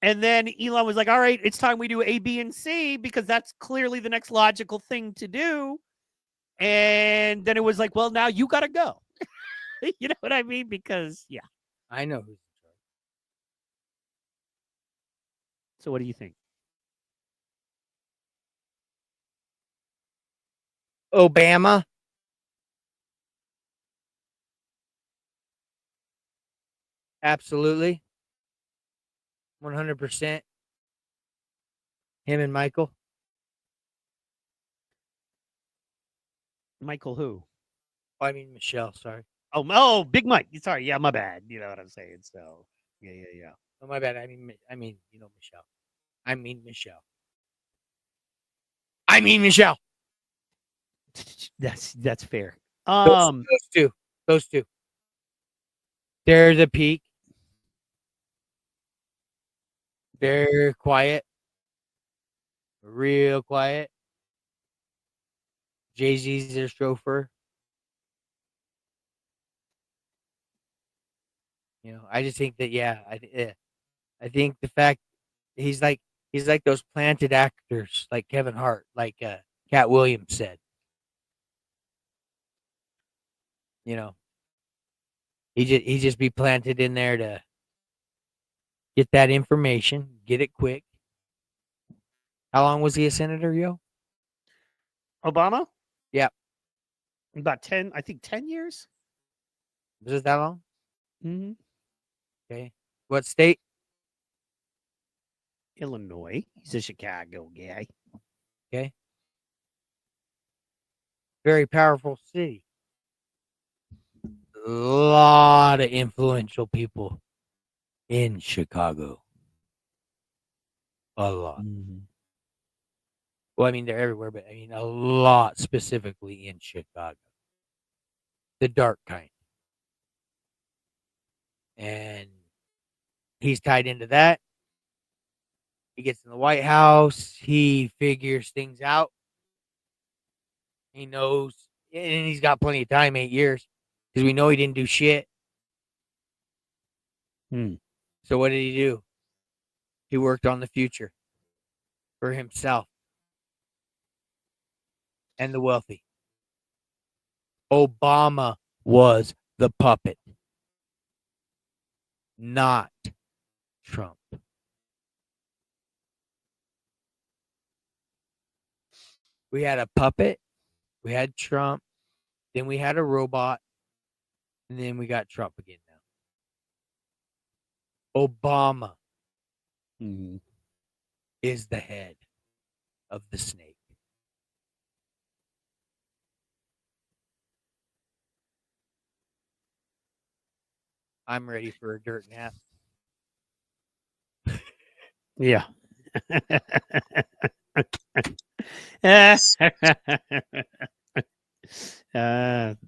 And then Elon was like, all right, it's time we do A, B, and C, because that's clearly the next logical thing to do. And then it was like, well, now you got to go. You know what I mean? Because, yeah. I know who's in charge. So what do you think? Obama. Absolutely. 100%. Him and Michael. Michael who? Oh, I mean Michelle, sorry. Oh, Big Mike. Sorry. Yeah, my bad. You know what I'm saying? So, yeah. Oh, my bad. I mean, Michelle. I mean Michelle. That's fair. Those two. They're the peak. They're quiet. Real quiet. Jay-Z's their chauffeur. You know, I just think that I think the fact he's like those planted actors, like Kevin Hart, like Cat Williams said. You know, he just be planted in there to get that information, get it quick. How long was he a senator, yo? Obama? Yeah. About 10 years. Was it that long? Mm-hmm. Okay. What state? Illinois. He's a Chicago guy. Okay. Very powerful city. A lot of influential people in Chicago. A lot. Mm-hmm. Well, I mean, they're everywhere, but I mean, a lot specifically in Chicago. The dark kind. And he's tied into that. He gets in the White House. He figures things out. He knows, and he's got plenty of time, 8 years, because we know he didn't do shit. So what did he do? He worked on the future for himself and the wealthy. Obama was the puppet, not Trump. We had a puppet, we had Trump, then we had a robot, and then we got Trump again now. Obama is the head of the snake. I'm ready for a dirt nap. Yeah.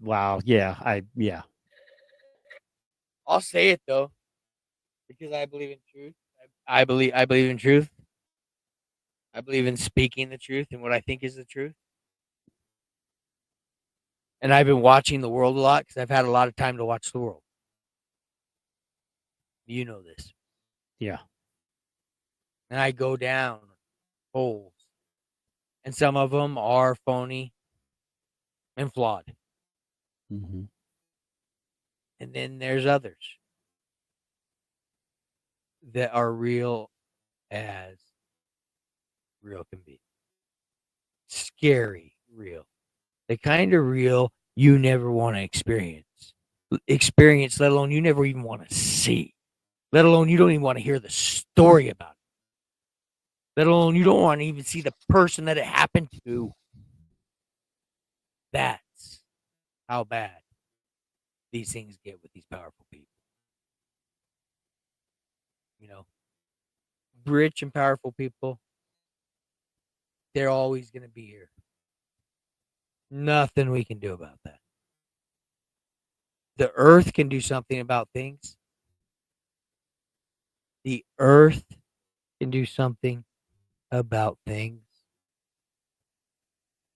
Wow. Yeah. I'll say it though, because I believe in truth. I believe in truth. I believe in speaking the truth and what I think is the truth. And I've been watching the world a lot because I've had a lot of time to watch the world. You know this. Yeah. And I go down holes. And some of them are phony and flawed. Mm-hmm. And then there's others that are real as real can be. Scary real. The kind of real you never want to experience, let alone you never even want to see, let alone you don't even want to hear the story about it. Let alone you don't want to even see the person that it happened to. That's how bad these things get with these powerful people. You know, rich and powerful people, they're always going to be here. Nothing we can do about that. The earth can do something about things. The earth can do something about things.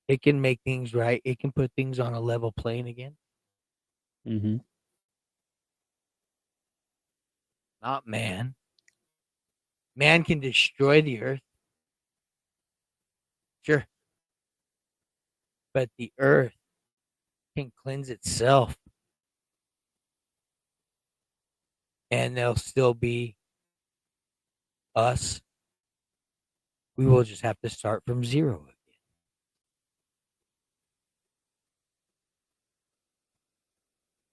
It can make things right. It can put things on a level plane again. Mm-hmm. Not man. Man can destroy the earth. Sure. But the earth can cleanse itself. And there'll still be us. We will just have to start from zero again.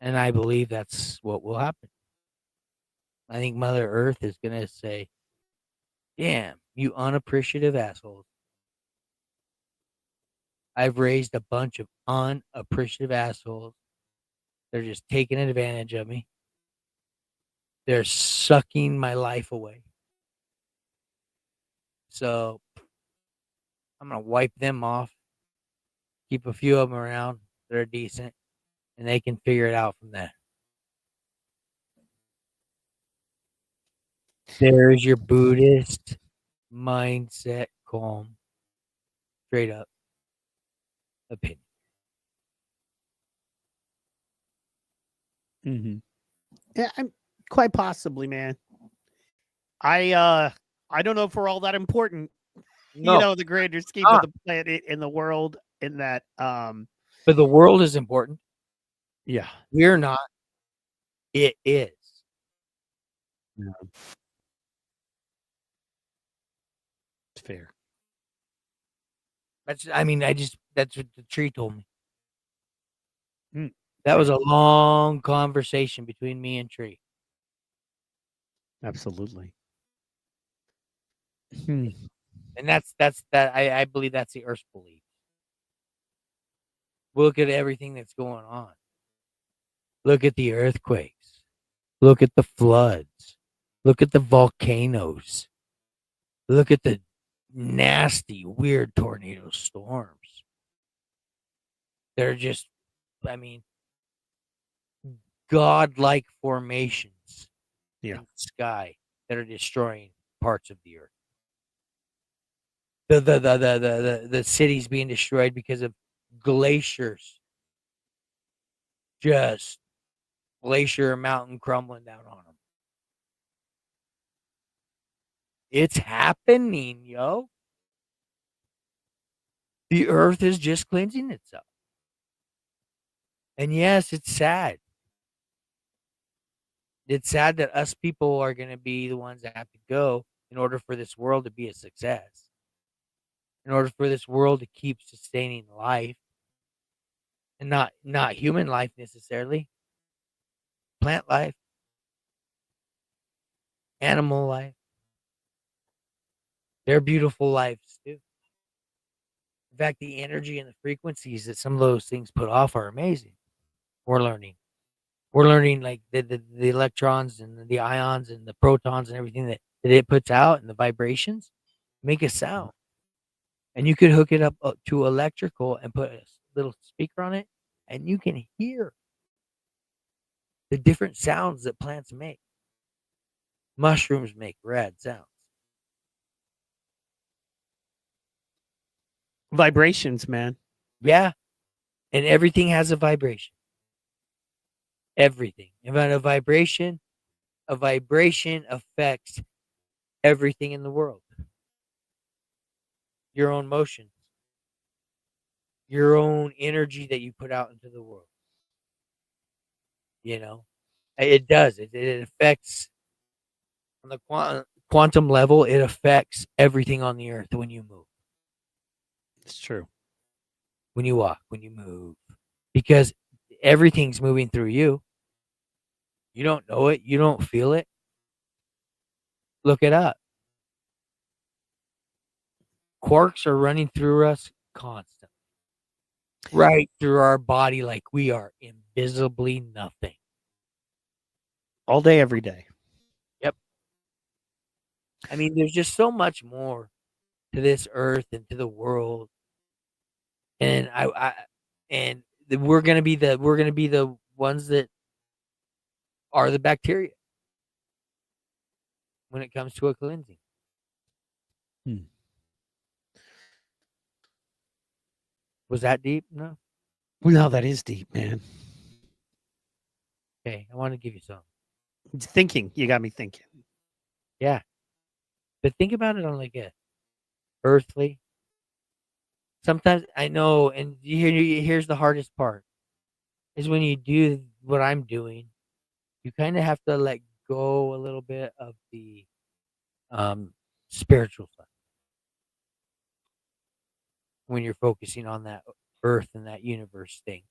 And I believe that's what will happen. I think Mother Earth is going to say, damn, you unappreciative assholes. I've raised a bunch of unappreciative assholes. They're just taking advantage of me. They're sucking my life away. So I'm going to wipe them off, keep a few of them around that are decent, and they can figure it out from there. There's your Buddhist mindset, calm, straight up opinion. Mm-hmm. Yeah, I'm quite possibly, man. I don't know if we're all that important. No, You know, the grander scheme of the planet and the world. In that, but the world is important. yeah, We're not. It is. yeah. It's fair. That's what the tree told me. Mm. That was a long conversation between me and Tree. Absolutely. And that's that I believe that's the Earth's belief. Look at everything that's going on. Look at the earthquakes. Look at the floods. Look at the volcanoes. Look at the nasty, weird tornado storms. They're just, I mean, godlike formations in the sky that are destroying parts of the earth. The cities being destroyed because of glaciers. Just glacier mountain crumbling down on them. It's happening, yo. The earth is just cleansing itself. And yes, it's sad. It's sad that us people are going to be the ones that have to go in order for this world to be a success. In order for this world to keep sustaining life. And not human life necessarily. Plant life. Animal life. They're beautiful lives too. In fact, the energy and the frequencies that some of those things put off are amazing. We're learning. We're learning like the electrons and the ions and the protons and everything that it puts out and the vibrations make a sound. And you could hook it up to electrical and put a little speaker on it, and you can hear the different sounds that plants make. Mushrooms make rad sounds. Vibrations, man. Yeah. And everything has a vibration. Everything. About a vibration affects everything in the world. Your own motions. Your own energy that you put out into the world. You know, it does. It affects on the quantum level. It affects everything on the earth when you move. It's true. When you walk, when you move, because everything's moving through you. You don't know it. You don't feel it. Look it up. quarks are running through us constantly, right through our body, like we are invisibly nothing. All day, every day. Yep. I mean, there's just so much more to this earth and to the world, and we're gonna be the ones that are the bacteria when it comes to a cleansing. Was that deep? No. No, that is deep, man. Okay, I want to give you some. Thinking. You got me thinking. Yeah. But think about it on like a earthly. Sometimes I know, and here's the hardest part is when you do what I'm doing, you kind of have to let go a little bit of the spiritual side when you're focusing on that earth and that universe thing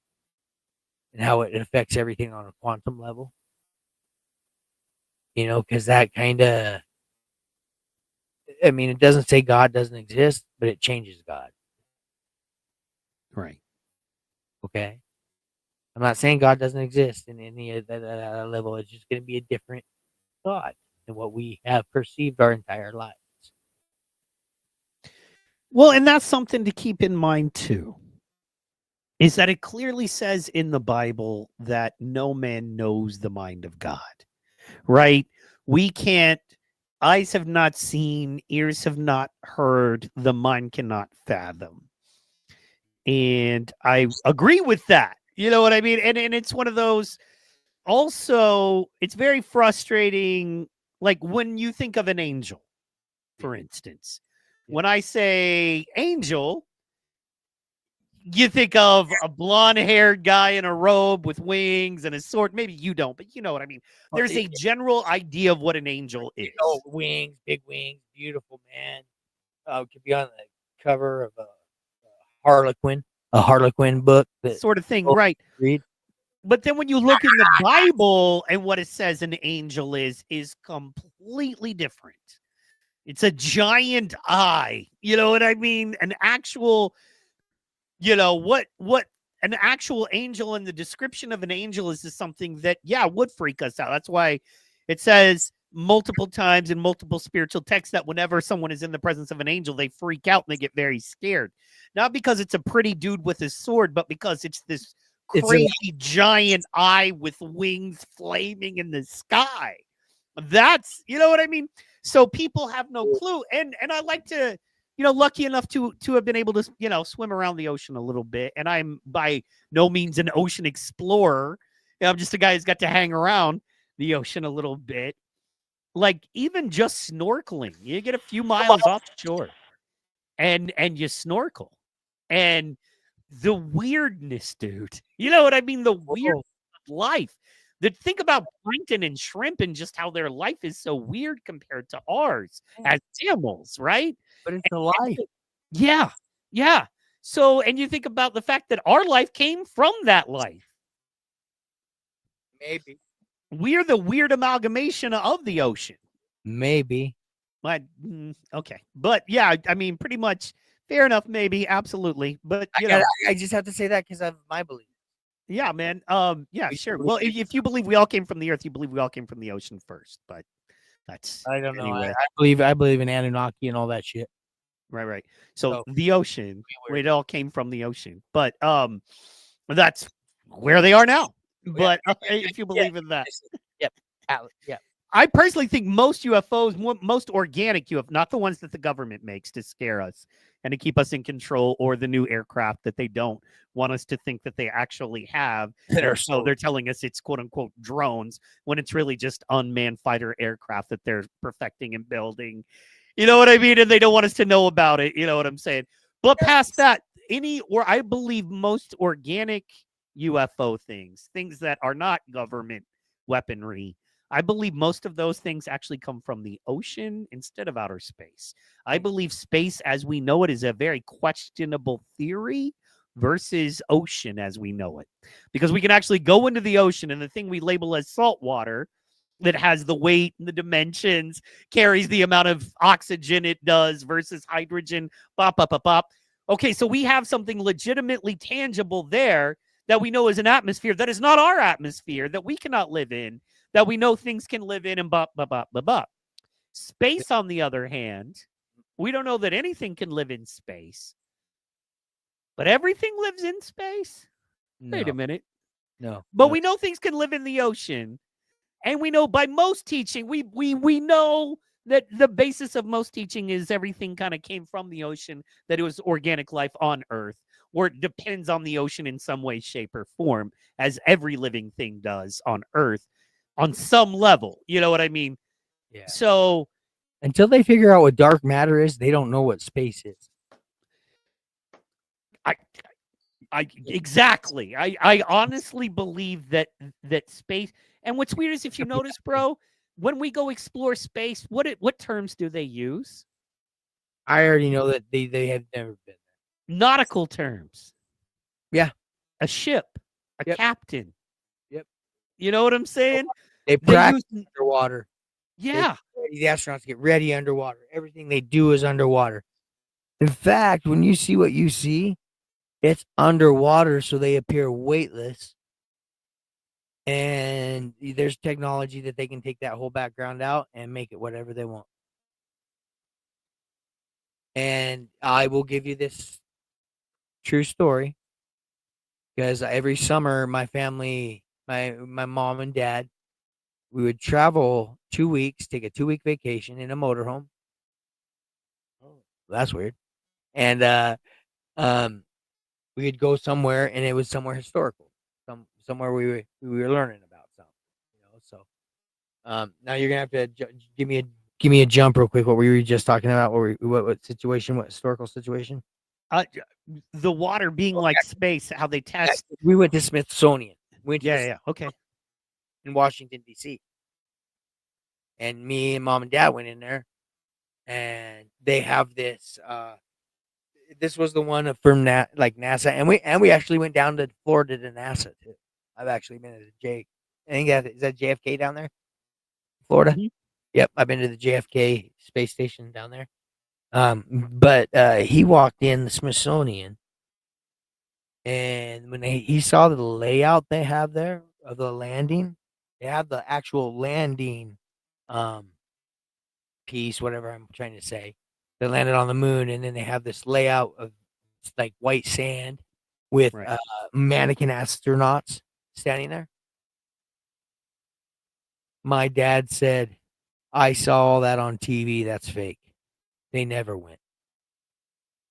and how it affects everything on a quantum level. You know, because that kind of, I mean, it doesn't say God doesn't exist, but it changes God. Right. Okay. I'm not saying God doesn't exist in any of that level. It's just going to be a different God than what we have perceived our entire lives. Well, and that's something to keep in mind too, is that it clearly says in the Bible that no man knows the mind of God, right? We can't, eyes have not seen, ears have not heard, the mind cannot fathom. And I agree with that. You know what I mean? And it's one of those, also, it's very frustrating, like when you think of an angel, for instance. When I say angel, you think of a blonde-haired guy in a robe with wings and a sword. Maybe you don't, but you know what I mean. There's a general idea of what an angel is. Oh, wings, big wings, beautiful man. Could be on the cover of a Harlequin book. That sort of thing, right? Read. But then when you look in the Bible and what it says an angel is completely different. It's a giant eye. You know what I mean? An actual, you know, what an actual angel and the description of an angel is something that, yeah, would freak us out. That's why it says multiple times in multiple spiritual texts that whenever someone is in the presence of an angel, they freak out and they get very scared. Not because it's a pretty dude with a sword, but because it's this crazy giant eye with wings flaming in the sky. That's, you know what I mean? So people have no clue. And I like to, you know, lucky enough to have been able to, you know, swim around the ocean a little bit. And I'm by no means an ocean explorer. You know, I'm just a guy who's got to hang around the ocean a little bit. Like even just snorkeling, you get a few miles offshore and you snorkel. And the weirdness, dude. You know what I mean? The weird life. Think about plankton and shrimp and just how their life is so weird compared to ours as animals, right? But it's a life. Yeah. Yeah. So, and you think about the fact that our life came from that life. Maybe. We're the weird amalgamation of the ocean. Maybe. But, okay. But yeah, I mean, pretty much fair enough, maybe. Absolutely. But I just have to say that because of my belief. Yeah, man. Yeah, sure. Well, if you believe we all came from the earth, you believe we all came from the ocean first. But that's, I don't know. Anyway. I believe in Anunnaki and all that shit. Right. So the ocean, it all came from the ocean. But that's where they are now. But if you believe in that. Yep. Yeah. I personally think most UFOs, most organic UFOs, not the ones that the government makes to scare us and to keep us in control, or the new aircraft that they don't want us to think that they actually have. So they're telling us it's quote unquote drones when it's really just unmanned fighter aircraft that they're perfecting and building. You know what I mean? And they don't want us to know about it. You know what I'm saying? But past that, I believe most organic UFO things that are not government weaponry, I believe most of those things actually come from the ocean instead of outer space. I believe space as we know it is a very questionable theory versus ocean as we know it. Because we can actually go into the ocean and the thing we label as salt water that has the weight and the dimensions, carries the amount of oxygen it does versus hydrogen. Bop, bop, bop, bop. Okay, so we have something legitimately tangible there that we know is an atmosphere that is not our atmosphere, that we cannot live in, that we know things can live in, and bop, bop, bop, bop, bop. Space, on the other hand, we don't know that anything can live in space. But everything lives in space? Wait a minute. No. But we know things can live in the ocean. And we know by most teaching, we know that the basis of most teaching is everything kind of came from the ocean, that it was organic life on Earth, or it depends on the ocean in some way, shape, or form, as every living thing does on Earth on some level. You know what I mean? Yeah. So until they figure out what dark matter is, they don't know what space is. Exactly. I honestly believe that space. And what's weird is if you notice, bro, when we go explore space, what terms do they use? I already know that they have never been there. Nautical terms. Yeah. A ship, a captain. Yep. You know what I'm saying? They practice underwater. Yeah. The astronauts get ready underwater. Everything they do is underwater. In fact, when you see what you see, it's underwater, so they appear weightless. And there's technology that they can take that whole background out and make it whatever they want. And I will give you this true story, because every summer my family, my mom and dad, we would travel 2 weeks, take a 2-week vacation in a motorhome. Oh, that's weird. And we would go somewhere, and it was somewhere historical, somewhere we were learning about something, you know. So now you're gonna have to give me a jump real quick. What were you just talking about? What situation? What historical situation? The water being like space. How they test. We went to Smithsonian. Yeah. Okay. In Washington D.C. And me and mom and dad went in there, and they have this. This was the one from NASA, and we actually went down to Florida to NASA too. I've actually been to the I think is that JFK down there, Florida. Mm-hmm. Yep, I've been to the JFK space station down there. But he walked in the Smithsonian, and when he saw the layout they have there of the landing, they have the actual landing piece, whatever I'm trying to say. They landed on the moon, and then they have this layout of like white sand with mannequin astronauts standing there. My dad said, I saw all that on TV. That's fake. They never went.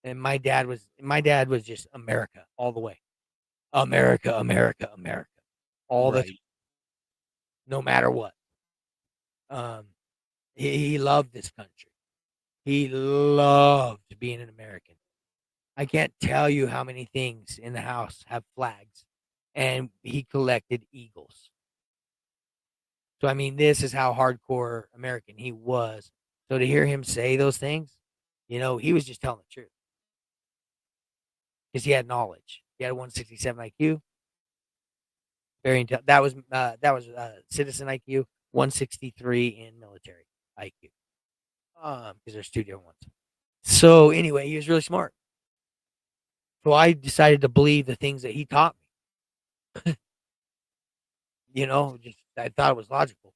And my dad was just America all the way. America, America, America. All the time. No matter what. He loved this country. He loved being an American. I can't tell you how many things in the house have flags, and he collected eagles. So, I mean, this is how hardcore American he was. So to hear him say those things, you know, he was just telling the truth. Because he had knowledge. He had a 167 IQ. Very that was citizen IQ, 163 in military IQ. Because there's two different ones. So anyway, he was really smart. So I decided to believe the things that he taught me. You know, just I thought it was logical.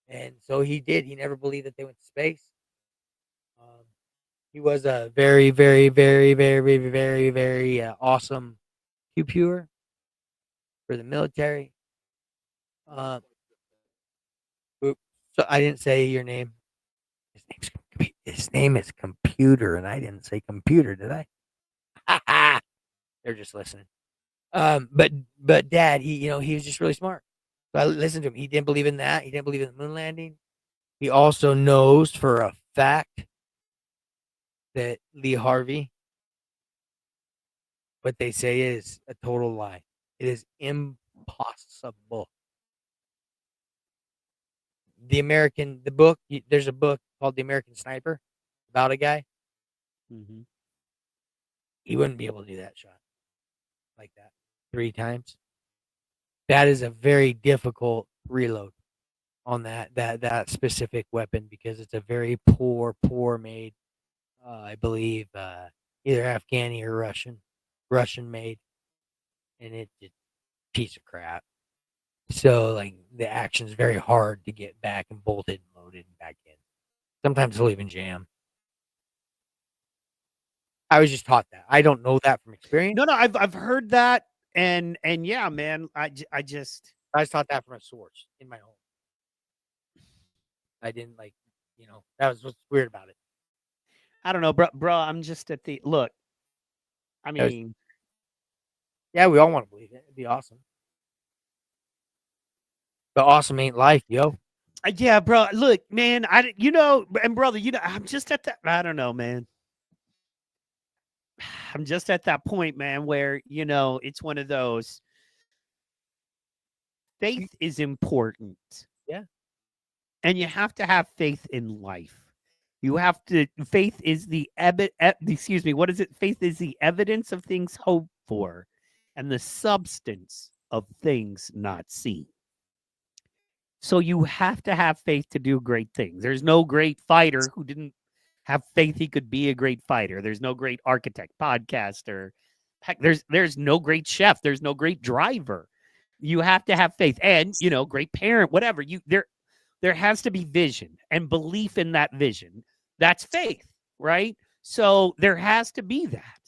And so he did. He never believed that they went to space. He was a very, very, very, very, very, very awesome Q-Pure for the military. So I didn't say your name. His name is Computer, and I didn't say computer, did I? They're just listening. But Dad, he was just really smart. So I listened to him. He didn't believe in that. He didn't believe in the moon landing. He also knows for a fact that Lee Harvey, what they say is a total lie. It is impossible. There's a book called The American Sniper about a guy. Mm-hmm. He wouldn't be able to do that shot like that 3 times. That is a very difficult reload. on that specific weapon because it's a very poor made. I believe either Afghani or Russian made, and it's a piece of crap. So like the action's very hard to get back and bolted and loaded and back in. Sometimes they'll even jam. I was just taught that. I don't know that from experience. No, I've heard that, and yeah, man, I just I was taught that from a source in my home. I didn't that was what's weird about it. I don't know, bro. I'm just at the look. I mean, Yeah, we all want to believe it. It'd be awesome. But awesome ain't life, yo. yeah, bro. Look, man, and brother, I'm just at that. I don't know, man. I'm just at that point, man, where it's one of those. Faith is important. Yeah. And you have to have faith in life. You have to. Faith is excuse me. What is it? Faith is the evidence of things hoped for, and the substance of things not seen. So you have to have faith to do great things. There's no great fighter who didn't have faith he could be a great fighter. There's no great architect, podcaster. Heck, there's no great chef. There's no great driver. You have to have faith, and great parent, whatever. There has to be vision and belief in that vision. That's faith, right? So there has to be that.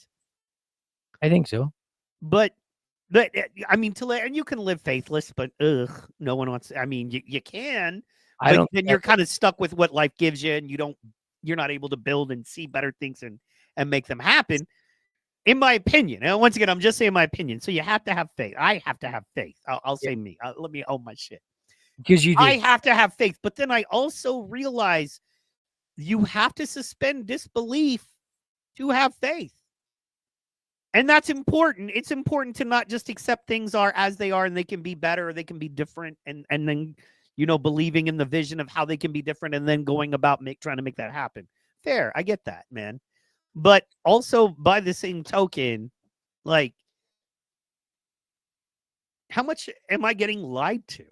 I think so. But I mean, and you can live faithless, but no one wants. I mean, you can. I don't. Then you're kind of stuck with what life gives you, and you're not able to build and see better things and make them happen. In my opinion, and once again, I'm just saying my opinion. So you have to have faith. I have to have faith. I'll say me. Let me own my shit. Because I have to have faith, but then I also realize you have to suspend disbelief to have faith. And that's important. It's important to not just accept things are as they are and they can be better or they can be different and then, believing in the vision of how they can be different and then going about trying to make that happen. Fair. I get that, man. But also by the same token, like, how much am I getting lied to?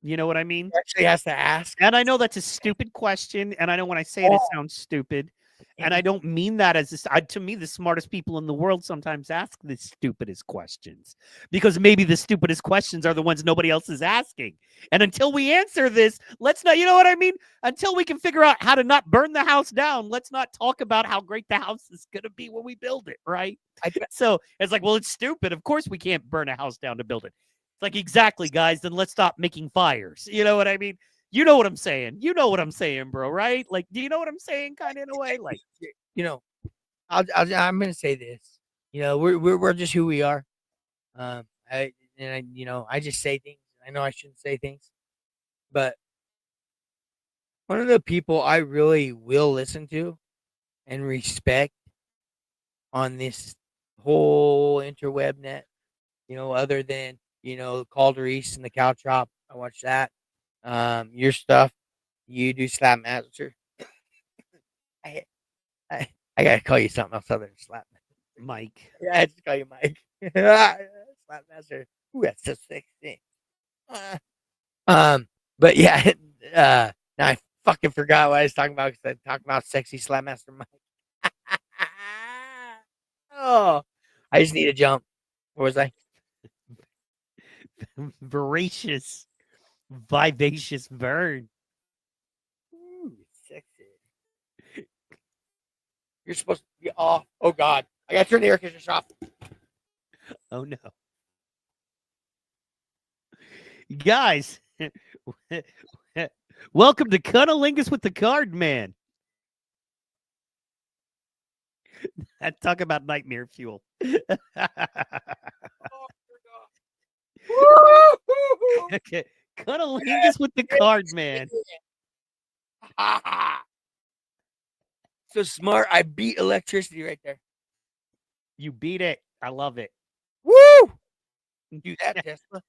You know what I mean? Actually has to ask. And I know that's a stupid question. And I know when I say it sounds stupid. And I don't mean that as to me, the smartest people in the world sometimes ask the stupidest questions because maybe the stupidest questions are the ones nobody else is asking. And until we answer this, let's not, you know what I mean? Until we can figure out how to not burn the house down, let's not talk about how great the house is going to be when we build it, right? So it's like, well, it's stupid. Of course we can't burn a house down to build it. It's like, exactly, guys, then let's stop making fires. You know what I mean? You know what I'm saying. You know what I'm saying, bro, right? Like, do you know what I'm saying? Kind of in a way, like, I'm gonna say this. We're just who we are. I just say things. I know I shouldn't say things, but one of the people I really will listen to and respect on this whole interweb net, other than Calder East and the Cow Chop. I watch that. Your stuff, you do Slap Master. I gotta call you something else other than Slap Master. Mike. Yeah, I just call you Mike. Slap Master. Ooh, that's so sexy. But yeah, now I fucking forgot what I was talking about because I talked about sexy Slap Master Mike. Oh, I just need a jump. What was I? Voracious, vivacious bird. Ooh, sexy. You're supposed to be off. Oh God, I gotta turn the air conditioner off. Oh no, guys! Welcome to Cunnilingus with the Card Man. Talk about nightmare fuel. Okay, Cunnilingus with the Card Man. So smart. I beat electricity right there. You beat it. I love it. Woo! Do that, Tesla.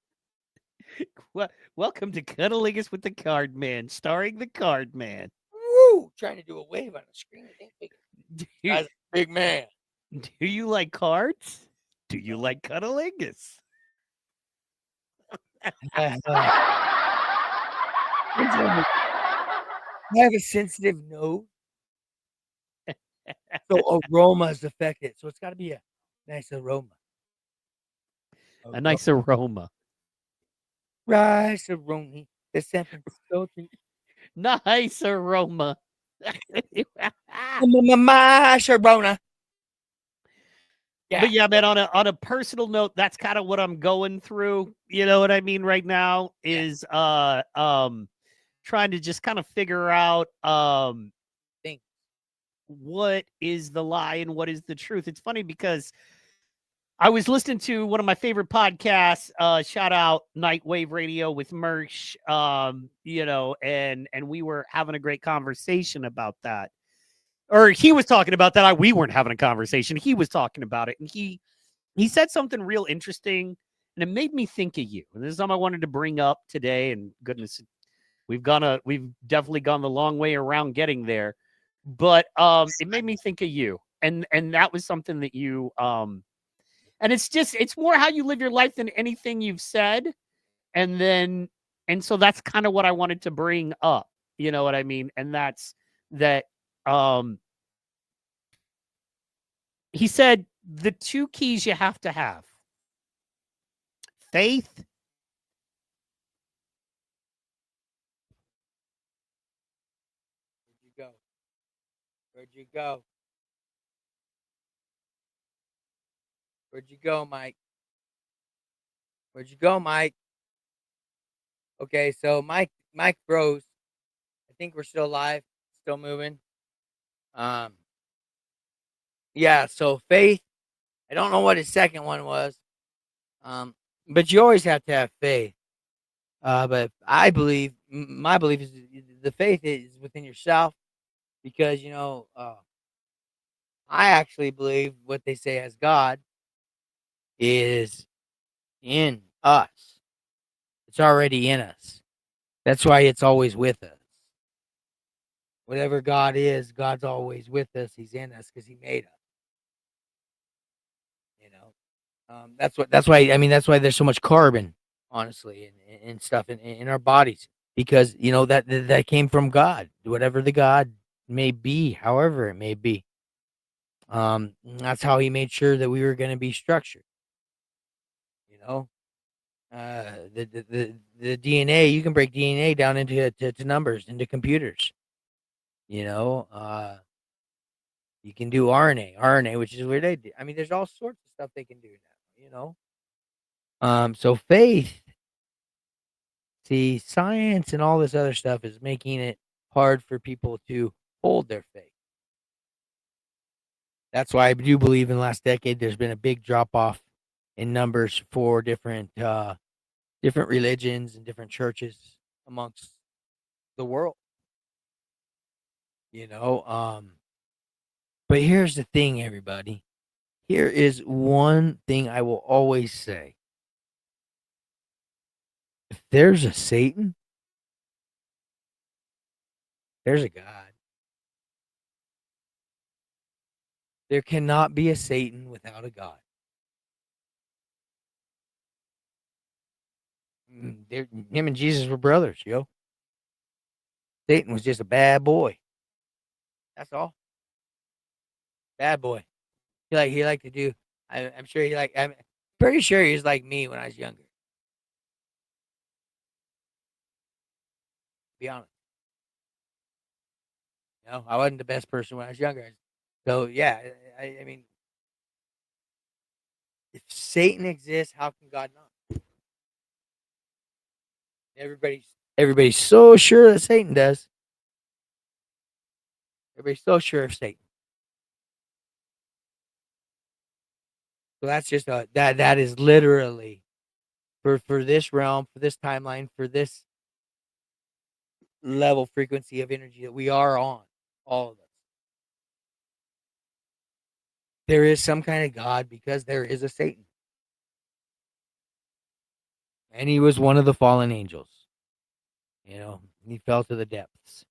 Welcome to Cunnilingus with the Card Man, starring the Card Man. Woo! Trying to do a wave on the screen. Guy's a big man. Do you like cards? Do you like Cunnilingus? I have a sensitive nose, so aroma is affected. So it's got to be a nice aroma. A nice aroma. Rice aroma. The San Francisco. Nice aroma. My Sharona. Yeah. But yeah, man, on a personal note, that's kind of what I'm going through. You know what I mean right now is trying to just kind of figure out Thing. what is the lie and what is the truth. It's funny because I was listening to one of my favorite podcasts, shout out Nightwave Radio with Mersh, you know, and we were having a great conversation about that. Or he was talking about that. We weren't having a conversation. He was talking about it, and he said something real interesting, and it made me think of you. And this is something I wanted to bring up today. And goodness, we've definitely gone the long way around getting there, but it made me think of you, and that was something that you and it's more how you live your life than anything you've said, and so that's kind of what I wanted to bring up. You know what I mean? And that's that. He said the two keys you have to have: faith Where'd you go? Where'd you go? Where'd you go, Mike? Where'd you go, Mike? Okay, so Mike froze. I think we're still live, still moving. Yeah, so faith. I don't know what his second one was. But you always have to have faith. But I believe my belief is the faith is within yourself, because I actually believe what they say as God is in us. It's already in us. That's why it's always with us. Whatever God is, God's always with us. He's in us because He made us. You know, that's why. I mean, that's why there's so much carbon, honestly, and stuff in our bodies, because that came from God. Whatever the God may be, however it may be. That's how He made sure that we were going to be structured. You know, the DNA, you can break DNA down into to numbers, into computers. You know, you can do RNA, which is where they do. I mean, there's all sorts of stuff they can do now. You know, so faith. See, science and all this other stuff is making it hard for people to hold their faith. That's why I do believe in the last decade there's been a big drop off in numbers for different religions and different churches amongst the world. You know, but here's the thing, everybody. Here is one thing I will always say. If there's a Satan, there's a God. There cannot be a Satan without a God. Him and Jesus were brothers, yo. Satan was just a bad boy. That's all. Bad boy. He liked to do. I'm sure I'm pretty sure he was like me when I was younger. Be honest. I wasn't the best person when I was younger. So yeah, I mean, if Satan exists, how can God not? Everybody's so sure that Satan does. Everybody's so sure of Satan. So that's just that is literally for this realm, for this timeline, for this level frequency of energy that we are on, all of us. There is some kind of God because there is a Satan. And he was one of the fallen angels. He fell to the depths.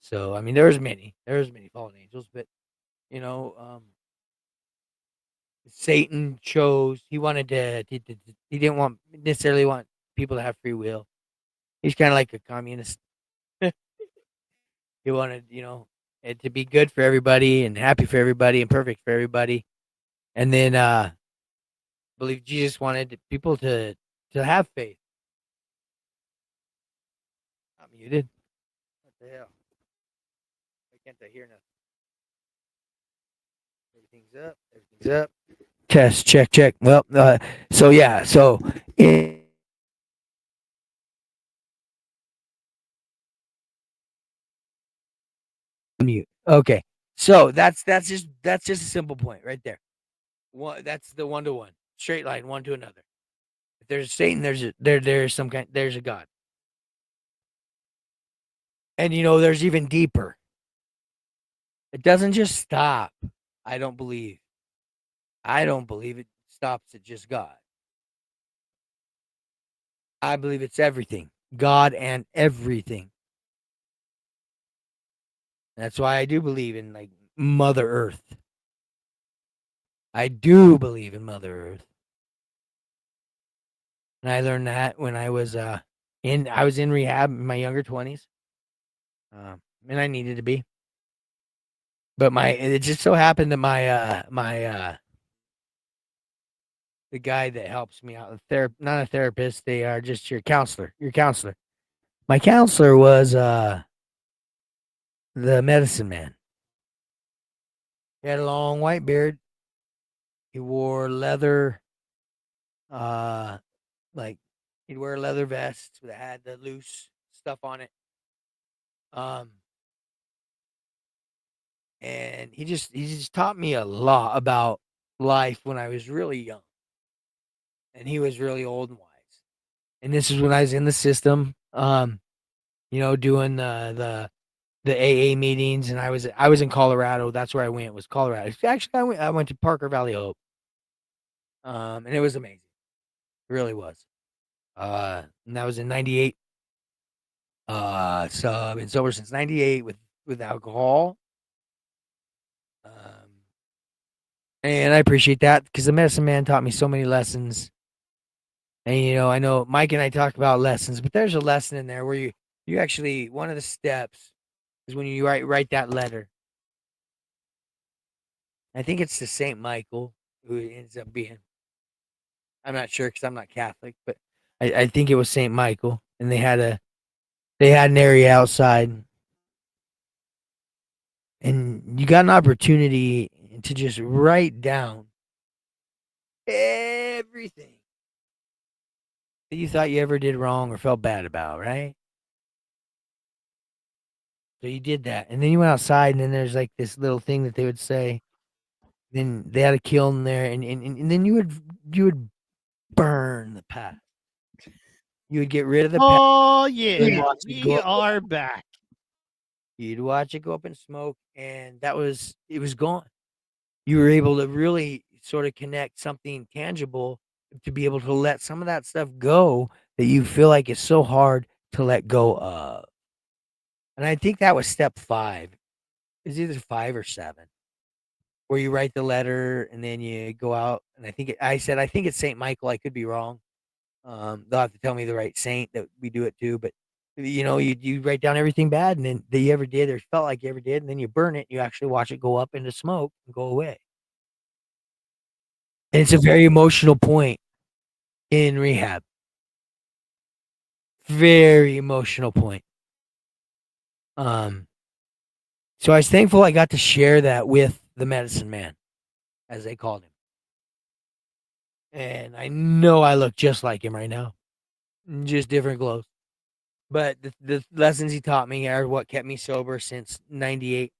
So, I mean, there's many fallen angels, but Satan chose. He wanted to. He didn't necessarily want people to have free will. He's kind of like a communist. He wanted, it to be good for everybody and happy for everybody and perfect for everybody. And then, I believe Jesus wanted people to have faith. I'm muted. What the hell? Why can't I hear nothing? Everything's up. Everything's up. Test. Check. Well, so yeah. So mute. Okay. So that's just a simple point right there. That's the 1-to-1 straight line, one to another. If there's Satan, there's some kind, there's a God. And there's even deeper. It doesn't just stop. I don't believe it stops at just God. I believe it's everything. God and everything. That's why I do believe in like Mother Earth. I do believe in Mother Earth. And I learned that when I was in rehab in my younger 20s. And I needed to be. But it just so happened that the guy that helps me out, not a therapist, they are just your counselor. My counselor was the medicine man. He had a long white beard. He wore leather, like he'd wear a leather vest that had the loose stuff on it. And he just taught me a lot about life when I was really young. And he was really old and wise. And this is when I was in the system, doing the AA meetings, and I was in Colorado. That's where I went, was Colorado. Actually, I went to Parker Valley Hope. And it was amazing. It really was. And that was in 98. So I've been sober since 98 with alcohol. And I appreciate that because the medicine man taught me so many lessons. And I know Mike and I talk about lessons, but there's a lesson in there where you actually, one of the steps is when you write that letter. I think it's to Saint Michael who it ends up being. I'm not sure because I'm not Catholic, but I think it was Saint Michael, and they had an area outside, and you got an opportunity to just write down everything that you thought you ever did wrong or felt bad about, right? So you did that, and then you went outside, and then there's like this little thing that they would say. Then they had a kiln there, and then you would burn the past. You would get rid of the past. Oh yeah, we are back. You'd watch it go up in smoke, and it was gone. You were able to really sort of connect something tangible to be able to let some of that stuff go that you feel like it's so hard to let go of. And I think that was step 5. It's either 5 or 7, where you write the letter and then you go out. And I think it's Saint Michael. I could be wrong. They'll have to tell me the right saint that we do it to, but you write down everything bad and then that you ever did or felt like you ever did, and then you burn it. And you actually watch it go up into smoke and go away. And it's a very emotional point in rehab. Very emotional point. So I was thankful I got to share that with the medicine man, as they called him. And I know I look just like him right now, just different clothes. But the lessons he taught me are what kept me sober since 98.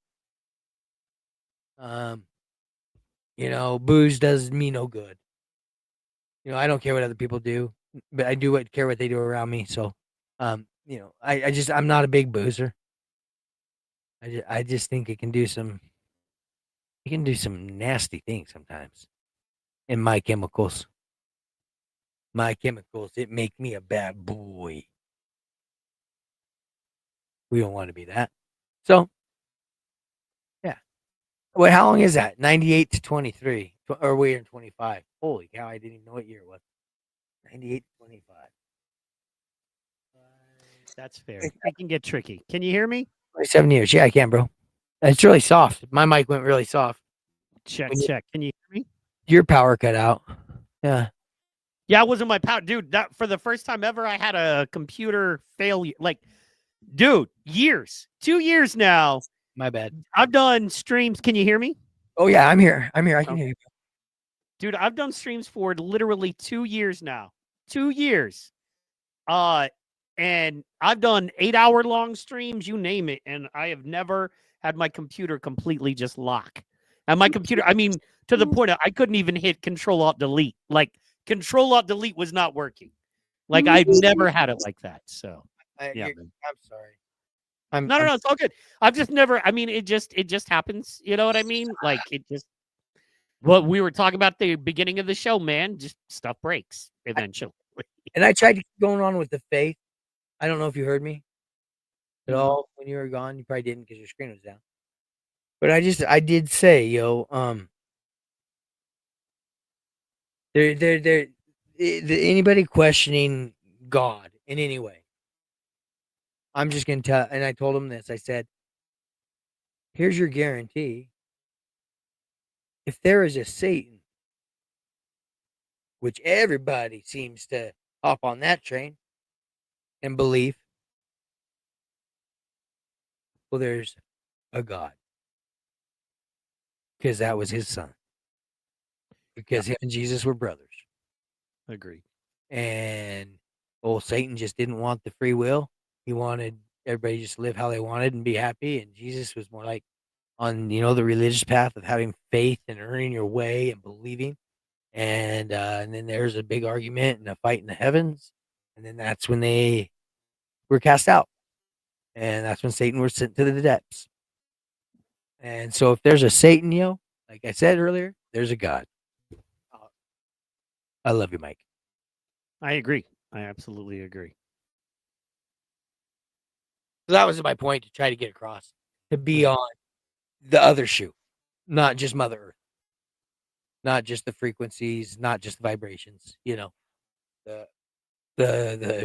Booze does me no good. I don't care what other people do, but I do care what they do around me. So, I'm not a big boozer. I just think it can do some nasty things sometimes. In my chemicals, it make me a bad boy. We don't want to be that. So, yeah. Wait, how long is that? 98 to 23. Or we're in 25. Holy cow, I didn't even know what year it was. 98 to 25. That's fair. It can get tricky. Can you hear me? 27 years. Yeah, I can, bro. It's really soft. My mic went really soft. Check, When you- check. Can you hear me? Your power cut out. Yeah. Yeah, it wasn't my power. Dude, that for the first time ever, I had a computer failure. Like, dude, years. 2 years now. My bad. I've done streams. Can you hear me? Oh, yeah, I'm here. I can Okay. hear you. Dude, I've done streams for literally 2 years now. 2 years. And I've done 8-hour long streams, you name it, and I have never had my computer completely just lock. And my computer, I mean, to the point of I couldn't even hit Control Alt Delete. Like Control Alt Delete was not working. Like I've never had it like that. So yeah, man. I'm sorry. No, it's all good. I've just never. I mean, it just happens. You know what I mean? Like it just. What we were talking about at the beginning of the show, man. Just stuff breaks eventually. And I tried to keep going on with the faith. I don't know if you heard me at all when you were gone. You probably didn't because your screen was down. But I did say, anybody questioning God in any way, I'm just gonna tell. And I told him this. I said, "Here's your guarantee. If there is a Satan, which everybody seems to hop on that train and believe, well, there's a God, because that was his son, because him and Jesus were brothers." Agree. And old Satan just didn't want the free will. He wanted everybody just to live how they wanted and be happy. And Jesus was more like on, the religious path of having faith and earning your way and believing. And then there's a big argument and a fight in the heavens. And then that's when they were cast out. And that's when Satan was sent to the depths. And so if there's a Satan, like I said earlier, there's a God. I love you, Mike. I agree. I absolutely agree. So that was my point to try to get across, to be on the other shoe, not just Mother Earth, not just the frequencies, not just the vibrations, the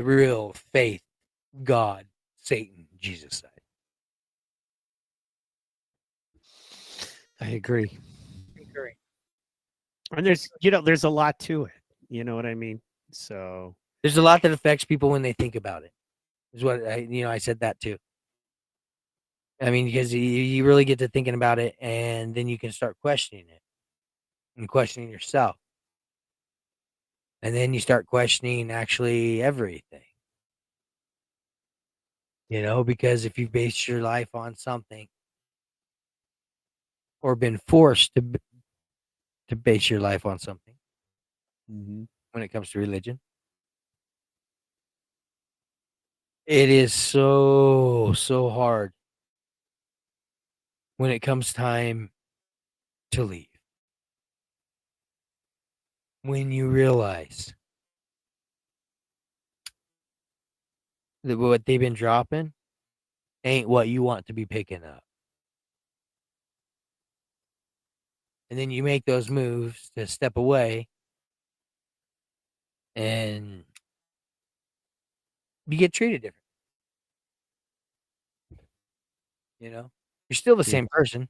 real faith, God, Satan, Jesus side. I agree. And there's a lot to it. You know what I mean? So there's a lot that affects people when they think about it. Is what I said that too. I mean, because you really get to thinking about it, and then you can start questioning it and questioning yourself. And then you start questioning actually everything. Because if you've based your life on something or been forced to base your life on something when it comes to religion, it is so hard when it comes time to leave. When you realize that what they've been dropping ain't what you want to be picking up. And then you make those moves to step away, and you get treated different. You're still the same person.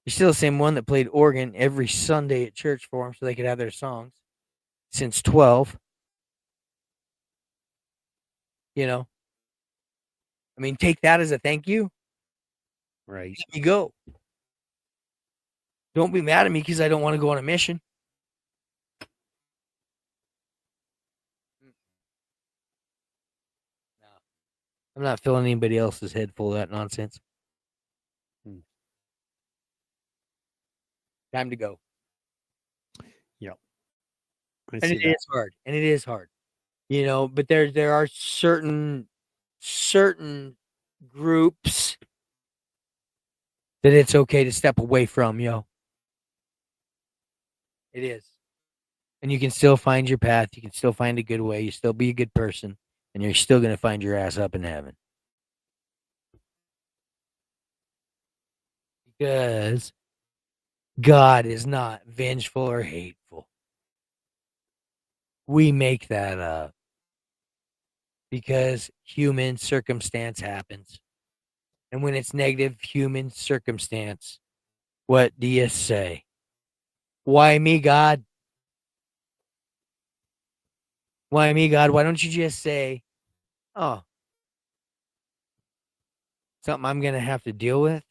You're still the same one that played organ every Sunday at church for them so they could have their songs since 12. I mean, take that as a thank you. right. Let me go. Don't be mad at me because I don't want to go on a mission. No. I'm not filling anybody else's head full of that nonsense. Time to go. Yep. And it is hard. And it is hard. But there are certain groups that it's okay to step away from, It is. And you can still find your path. You can still find a good way. You still be a good person. And you're still going to find your ass up in heaven. Because God is not vengeful or hateful. We make that up because human circumstance happens. And when it's negative human circumstance, what do you say? Why me, God? Why me, God? Why don't you just say, oh, something I'm going to have to deal with?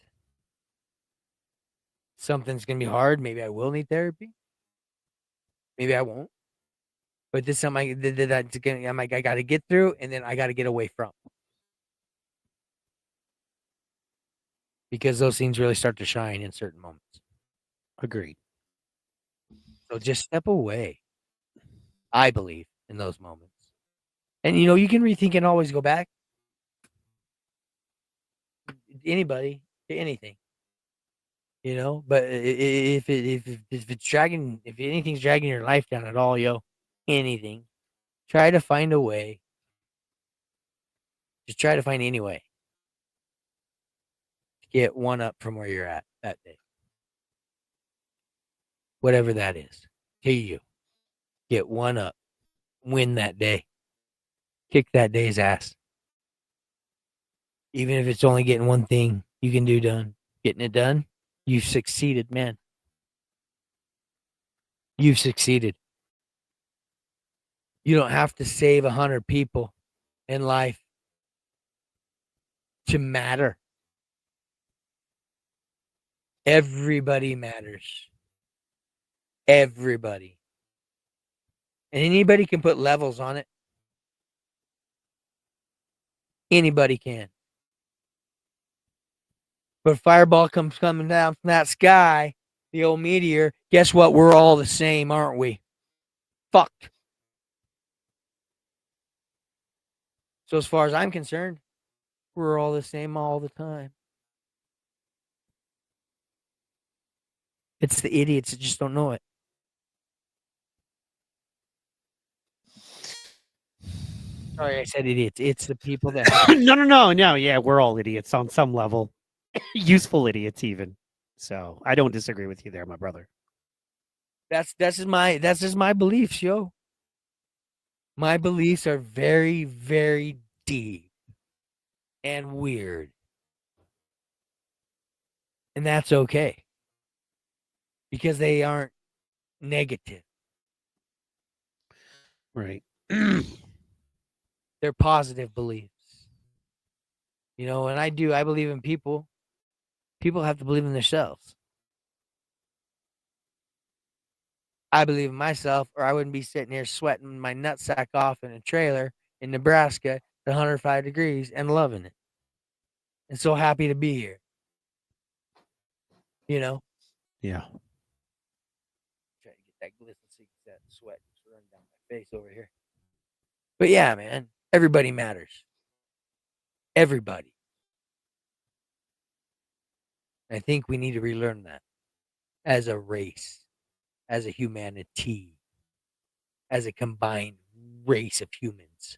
Something's going to be hard. Maybe I will need therapy. Maybe I won't. But this is something I got to get through, and then I got to get away from. Because those things really start to shine in certain moments. Agreed. So just step away. I believe in those moments. And you can rethink and always go back. Anybody to anything. But if anything's dragging your life down at all, anything, try to find a way. Just try to find any way to get one up from where you're at that day. Whatever that is. To you. Get one up. Win that day. Kick that day's ass. Even if it's only getting one thing you can do done. Getting it done, you've succeeded, man. You've succeeded. You don't have to save 100 people in life to matter. Everybody matters. Everybody. And anybody can put levels on it. Anybody can. But fireball comes coming down from that sky, the old meteor. Guess what? We're all the same, aren't we? Fucked. So as far as I'm concerned, we're all the same all the time. It's the idiots that just don't know it. Sorry, I said idiots. It's the people that No. Yeah, we're all idiots on some level. Useful idiots, even. So I don't disagree with you there, my brother. that's just my beliefs, yo. My beliefs are very, very deep and weird. And that's okay. Because they aren't negative. Right. They're positive beliefs. And I believe in people. People have to believe in themselves. I believe in myself, or I wouldn't be sitting here sweating my nutsack off in a trailer in Nebraska at 105 degrees and loving it. And so happy to be here. Yeah. Try to get that glisten so you can see that sweat just running down my face over here. But yeah, man, everybody matters. Everybody. I think we need to relearn that as a race, as a humanity, as a combined race of humans.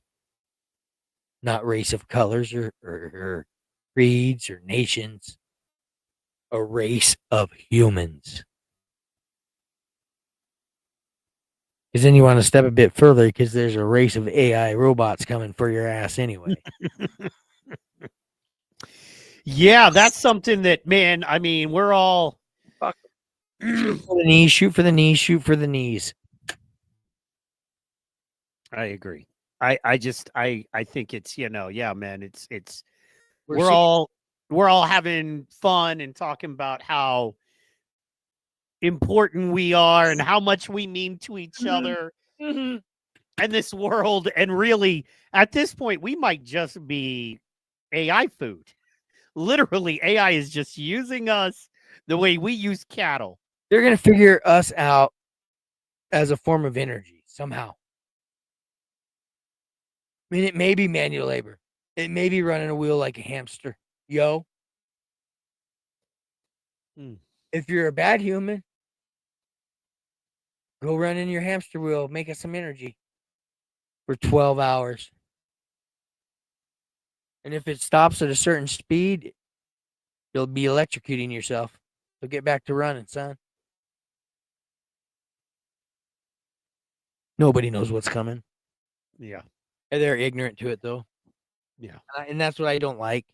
Not race of colors or creeds or nations. A race of humans. Because then you want to step a bit further because there's a race of AI robots coming for your ass anyway. Yeah, that's something that, man, I mean, we're all Shoot for the knees, shoot for the knees, shoot for the knees. I agree. I think it's, yeah, man, it's We're we're all having fun and talking about how important we are and how much we mean to each other and this world. And really, at this point, we might just be AI food. Literally, AI is just using us the way we use cattle. They're going to figure us out as a form of energy somehow. I mean, it may be manual labor. It may be running a wheel like a hamster. Yo. If you're a bad human, go run in your hamster wheel, make us some energy for 12 hours. And if it stops at a certain speed, you'll be electrocuting yourself. So get back to running, son. Nobody knows what's coming. Yeah. And they're ignorant to it, though. Yeah. And that's what I don't like.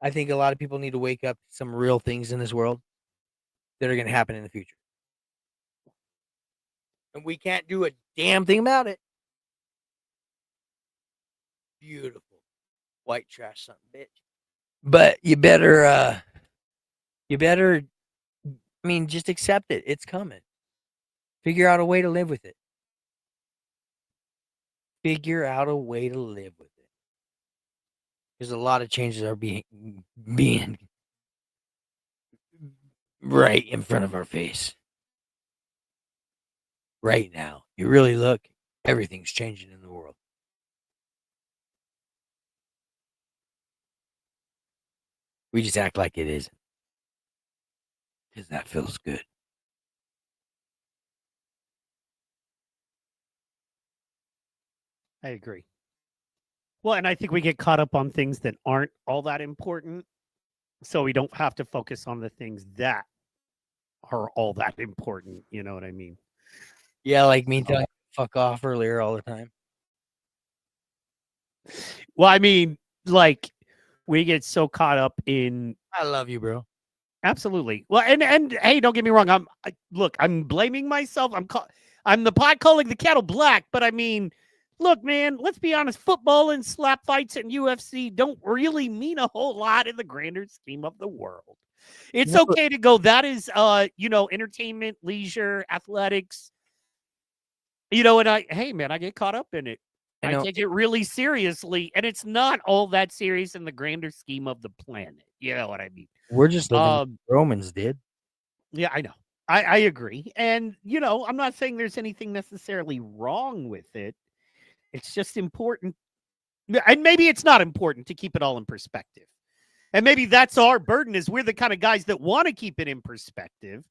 I think a lot of people need to wake up to some real things in this world that are going to happen in the future. And we can't do a damn thing about it. Beautiful. White trash, something, bitch. But you better, I mean, just accept it. It's coming. Figure out a way to live with it. Figure out a way to live with it. Because a lot of changes are being right in front of our face. Right now. You really look, everything's changing in the world. We just act like it isn't. Because that feels good. I agree. Well, and I think we get caught up on things that aren't all that important. So we don't have to focus on the things that are all that important. You know what I mean? Yeah, like me telling you to fuck off earlier all the time. Well, I mean, like, we get so caught up in. I love you, bro. Absolutely. Well, and hey, don't get me wrong. I'm blaming myself. I'm the pot calling the kettle black, but I mean, look, man, let's be honest. Football and slap fights and UFC don't really mean a whole lot in the grander scheme of the world. It's okay to go. That is, entertainment, leisure, athletics. And hey, man, I get caught up in it. I take it really seriously, and it's not all that serious in the grander scheme of the planet. You know what I mean? We're just living like Romans did. Yeah, I know. I agree. And, I'm not saying there's anything necessarily wrong with it. It's just important. And maybe it's not important to keep it all in perspective. And maybe that's our burden is we're the kind of guys that want to keep it in perspective.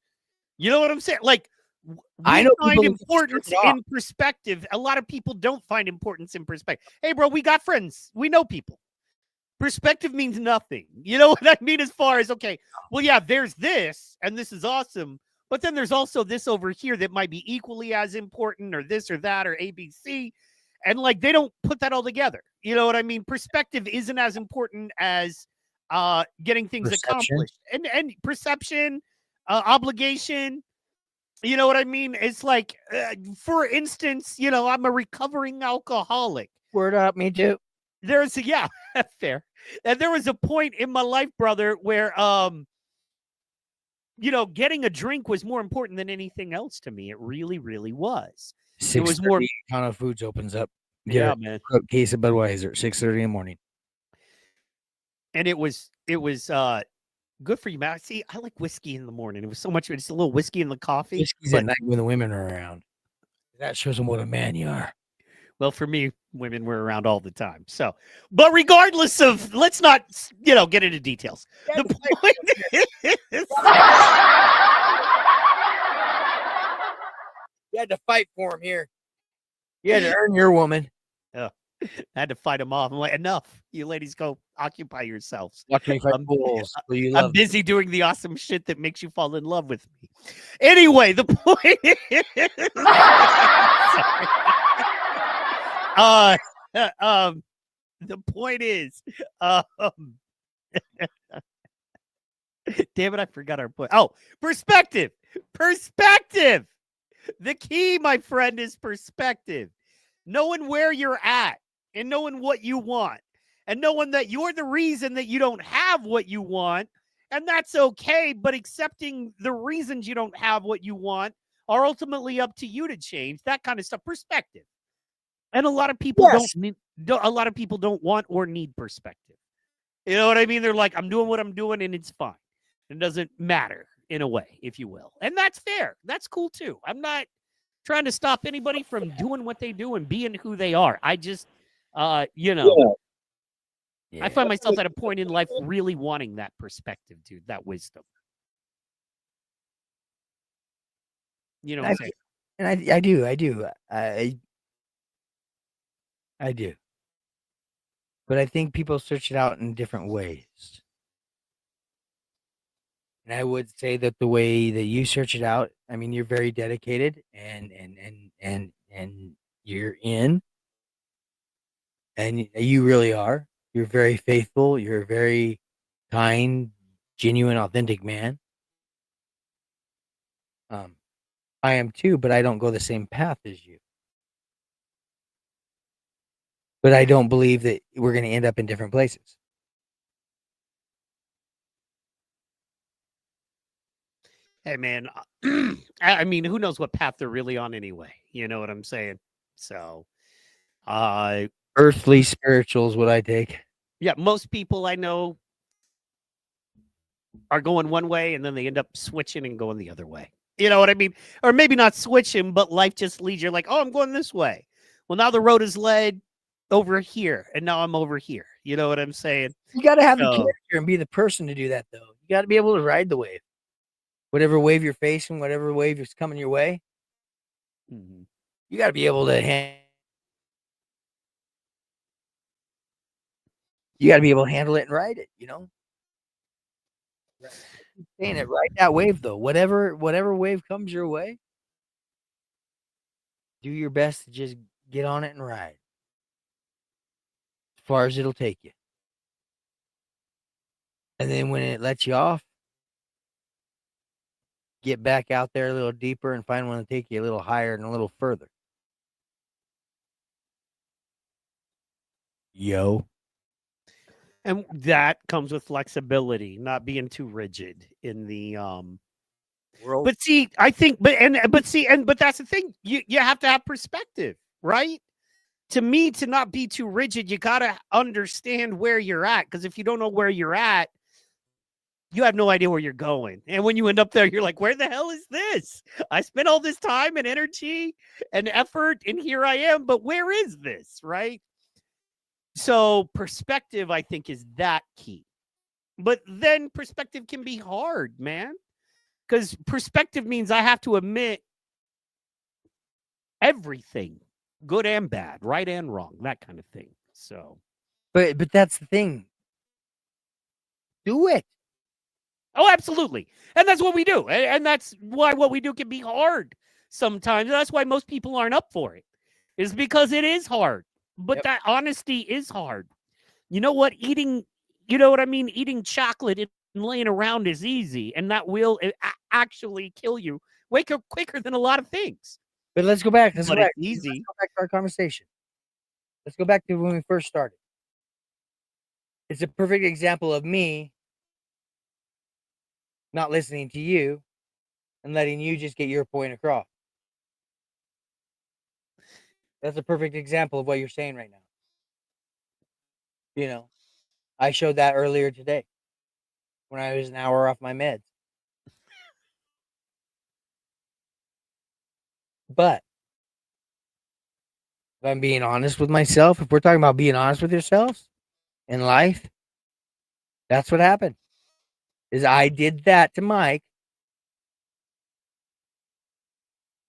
You know what I'm saying? Like, I know find importance in perspective. A lot of people don't find importance in perspective. Hey, bro, we got friends. We know people. Perspective means nothing. You know what I mean? As far as, okay, well, yeah, there's this, and this is awesome. But then there's also this over here that might be equally as important, or this or that, or ABC. And like, they don't put that all together. You know what I mean? Perspective isn't as important as getting things accomplished. And perception, obligation. You know what I mean? It's like, for instance, I'm a recovering alcoholic. Word up, me too. Yeah, fair. And there was a point in my life, brother, where, getting a drink was more important than anything else to me. It really, really was. It was more. Counter Foods opens up. Yeah, man. Case of Budweiser, 6:30 in the morning. And it was good for you, man. See, I like whiskey in the morning. It was so much. It's a little whiskey in the coffee. Whiskey's at night when the women are around. That shows them what a man you are. Well, for me, women were around all the time. So, but regardless of, let's not, get into details. The point is, you had to fight for him here. You had to earn your woman. I had to fight them off. I'm like, enough. You ladies go occupy yourselves. Watch me fight bulls. I'm busy doing the awesome shit that makes you fall in love with me. Anyway, the point is, the point is, damn it, I forgot our point. Oh, perspective. Perspective. The key, my friend, is perspective. Knowing where you're at and knowing what you want and knowing that you're the reason that you don't have what you want. And that's okay. But accepting the reasons you don't have what you want are ultimately up to you to change. That kind of stuff. Perspective. And a lot of people don't want or need perspective. You know what I mean? They're like, I'm doing what I'm doing and it's fine. It doesn't matter in a way, if you will. And that's fair. That's cool too. I'm not trying to stop anybody from doing what they do and being who they are. I just, I find myself at a point in life really wanting that perspective, dude, that wisdom. You know what I'm saying? And I do. I do. But I think people search it out in different ways. And I would say that the way that you search it out, I mean, you're very dedicated and and you're in, and you really are. You're very faithful. You're a very kind, genuine, authentic man. I am too, but I don't go the same path as you. But I don't believe that we're going to end up in different places. Hey, man, I mean, who knows what path they're really on anyway? You know what I'm saying? So, Earthly, spiritual is what I take. yeah, most people I know are going one way and then they end up switching and going the other way. You know what I mean? Or maybe not switching, but life just leads you like, oh, I'm going this way. Well, now the road is led over here, and now I'm over here. You know what I'm saying? You got to have the So- character and be the person to do that, though. You got to be able to ride the wave. Whatever wave you're facing, whatever wave is coming your way, Mhm. you got to be able to you got to be able to handle it and ride it, you know? Saying it, ride that wave, though. Whatever wave comes your way, do your best to just get on it and ride. As far as it'll take you. And then when it lets you off, get back out there a little deeper and find one to take you a little higher and a little further. Yo. And that comes with flexibility, not being too rigid in the World. But see, I think but that's the thing. You have to have perspective, right? To me, to not be too rigid, you got to understand where you're at, because if you don't know where you're at, you have no idea where you're going. And when you end up there, you're like, where the hell is this? I spent all this time and energy and effort, and here I am, but where is this, right? So perspective, I think, is that key. But then perspective can be hard, man. Because perspective means I have to admit everything, good and bad, right and wrong, that kind of thing. So, But that's the thing. Do it. oh, absolutely. And that's what we do. And that's why what we do can be hard sometimes. That's why most people aren't up for it, is because it is hard. But that honesty is hard. You know what? Eating chocolate and laying around is easy, and that will actually kill you quicker than a lot of things. But let's go back. It's Let's go easy. back to our conversation. Let's go back to when we first started. It's a perfect example of me not listening to you and letting you just get your point across. That's a perfect example of what you're saying right now. You know, I showed that earlier today when I was an hour off my meds. But if I'm being honest with myself, if we're talking about being honest with yourselves in life, that's what happened. Is I did that to Mike,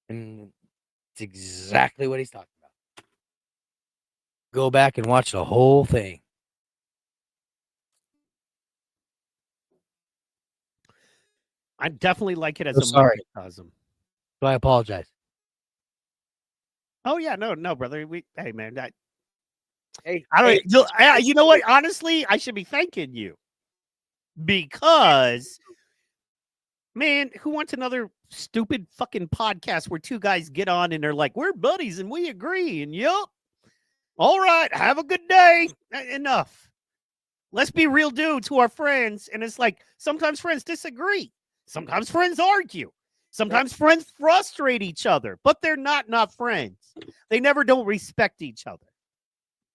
and it's exactly what he's talking about. Go back and watch the whole thing. I definitely like it as So a sorry. microcosm. So I apologize. Oh yeah, no, brother. Hey man, that Hey, I don't. You know what? Honestly, I should be thanking you, because, man, who wants another stupid fucking podcast where two guys get on and they're like, we're buddies and we agree, and yup, all right, have a good day. Enough. Let's be real dudes to our friends, and it's like sometimes friends disagree, sometimes friends argue, sometimes friends frustrate each other, but they're not friends. They never don't respect each other.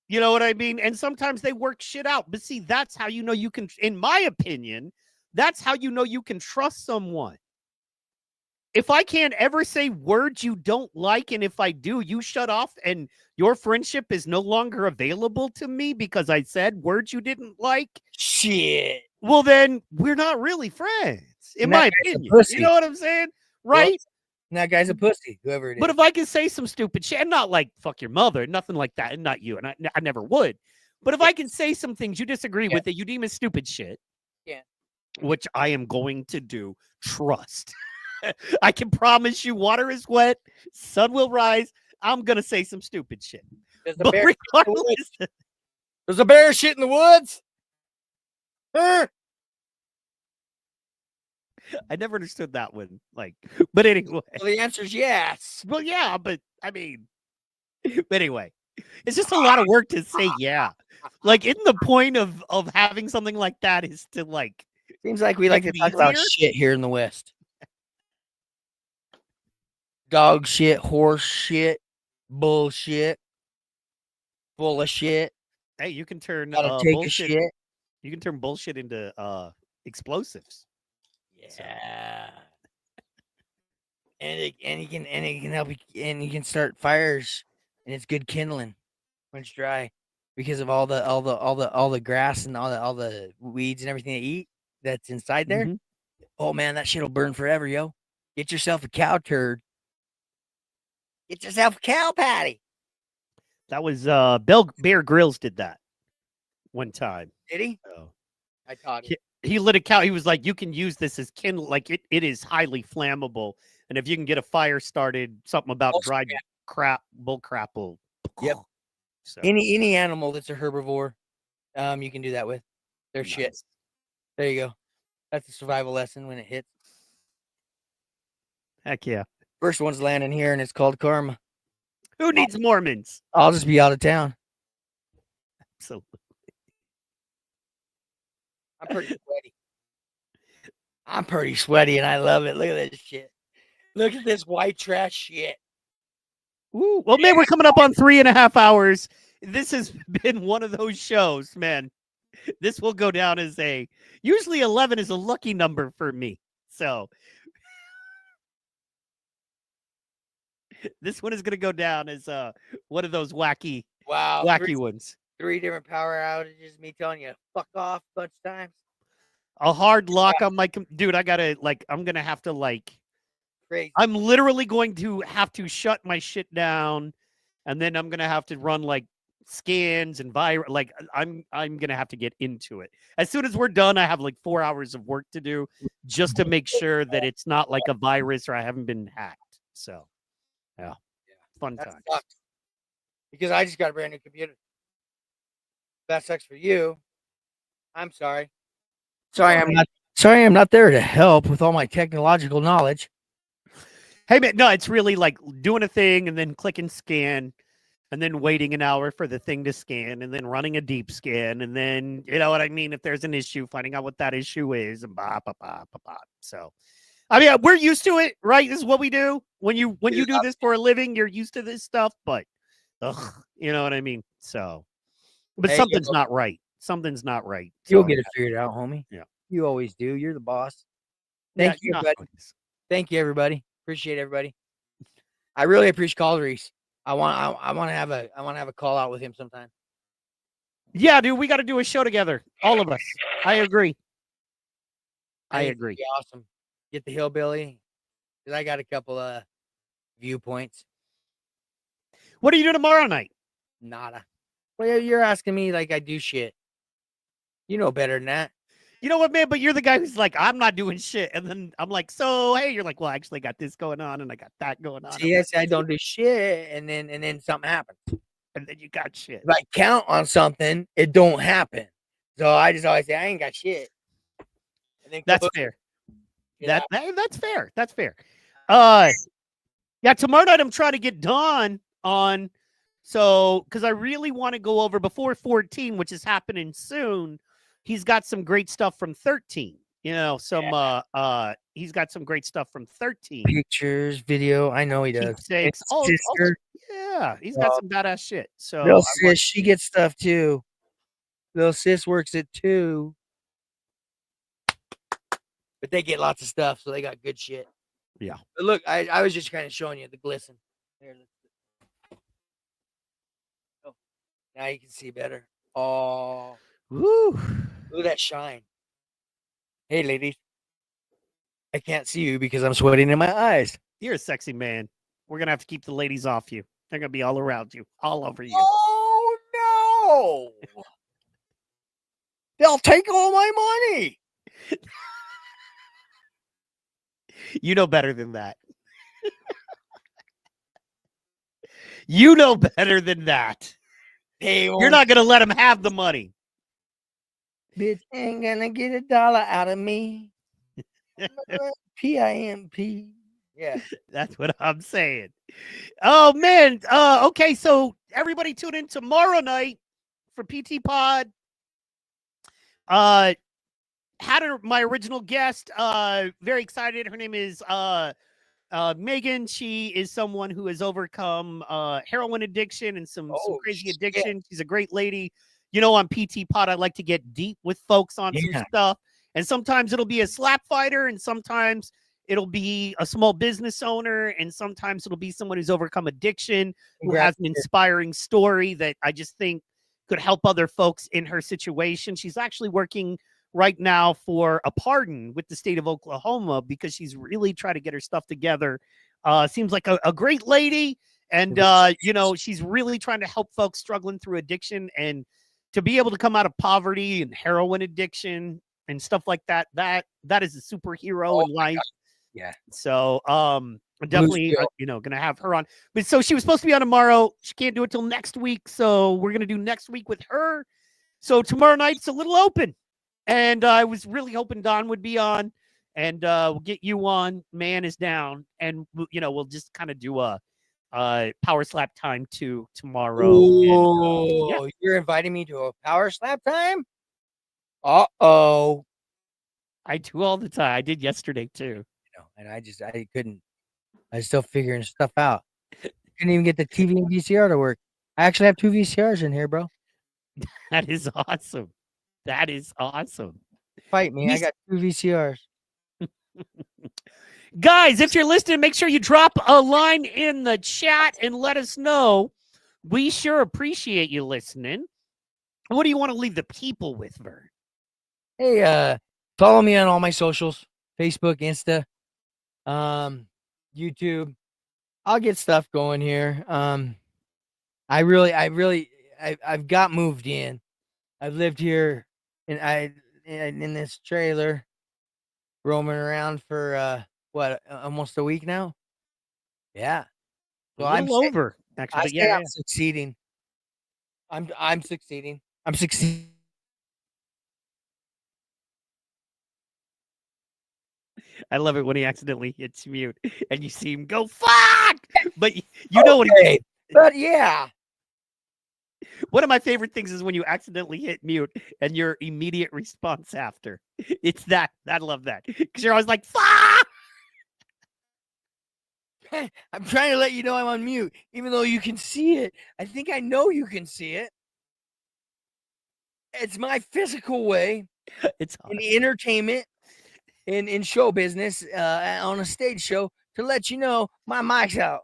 You know what I mean? And sometimes they work shit out. But see, that's how you know you can, in my opinion, that's how you know you can trust someone. If I can't ever say words you don't like, and if I do, you shut off and your friendship is no longer available to me because I said words you didn't like, shit. well, then we're not really friends, in And my that guy's a opinion. pussy. You know what I'm saying? Right? And that guy's a pussy, whoever it is. But if I can say some stupid shit, and not like fuck your mother, nothing like that, and not you, and I never would. But if I can say some things you disagree with that you deem as stupid shit, which I am going to do, trust. I can promise you, water is wet, sun will rise. I'm gonna say some stupid shit. There's a But bear. regardless, There's a bear shit in the woods. Huh? I never understood that one. Like, but anyway, Well, the answer is yes. well, yeah, but I mean, but anyway, it's just a lot of work to say yeah. Like, isn't the point of having something like that is to like Seems like we like to make it talk about easier? shit here in the West. Dog shit, horse shit, bullshit, full of shit. Hey, you can turn Gotta take a bullshit. shit. You can turn bullshit into explosives. Yeah. And it can help you, and you can start fires, and it's good kindling when it's dry because of all the grass and all the weeds and everything they eat that's inside there. Mhm. Oh man, that shit'll burn forever, yo. Get yourself a cow turd. Get yourself a cow patty. That was Bear Grylls did that one time. Did he? So I taught him. he lit a cow. He was like, you can use this as kindle. Like it is highly flammable, and if you can get a fire started, something about Bullshit. dried crap, bull crap will. Yep. So Any animal that's a herbivore, you can do that with. They're shit. nice. There you go. That's a survival lesson when it hits. Heck yeah. First one's landing here, and it's called karma. Who needs Mormons? I'll just be out of town. Absolutely. I'm pretty sweaty. I'm pretty sweaty, and I love it. Look at this shit. Look at this white trash shit. Woo. Well, man, we're coming up on 3.5 hours. This has been one of those shows, man. This will go down as usually 11 is a lucky number for me. So this one is going to go down as one of those wacky ones. 3 different power outages. Me telling you, fuck off a bunch of times. A hard lock on my dude. I gotta I'm gonna have to Crazy. I'm literally going to have to shut my shit down, and then I'm gonna have to run scans and virus. I'm gonna have to get into it as soon as we're done. I have 4 hours of work to do just to make sure that it's not like a virus or I haven't been hacked. So, yeah. Fun That times. sucks. Because I just got a brand new computer. That sucks for you. I'm sorry. Sorry, I'm not there to help with all my technological knowledge. Hey man, no, it's really doing a thing and then clicking scan and then waiting an hour for the thing to scan and then running a deep scan and then, you know what I mean, if there's an issue, finding out what that issue is and blah, blah, blah, blah, blah. So, I mean, we're used to it, right? This is what we do. When you do this for a living, you're used to this stuff, but you know what I mean? So, but Hey, something's not right. Something's not right. You'll So, get it figured out, homie. Yeah. You always do. You're the boss. yeah, Thank you, you know everybody. how it is. Thank you, everybody. Appreciate everybody. I really appreciate Calderies. I want to have a call out with him sometime. Yeah, dude, we got to do a show together. All of us. I agree. I think it'd agree. be awesome. Get the hillbilly. 'Cause I got a couple of viewpoints. What are you doing tomorrow night? Nada. Well, you're asking me like I do shit. You know better than that. You know what, man? But you're the guy who's like, I'm not doing shit. And then I'm like, so, hey, you're like, well, I actually got this going on and I got that going on. See, I say I don't do shit, and then something happens. And then you got shit. If I count on something, it don't happen. So I just always say I ain't got shit. And then That's kaboom, fair. shit That's happens. fair. That's fair. Yeah, tomorrow night I'm trying to get Dawn on. So, because I really want to go over before 14, which is happening soon. He's got some great stuff from 13. You know, he's got some great stuff from 13. Pictures, video. I know he does. Keepsakes. And sister, Yeah, he's got some badass shit. So little sis, she gets stuff too. Little sis works it too. But they get lots of stuff, so they got good shit. Yeah. But look, I was just kind of showing you the glisten. There, oh, now you can see better. Oh, woo. look at that shine. Hey, ladies. I can't see you because I'm sweating in my eyes. You're a sexy man. We're gonna have to keep the ladies off you. They're gonna be all around you, all over you. Oh no! They'll take all my money. You know better than that. You know better than that. Hey, You're not going to let him have the money. bitch ain't gonna get $1 out of me. PIMP. Yeah. That's what I'm saying. Oh man. Okay, so everybody tune in tomorrow night for PT Pod. Had my original guest. Very excited. Her name is Megan. She is someone who has overcome heroin addiction and some crazy shit. addiction. She's a great lady. You know, on PT Pod, I like to get deep with folks on some stuff. And sometimes it'll be a slap fighter, and sometimes it'll be a small business owner, and sometimes it'll be someone who's overcome addiction, who has an inspiring story that I just think could help other folks in her situation. She's actually working right now for a pardon with the state of Oklahoma because she's really trying to get her stuff together. Seems like a great lady. And, you know, she's really trying to help folks struggling through addiction, and to be able to come out of poverty and heroin addiction and stuff like that, that is a superhero in life. Yeah. So, definitely, you know, going to have her on. But so she was supposed to be on tomorrow. She can't do it till next week. So we're going to do next week with her. So tomorrow night's a little open. And I was really hoping Don would be on, and we'll get you on. Man is down. And, you know, we'll just kind of do a power slap time too tomorrow. Oh, you're inviting me to a power slap time? Uh-oh. I do all the time. I did yesterday too. And I couldn't. I was still figuring stuff out. Couldn't even get the TV and VCR to work. I actually have 2 VCRs in here, bro. That is awesome. That is awesome. Fight me. I got 2 VCRs. Guys, if you're listening, make sure you drop a line in the chat and let us know. We sure appreciate you listening. What do you want to leave the people with, Vern? Hey, follow me on all my socials. Facebook, Insta, YouTube. I'll get stuff going here. I've got moved in. I've lived here in this trailer, roaming around for almost a week now. Yeah. So I'm over. Actually, yeah, I'm succeeding. I'm succeeding. I'm succeeding. I love it when he accidentally hits mute and you see him go, fuck! But you know what he... But yeah. One of my favorite things is when you accidentally hit mute and your immediate response after. It's that. I love that. Because you're always like, fuck! I'm trying to let you know I'm on mute, even though you can see it. I think I know you can see it. It's my physical way. It's awesome. In the entertainment, in show business, on a stage show, to let you know my mic's out.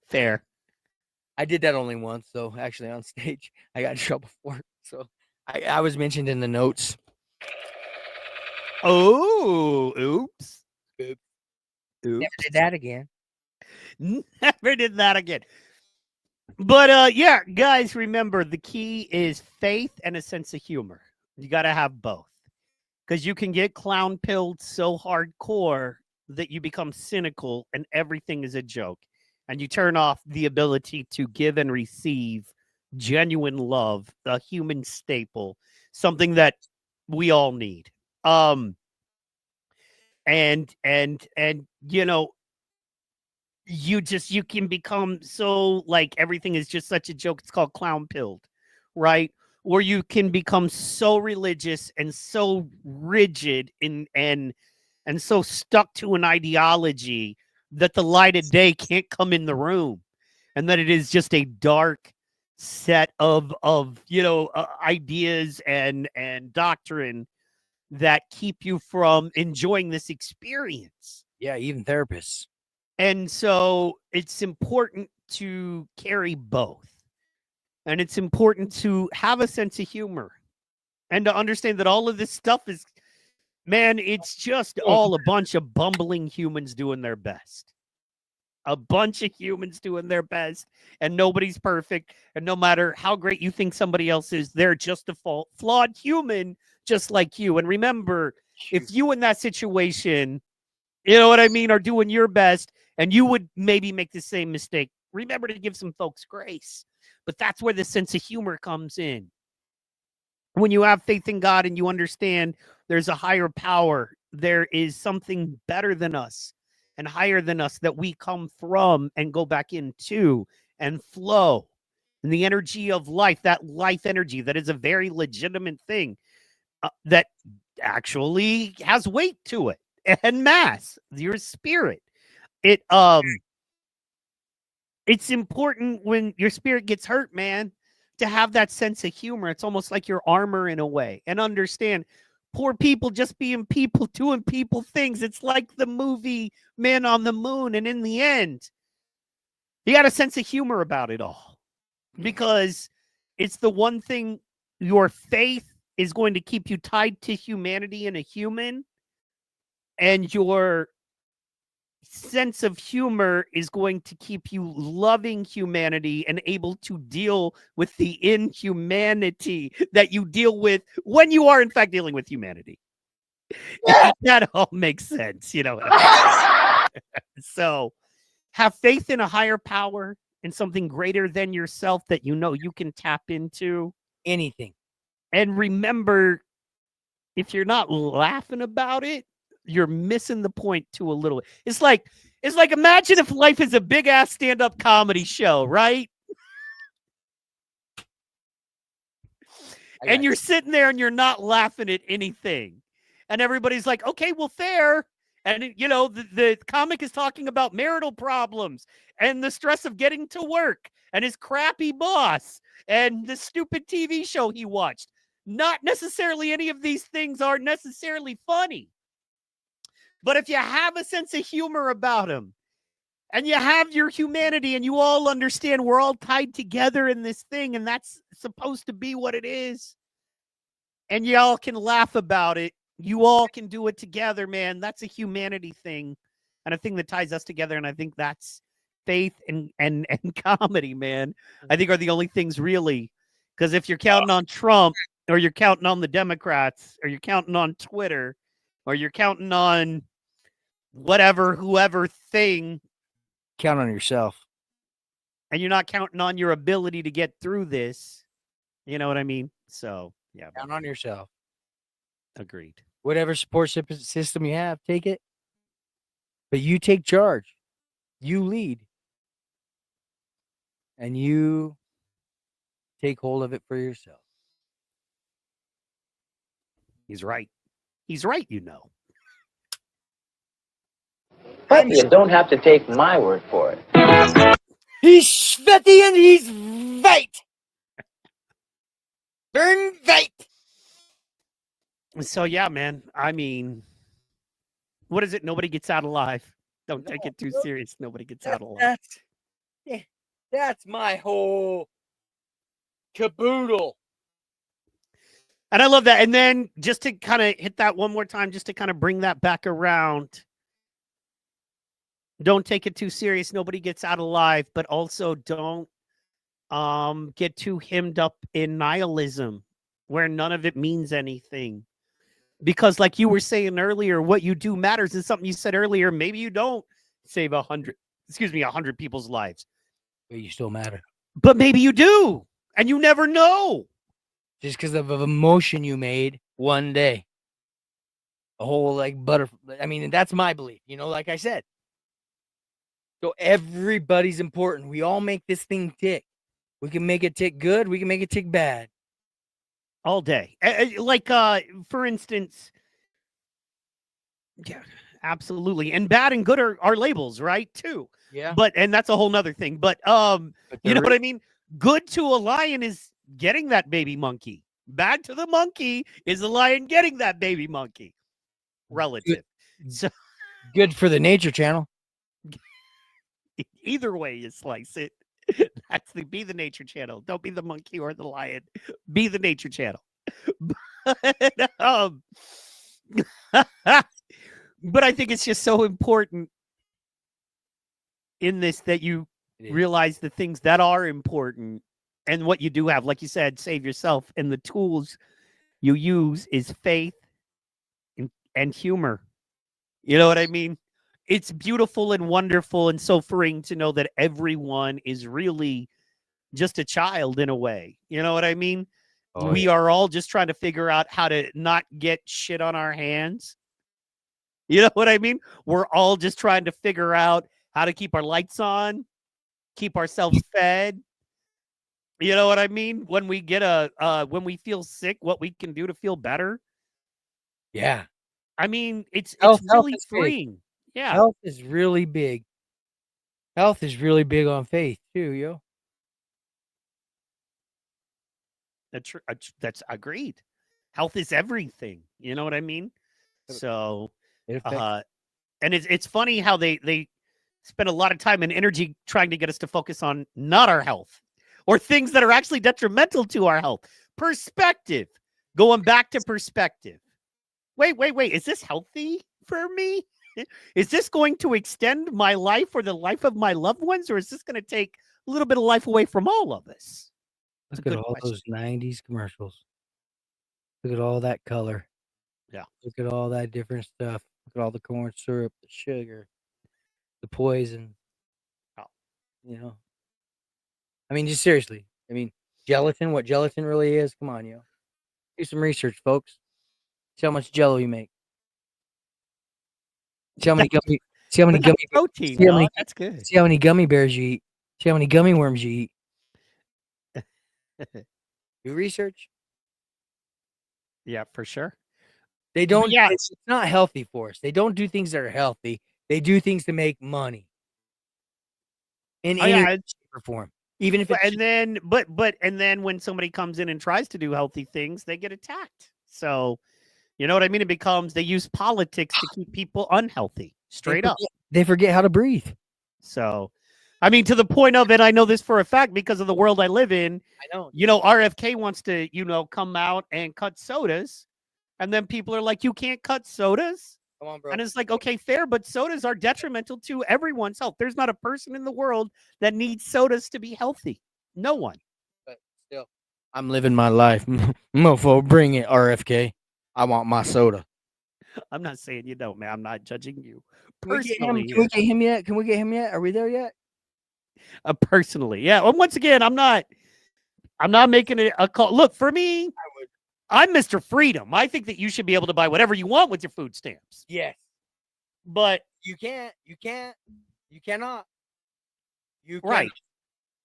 Fair. I did that only once, though. Actually, on stage, I got in trouble for it. So I was mentioned in the notes. Oh, oops. Never did that again. Never did that again. But yeah, guys, remember the key is faith and a sense of humor. You got to have both, because you can get clown pilled so hardcore that you become cynical and everything is a joke, and you turn off the ability to give and receive genuine love, a human staple, something that we all need. And you know, you can become so like everything is just such a joke. It's called clown pilled, right? Or you can become so religious and so rigid and so stuck to an ideology that the light of day can't come in the room, and that it is just a dark set of ideas and doctrine that keep you from enjoying this experience. Yeah, even therapists. And so it's important to carry both. And it's important to have a sense of humor and to understand that all of this stuff is, man, it's just all a bunch of bumbling humans doing their best. A bunch of humans doing their best, and nobody's perfect. And no matter how great you think somebody else is, they're just a flawed human just like you. And remember, if you in that situation, you know what I mean, are doing your best, and you would maybe make the same mistake. Remember to give some folks grace. But that's where the sense of humor comes in. When you have faith in God and you understand there's a higher power, there is something better than us and higher than us that we come from and go back into and flow. And the energy of life, that life energy, that is a very legitimate thing that actually has weight to it and mass, your spirit. It's important when your spirit gets hurt, man, to have that sense of humor. It's almost like your armor in a way, and understand poor people just being people doing people things. It's like the movie Man on the Moon. And in the end, you got a sense of humor about it all, because it's the one thing. Your faith is going to keep you tied to humanity and a human, and your sense of humor is going to keep you loving humanity and able to deal with the inhumanity that you deal with when you are in fact dealing with humanity. That all makes sense, you know. So have faith in a higher power, in something greater than yourself that you know you can tap into. Anything. And remember, if you're not laughing about it, you're missing the point to a little. It's like imagine if life is a big ass stand-up comedy show, right? And you're sitting there and you're not laughing at anything. And everybody's like, okay, well, fair. And, you know, the comic is talking about marital problems and the stress of getting to work and his crappy boss and the stupid TV show he watched. Not necessarily any of these things are necessarily funny. But if you have a sense of humor about him, and you have your humanity, and you all understand we're all tied together in this thing, and that's supposed to be what it is, and y'all can laugh about it, you all can do it together, man. That's a humanity thing, and a thing that ties us together, and I think that's faith and comedy, man. I think are the only things really, because if you're counting on Trump, or you're counting on the Democrats, or you're counting on Twitter, or you're counting on whoever thing, count on yourself. And you're not counting on your ability to get through this. You know what I mean? So, yeah. Count on yourself. Agreed. Whatever support system you have, take it. But you take charge. You lead. And you take hold of it for yourself. He's right. He's right, you know. But you don't have to take my word for it. He's sweaty and he's right. Burn right. So, yeah, man. I mean, what is it? Nobody gets out alive. Don't take it too serious. Nobody gets out alive. That's my whole caboodle. And I love that. And then just to kind of hit that one more time, just to kind of bring that back around. Don't take it too serious. Nobody gets out alive, but also don't get too hemmed up in nihilism where none of it means anything. Because like you were saying earlier, what you do matters. Is something you said earlier. Maybe you don't save 100 people's lives. But you still matter. But maybe you do. And you never know. Just because of an emotion you made one day. A whole butterfly. I mean, that's my belief. You know, like I said. So everybody's important. We all make this thing tick. We can make it tick good. We can make it tick bad. All day. For instance, yeah, absolutely. And bad and good are labels, right? Too. Yeah. And that's a whole nother thing. But you know what I mean? Good to a lion is getting that baby monkey. Bad to the monkey is the lion getting that baby monkey. Relative. So good for the Nature Channel. Either way you slice it, be the Nature Channel. Don't be the monkey or the lion. Be the Nature Channel. But I think it's just so important in this that you realize the things that are important and what you do have. Like you said, save yourself. And the tools you use is faith and humor. You know what I mean? it's beautiful and wonderful and so freeing to know that everyone is really just a child in a way. You know what I mean? Oh, We are all just trying to figure out how to not get shit on our hands. You know what I mean? We're all just trying to figure out how to keep our lights on, keep ourselves fed. You know what I mean? When we get when we feel sick, what we can do to feel better. yeah. I mean, it's Health really is big. freeing. Yeah. Health is really big. Health is really big on faith too, yo. That's agreed. Health is everything. You know what I mean? So, It affects. and it's funny how they spend a lot of time and energy trying to get us to focus on not our health or things that are actually detrimental to our health. Perspective. Going back to perspective. Wait. Is this healthy for me? Is this going to extend my life or the life of my loved ones, or is this going to take a little bit of life away from all of us? Look at all those 90s commercials. Look at all that color. Yeah. Look at all that different stuff. Look at all the corn syrup, the sugar, the poison. Oh. You know. I mean, just seriously. I mean, gelatin, what gelatin really is. Come on, yo. Do some research, folks. See how much jello you make. See how many gummy protein. see how many, That's good. see how many gummy bears you eat. See how many gummy worms you eat. Do research. Yeah, for sure. They don't. Yeah. It's not healthy for us. They don't do things that are healthy. They do things to make money. In any shape or form. Even if it's and then and then when somebody comes in and tries to do healthy things, they get attacked. So, you know what I mean? It becomes they use politics to keep people unhealthy. Straight up. They forget how to breathe. So, I mean, to the point of it, I know this for a fact because of the world I live in. I know. You know, RFK wants to, come out and cut sodas. And then people are like, you can't cut sodas. Come on, bro. And it's like, okay, fair, but sodas are detrimental to everyone's health. There's not a person in the world that needs sodas to be healthy. No one. But still, I'm living my life. Mofo, bring it, RFK. I want my soda. I'm not saying you don't, man. I'm not judging you. Can we Personally. get him yet? Can we get him yet? Are we there yet? Personally, yeah. And once again, I'm not making it a call. Look, for me, I'm Mr. Freedom. I think that you should be able to buy whatever you want with your food stamps. Yes. But you can't. You cannot. You right. cannot.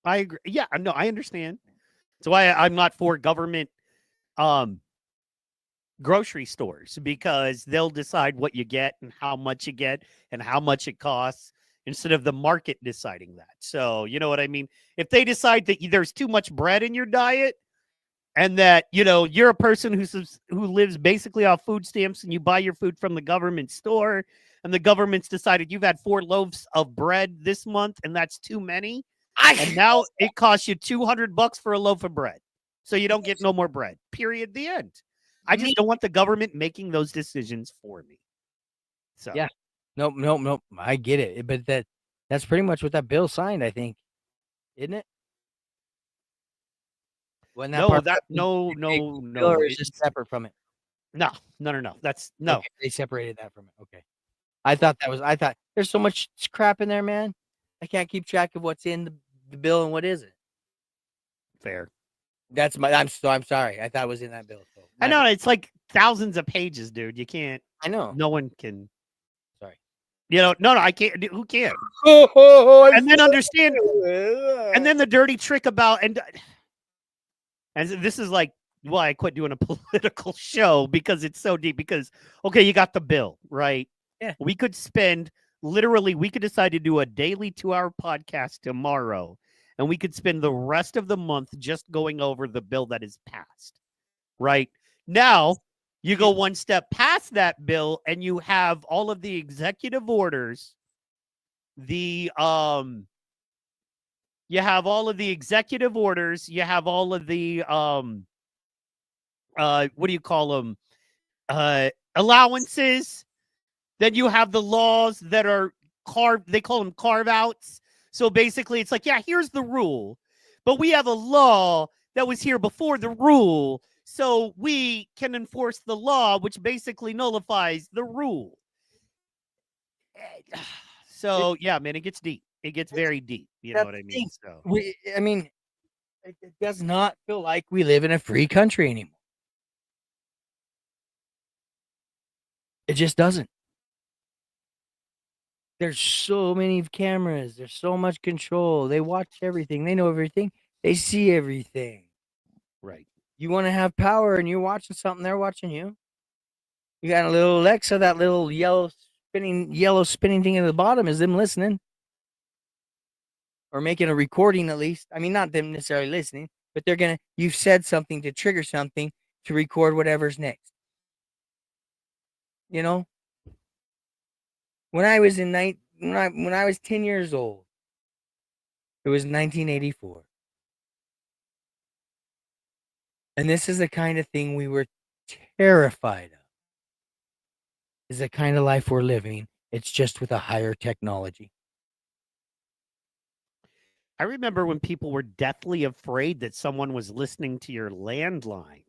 I agree. Yeah, no, I understand. That's why I'm not for government grocery stores, because they'll decide what you get and how much you get and how much it costs instead of the market deciding that. So, you know what I mean? If they decide that there's too much bread in your diet and that, you're a person who lives basically off food stamps and you buy your food from the government store and the government's decided you've had 4 loaves of bread this month and that's too many. And now it costs you $200 for a loaf of bread. So you don't get no more bread. Period. The end. I just don't want the government making those decisions for me. So yeah. Nope. I get it. But that's pretty much what that bill signed, I think. Isn't it? When that no. Or is it separate from it? No. That's no. Okay, they separated that from it. Okay. I thought there's so much crap in there, man. I can't keep track of what's in the bill and what isn't. Fair. I'm sorry. I thought it was in that bill. So I know it's like thousands of pages, dude. You can't. I know. No one can. Sorry. No, I can't. Who can? And then understand. And then the dirty trick about and this is like why I quit doing a political show, because it's so deep. Because okay, you got the bill, right? Yeah. We could decide to do a daily 2-hour podcast tomorrow. And we could spend the rest of the month just going over the bill that is passed. Right? Now, you go one step past that bill and you have all of the executive orders. You have all of the executive orders. You have all of the what do you call them? Allowances. Then you have the laws that are they call them carve-outs. So basically, it's like, yeah, here's the rule, but we have a law that was here before the rule, so we can enforce the law, which basically nullifies the rule. So yeah, man, it gets deep. It gets very deep. You know That's what I the mean? thing. So I mean, it does not feel like we live in a free country anymore. It just doesn't. There's so many cameras. There's so much control. They watch everything. They know everything. They see everything. right. You want to have power and you're watching something, they're watching you. You got a little Alexa, that little yellow spinning thing at the bottom is them listening. Or making a recording at least. I mean, not them necessarily listening, but you've said something to trigger something to record whatever's next. You know? When I was when I was 10 years old, it was 1984. And this is the kind of thing we were terrified of. Is the kind of life we're living. It's just with a higher technology. I remember when people were deathly afraid that someone was listening to your landline.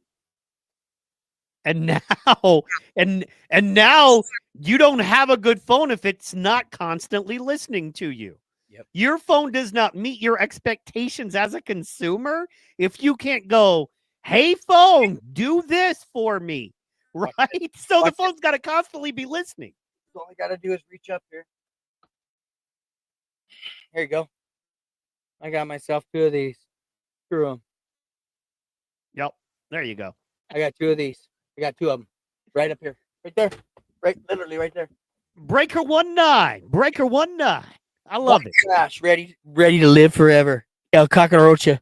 And now and now you don't have a good phone if it's not constantly listening to you. Yep. Your phone does not meet your expectations as a consumer if you can't go, "Hey phone, do this for me." Right? So the phone's got to constantly be listening. All I got to do is reach up here. Here you go. I got myself 2 of these. Screw them. Yep. There you go. I got 2 of these. I got 2 of them. Right up here. Right there. Right, literally right there. Breaker 19. Breaker 19. I love it. Gosh, ready to live forever. El Cockroacha.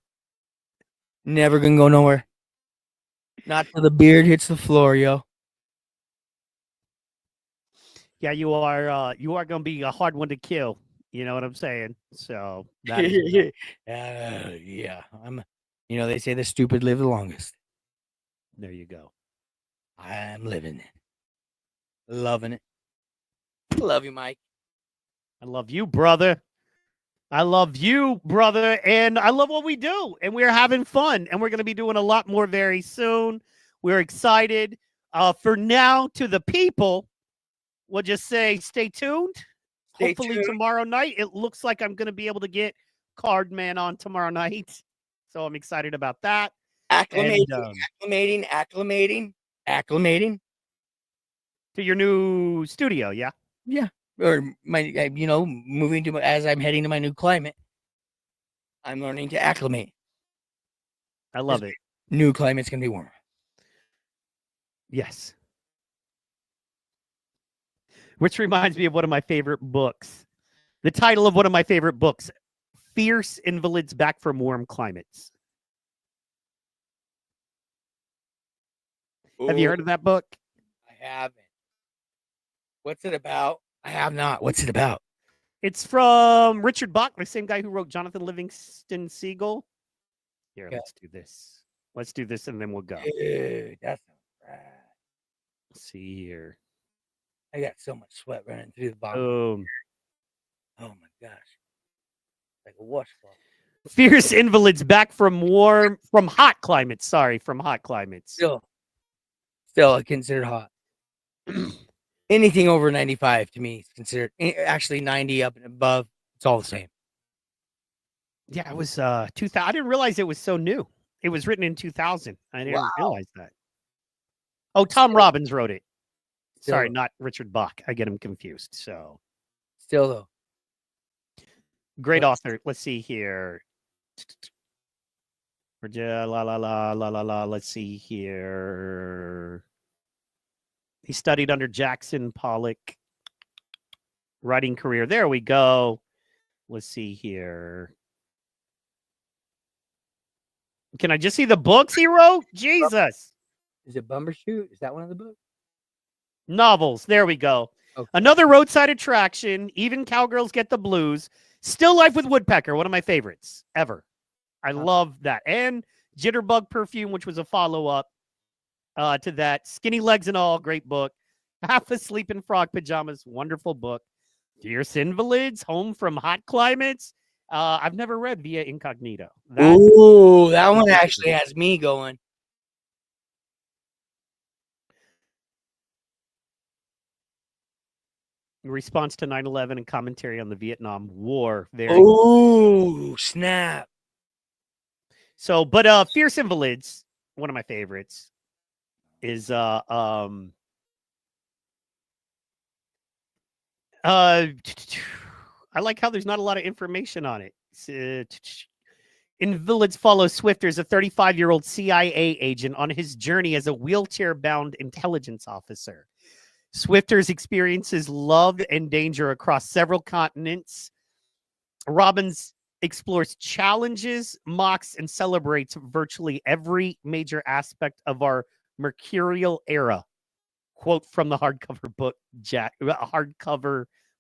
Never gonna go nowhere. Not till the beard hits the floor, yo. Yeah, you are going to be a hard one to kill. You know what I'm saying? So that is yeah. They say the stupid live the longest. there you go. I'm living it. Loving it. Love you, Mike. I love you, brother. I love you, brother. And I love what we do. And we're having fun. And we're going to be doing a lot more very soon. We're excited. For now, to the people, we'll just say stay tuned. Hopefully tomorrow night, it looks like I'm going to be able to get Cardman on tomorrow night. So I'm excited about that. Acclimating. To your new studio, yeah? Yeah. Or my, moving to as I'm heading to my new climate, I'm learning to acclimate. I love it. New climate's going to be warmer. Yes. Which reminds me of one of my favorite books. The title of one of my favorite books, Fierce Invalids Back from Warm Climates. Ooh. Have you heard of that book? I haven't. What's it about? I have not. What's it about? It's from Richard Bach, the same guy who wrote Jonathan Livingston Seagull. Here, Let's do this. Let's do this and then we'll go. Dude, that's right. Let's see here. I got so much sweat running through the bottom. Oh my gosh. Like a washcloth. Fierce Invalids Back from hot climates. Sorry, from hot climates. Still considered hot. Anything over 95 to me is considered, actually 90 up and above. It's all the same. Yeah, it was 2000. I didn't realize it was so new. It was written in 2000. I didn't realize that. Oh, Tom Robbins wrote it. Sorry, not Richard Bach. I get him confused. So, still though, great author. Let's see here. Let's see here. He studied under Jackson Pollock. Writing career. There we go. Let's see here. Can I just see the books he wrote? Jesus. Is it Bumbershoot? Is that one of the books? Novels. There we go. Okay. Another roadside attraction. Even Cowgirls Get the Blues. Still Life with Woodpecker. One of my favorites ever. I love that. And Jitterbug Perfume, which was a follow-up to that. Skinny Legs and All. Great book. Half Asleep in Frog Pajamas. Wonderful book. Fierce Invalids. Home from Hot Climates. I've never read Via Incognito. Ooh, that one actually has me going. in response to 9/11 and commentary on the Vietnam War. Very Oh, snap. so, but Fierce Invalids, one of my favorites, is I like how there's not a lot of information on it. Invalids follow Swifters, a 35-year-old CIA agent, on his journey as a wheelchair-bound intelligence officer. Swifters experiences love and danger across several continents. Robbins explores challenges, mocks, and celebrates virtually every major aspect of our mercurial era. Quote from the hardcover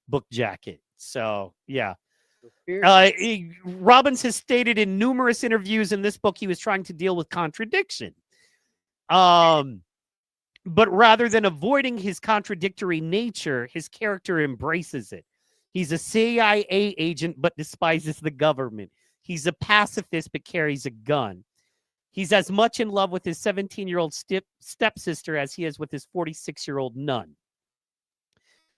book jacket. So, yeah. Robbins has stated in numerous interviews in this book he was trying to deal with contradiction. But rather than avoiding his contradictory nature, his character embraces it. He's a CIA agent but despises the government. He's a pacifist but carries a gun. He's as much in love with his 17-year-old stepsister as he is with his 46-year-old nun.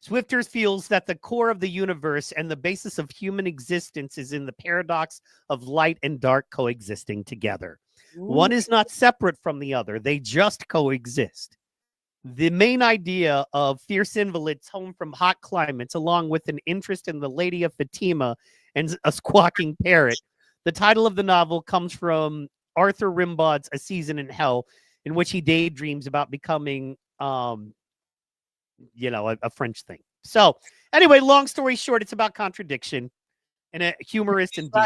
Swifters feels that the core of the universe and the basis of human existence is in the paradox of light and dark coexisting together. One is not separate from the other. They just coexist. The main idea of Fierce Invalids home from hot climates, along with an interest in the Lady of Fatima and a squawking parrot. The title of the novel comes from Arthur Rimbaud's A Season in Hell, in which he daydreams about becoming, a French thing. So, anyway, long story short, it's about contradiction and a humorist and deep.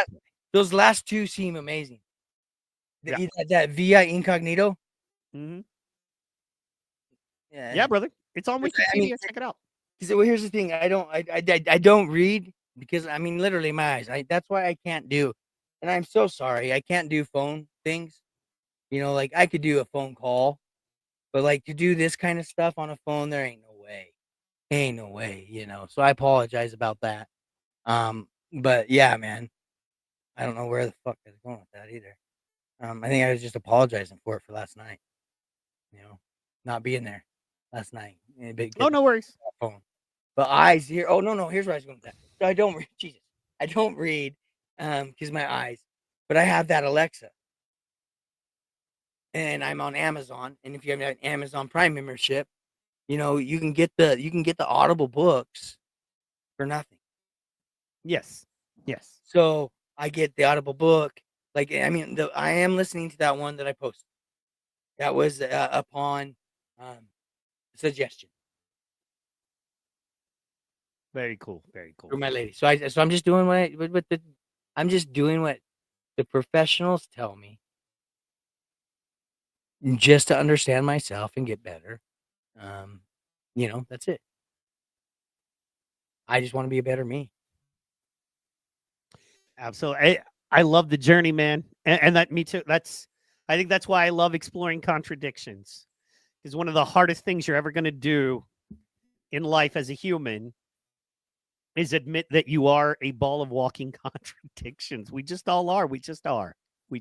Those last two seem amazing. Yeah. That Via Incognito. Mm-hmm. Yeah, yeah, brother. It's on Wikipedia. Check it out. Well, here's the thing. I don't read because literally my eyes. That's why I can't do. And I'm so sorry. I can't do phone things. Like I could do a phone call, but like to do this kind of stuff on a phone, there ain't no way. Ain't no way. So I apologize about that. But yeah, man. I don't know where the fuck I was going with that either. I think I was just apologizing for it for last night. Not being there last night. Oh, no worries. Phone. But eyes here. Oh no. Here's where I was going with that. So I don't read. Jesus, I don't read because my eyes. But I have that Alexa, and I'm on Amazon. And if you have an Amazon Prime membership, you can get the Audible books for nothing. Yes. So I get the Audible book. I am listening to that one that I posted. That was upon suggestion. Very cool. For my lady. So I'm just doing what the professionals tell me, just to understand myself and get better. That's it. I just want to be a better me. Absolutely. I love the journey, man. And that me too. I think that's why I love exploring contradictions. Because one of the hardest things you're ever going to do in life as a human is admit that you are a ball of walking contradictions. We just all are. We just are. You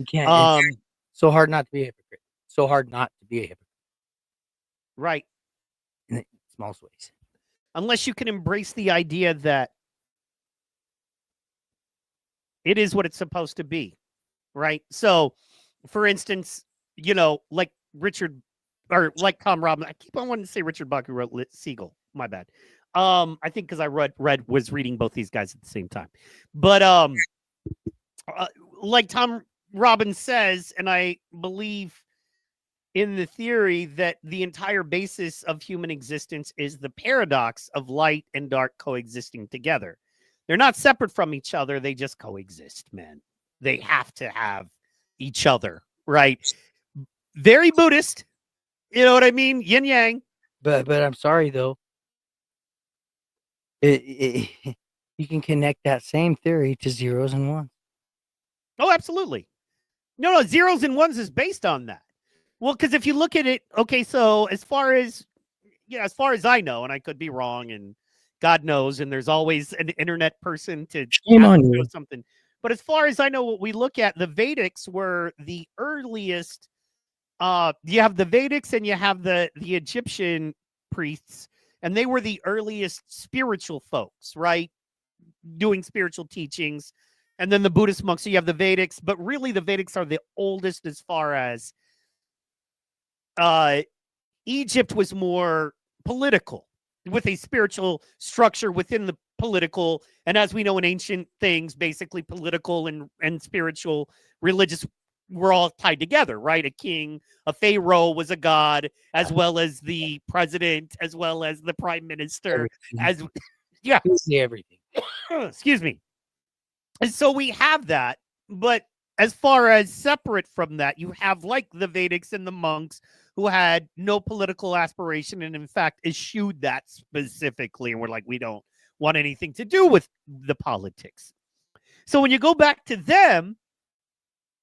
can't. It's so hard not to be a hypocrite. So hard not to be a hypocrite. Right. In small ways. Unless you can embrace the idea that it is what it's supposed to be. Right. So, for instance, like Richard or like Tom Robbins. I keep on wanting to say Richard Buck, who wrote Siegel. My bad. I think because I was reading both these guys at the same time. But like Tom Robbins says, and I believe in the theory that the entire basis of human existence is the paradox of light and dark coexisting together. They're not separate from each other. They just coexist, man. They have to have each other, right? Very Buddhist. You know what I mean? Yin yang. But I'm sorry, though. You can connect that same theory to zeros and ones. Oh, absolutely. No, zeros and ones is based on that. Well, because if you look at it, okay, so as far as I know, and I could be wrong, and God knows, and there's always an internet person to know something. But as far as I know, what we look at, the Vedics were the earliest. You have the Vedics and you have the Egyptian priests, and they were the earliest spiritual folks, right? Doing spiritual teachings. And then the Buddhist monks, so you have the Vedics, but really the Vedics are the oldest as far as Egypt was more political with a spiritual structure within the political. And as we know in ancient things, basically political and spiritual, religious were all tied together, right? A king, a pharaoh was a god, as well as the president, as well as the prime minister, as yeah, everything. Excuse me. And so we have that, but as far as separate from that, you have like the Vedics and the monks who had no political aspiration and in fact eschewed that specifically, and were like, we don't want anything to do with the politics. So when you go back to them,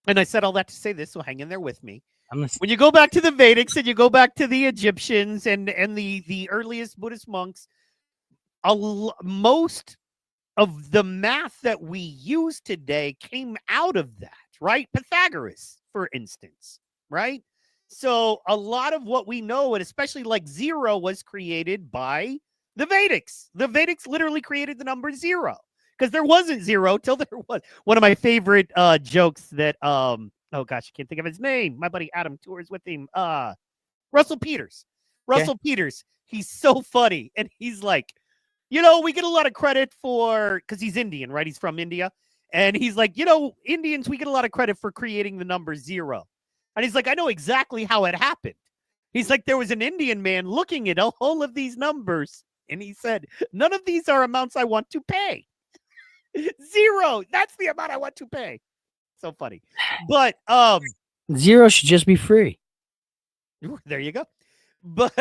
and I said all that to say this, so hang in there with me. When you go back to the Vedics and you go back to the Egyptians and the earliest Buddhist monks, most of the math that we use today came out of that, right? Pythagoras, for instance, right? So a lot of what we know, and especially like zero, was created by the Vedics. The Vedics literally created the number zero, because there wasn't zero till there was. One of my favorite jokes that oh gosh, I can't think of his name. My buddy Adam tours with him. Russell Peters. Russell Peters. He's so funny, and he's like, we get a lot of credit for, because he's Indian, right? He's from India, and he's like, Indians, we get a lot of credit for creating the number zero. And he's like, I know exactly how it happened. He's like, there was an Indian man looking at all of these numbers, and he said, none of these are amounts I want to pay. Zero. That's the amount I want to pay. So funny. But zero should just be free. There you go. But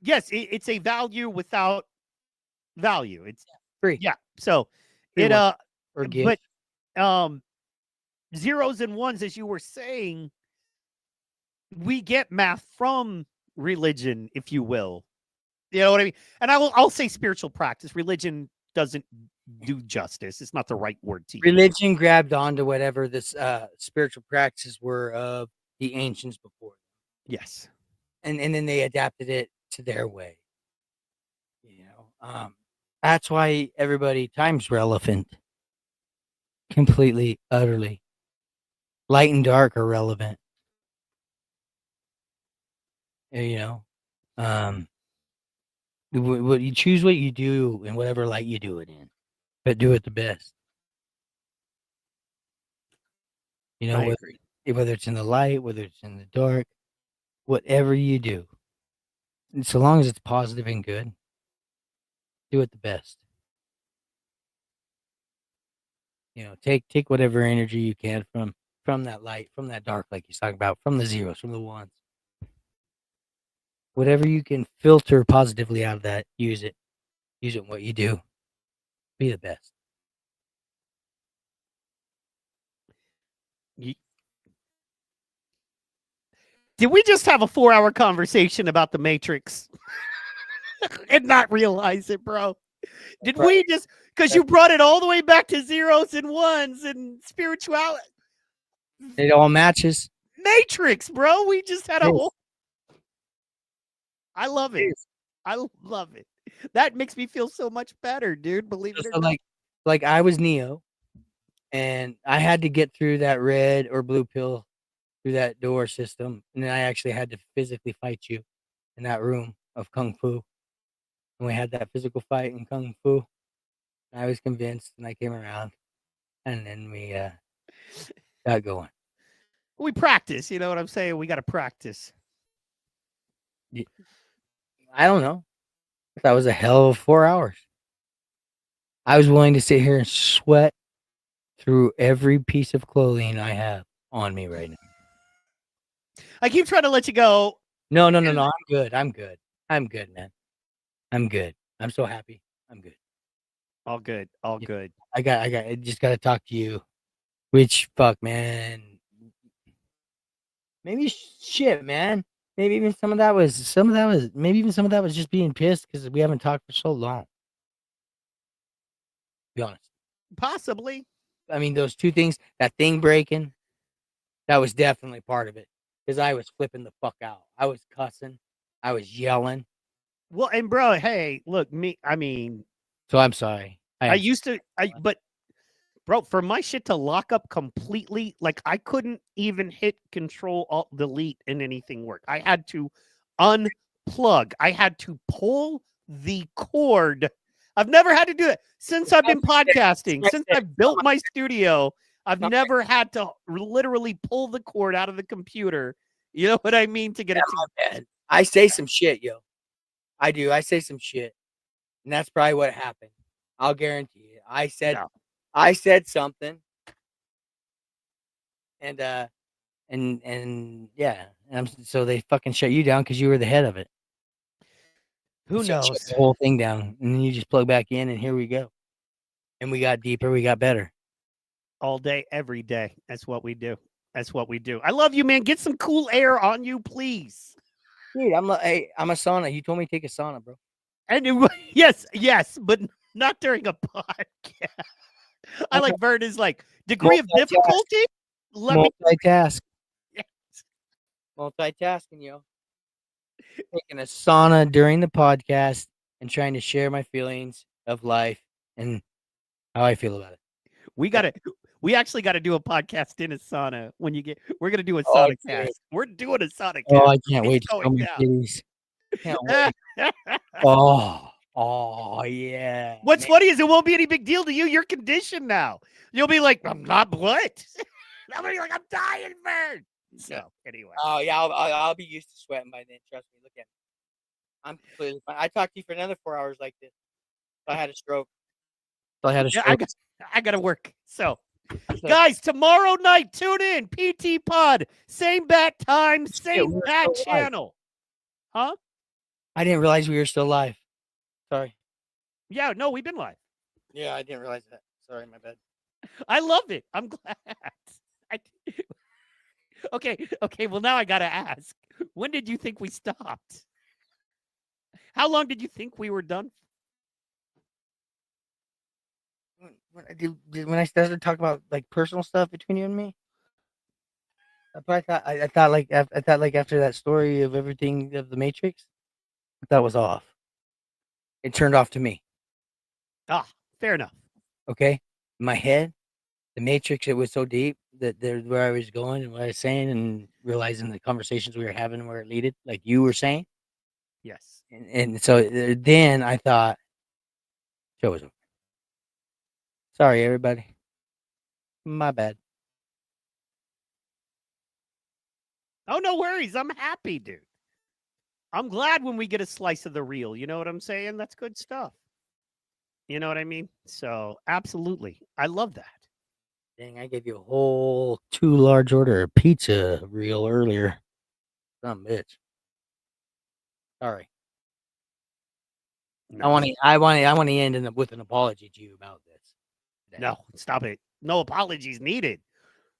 yes, it's a value without value. It's free. Yeah. So free but zeros and ones, as you were saying, we get math from religion, if you will. You know what I mean? And I'll say spiritual practice. Religion doesn't do justice. It's not the right word to use. Religion grabbed onto whatever this spiritual practices were of the ancients before. Yes. And then they adapted it to their way. That's why time's relevant. Completely, utterly. Light and dark are relevant. What you choose what you do in whatever light you do it in, but do it the best. Whether it's in the light, whether it's in the dark, whatever you do, and so long as it's positive and good, do it the best. Take whatever energy you can from that light, from that dark, like he's talking about, from the zeros, from the ones. Whatever you can filter positively out of that, use it. Use it in what you do. Be the best. Did we just have a 4-hour conversation about the Matrix and not realize it, bro? Did we just, because you brought it all the way back to zeros and ones and spirituality? It all matches. Matrix, bro. We just had a whole. I love it. I love it. That makes me feel so much better, dude. Believe it or not. Like I was Neo, and I had to get through that red or blue pill through that door system, and then I actually had to physically fight you in that room of Kung Fu. And we had that physical fight in Kung Fu. I was convinced, and I came around, and then we got going. We practice, you know what I'm saying? We got to practice. Yeah. I don't know. That was a hell of 4 hours. I was willing to sit here and sweat through every piece of clothing I have on me right now. I keep trying to let you go. No. I'm good. I'm good, man. I'm good. I'm so happy. I'm good. All good. All good. I just got to talk to you. Which, fuck, man. Maybe shit, man. Maybe even some of that was just being pissed because we haven't talked for so long. Be honest. Possibly. I mean, those two things, that thing breaking, that was definitely part of it. Because I was flipping the fuck out. I was cussing. I was yelling. Well, and bro, hey, look, I mean, So I'm sorry. I used to, but bro, for my shit to lock up completely, like I couldn't even hit Control Alt Delete and anything work. I had to unplug. I had to pull the cord. I've never had to do it since I've been podcasting. Since I've built my studio, I've never had to literally pull the cord out of the computer. You know what I mean? To get it to. I say some shit, yo. I do. I say some shit, and that's probably what happened. I'll guarantee it. I said something, and yeah, so they fucking shut you down because you were the head of it. Who So knows? shut the whole thing down, and then you just plug back in, and here we go. And we got deeper, we got better. All day, every day. That's what we do. That's what we do. I love you, man. Get some cool air on you, please. Dude, I'm a sauna. You told me to take a sauna, bro. And yes, but not during a podcast. I like Vernon's like degree of difficulty. Multitask. Yes. Multitasking, yo. Taking a sauna during the podcast and trying to share my feelings of life and how I feel about it. We actually got to do a podcast in a sauna when you get. We're gonna do a sauna cast. We're doing a sauna cast. Oh, I can't wait to show my titties. Can't wait. Oh yeah. What's funny is it won't be any big deal to you. You're conditioned now. You'll be like, I'm not what? I'll be like, I'm dying, man. So anyway. Oh yeah, I'll be used to sweating by then. Trust me. Look at me. I'm completely fine. I talked to you for another 4 hours like this. I had a stroke. I got to work. So, guys, tomorrow night, tune in. PT Pod, same bat time, same bat channel. Huh? I didn't realize we were still live. Sorry. Yeah, no, we've been live. Yeah, I didn't realize that. Sorry, my bad. I love it. I'm glad. Okay. Well, now I got to ask. When did you think we stopped? How long did you think we were done? When I started to talk about like personal stuff between you and me, I thought like after that story of everything of the Matrix, that was off. It turned off to me. Ah, fair enough. Okay, in my head, the Matrix, it was so deep that there's where I was going and what I was saying, and realizing the conversations we were having where it leaded, like you were saying. Yes. And so then I thought, show was over. Sorry, everybody. My bad. Oh, no worries. I'm happy, dude. I'm glad when we get a slice of the real. You know what I'm saying? That's good stuff. You know what I mean? So, absolutely. I love that. Dang, I gave you a whole 2 large order of pizza reel earlier. Some bitch. Sorry. No. I want to end with an apology to you about this. No, stop it. No apologies needed.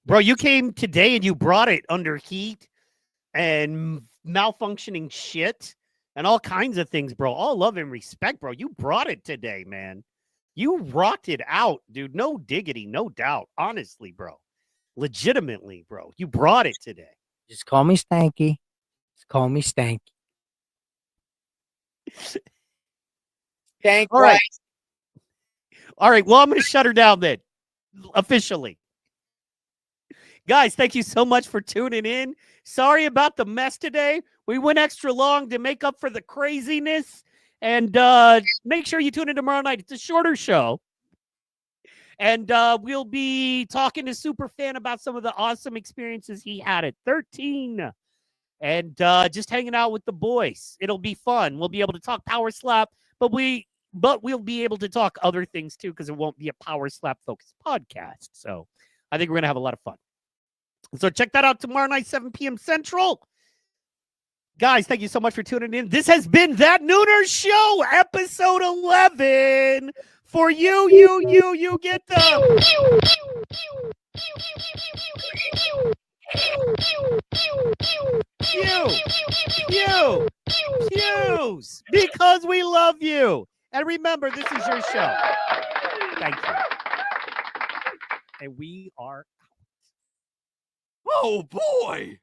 Bro, you came today and you brought it under heat and malfunctioning shit and all kinds of things, bro. All love and respect, bro. You brought it today, man. You rocked it out, dude. No diggity, no doubt. Honestly, bro. Legitimately, bro. You brought it today. Just call me Stanky. Just call me Stanky. Thank All right. All right. Well, I'm going to shut her down then. Officially. Guys, thank you so much for tuning in. Sorry about the mess today. We went extra long to make up for the craziness. And make sure you tune in tomorrow night. It's a shorter show. And we'll be talking to Superfan about some of the awesome experiences he had at 13. And just hanging out with the boys. It'll be fun. We'll be able to talk Power Slap, but we'll be able to talk other things too, because it won't be a Power Slap focused podcast. So I think we're going to have a lot of fun. So check that out tomorrow night, 7 p.m. Central. Guys, thank you so much for tuning in. This has been That NoOner Show, episode 11. For you get the... Pews, because we love you. And remember, this is your show. Thank you. And we are out. Oh boy!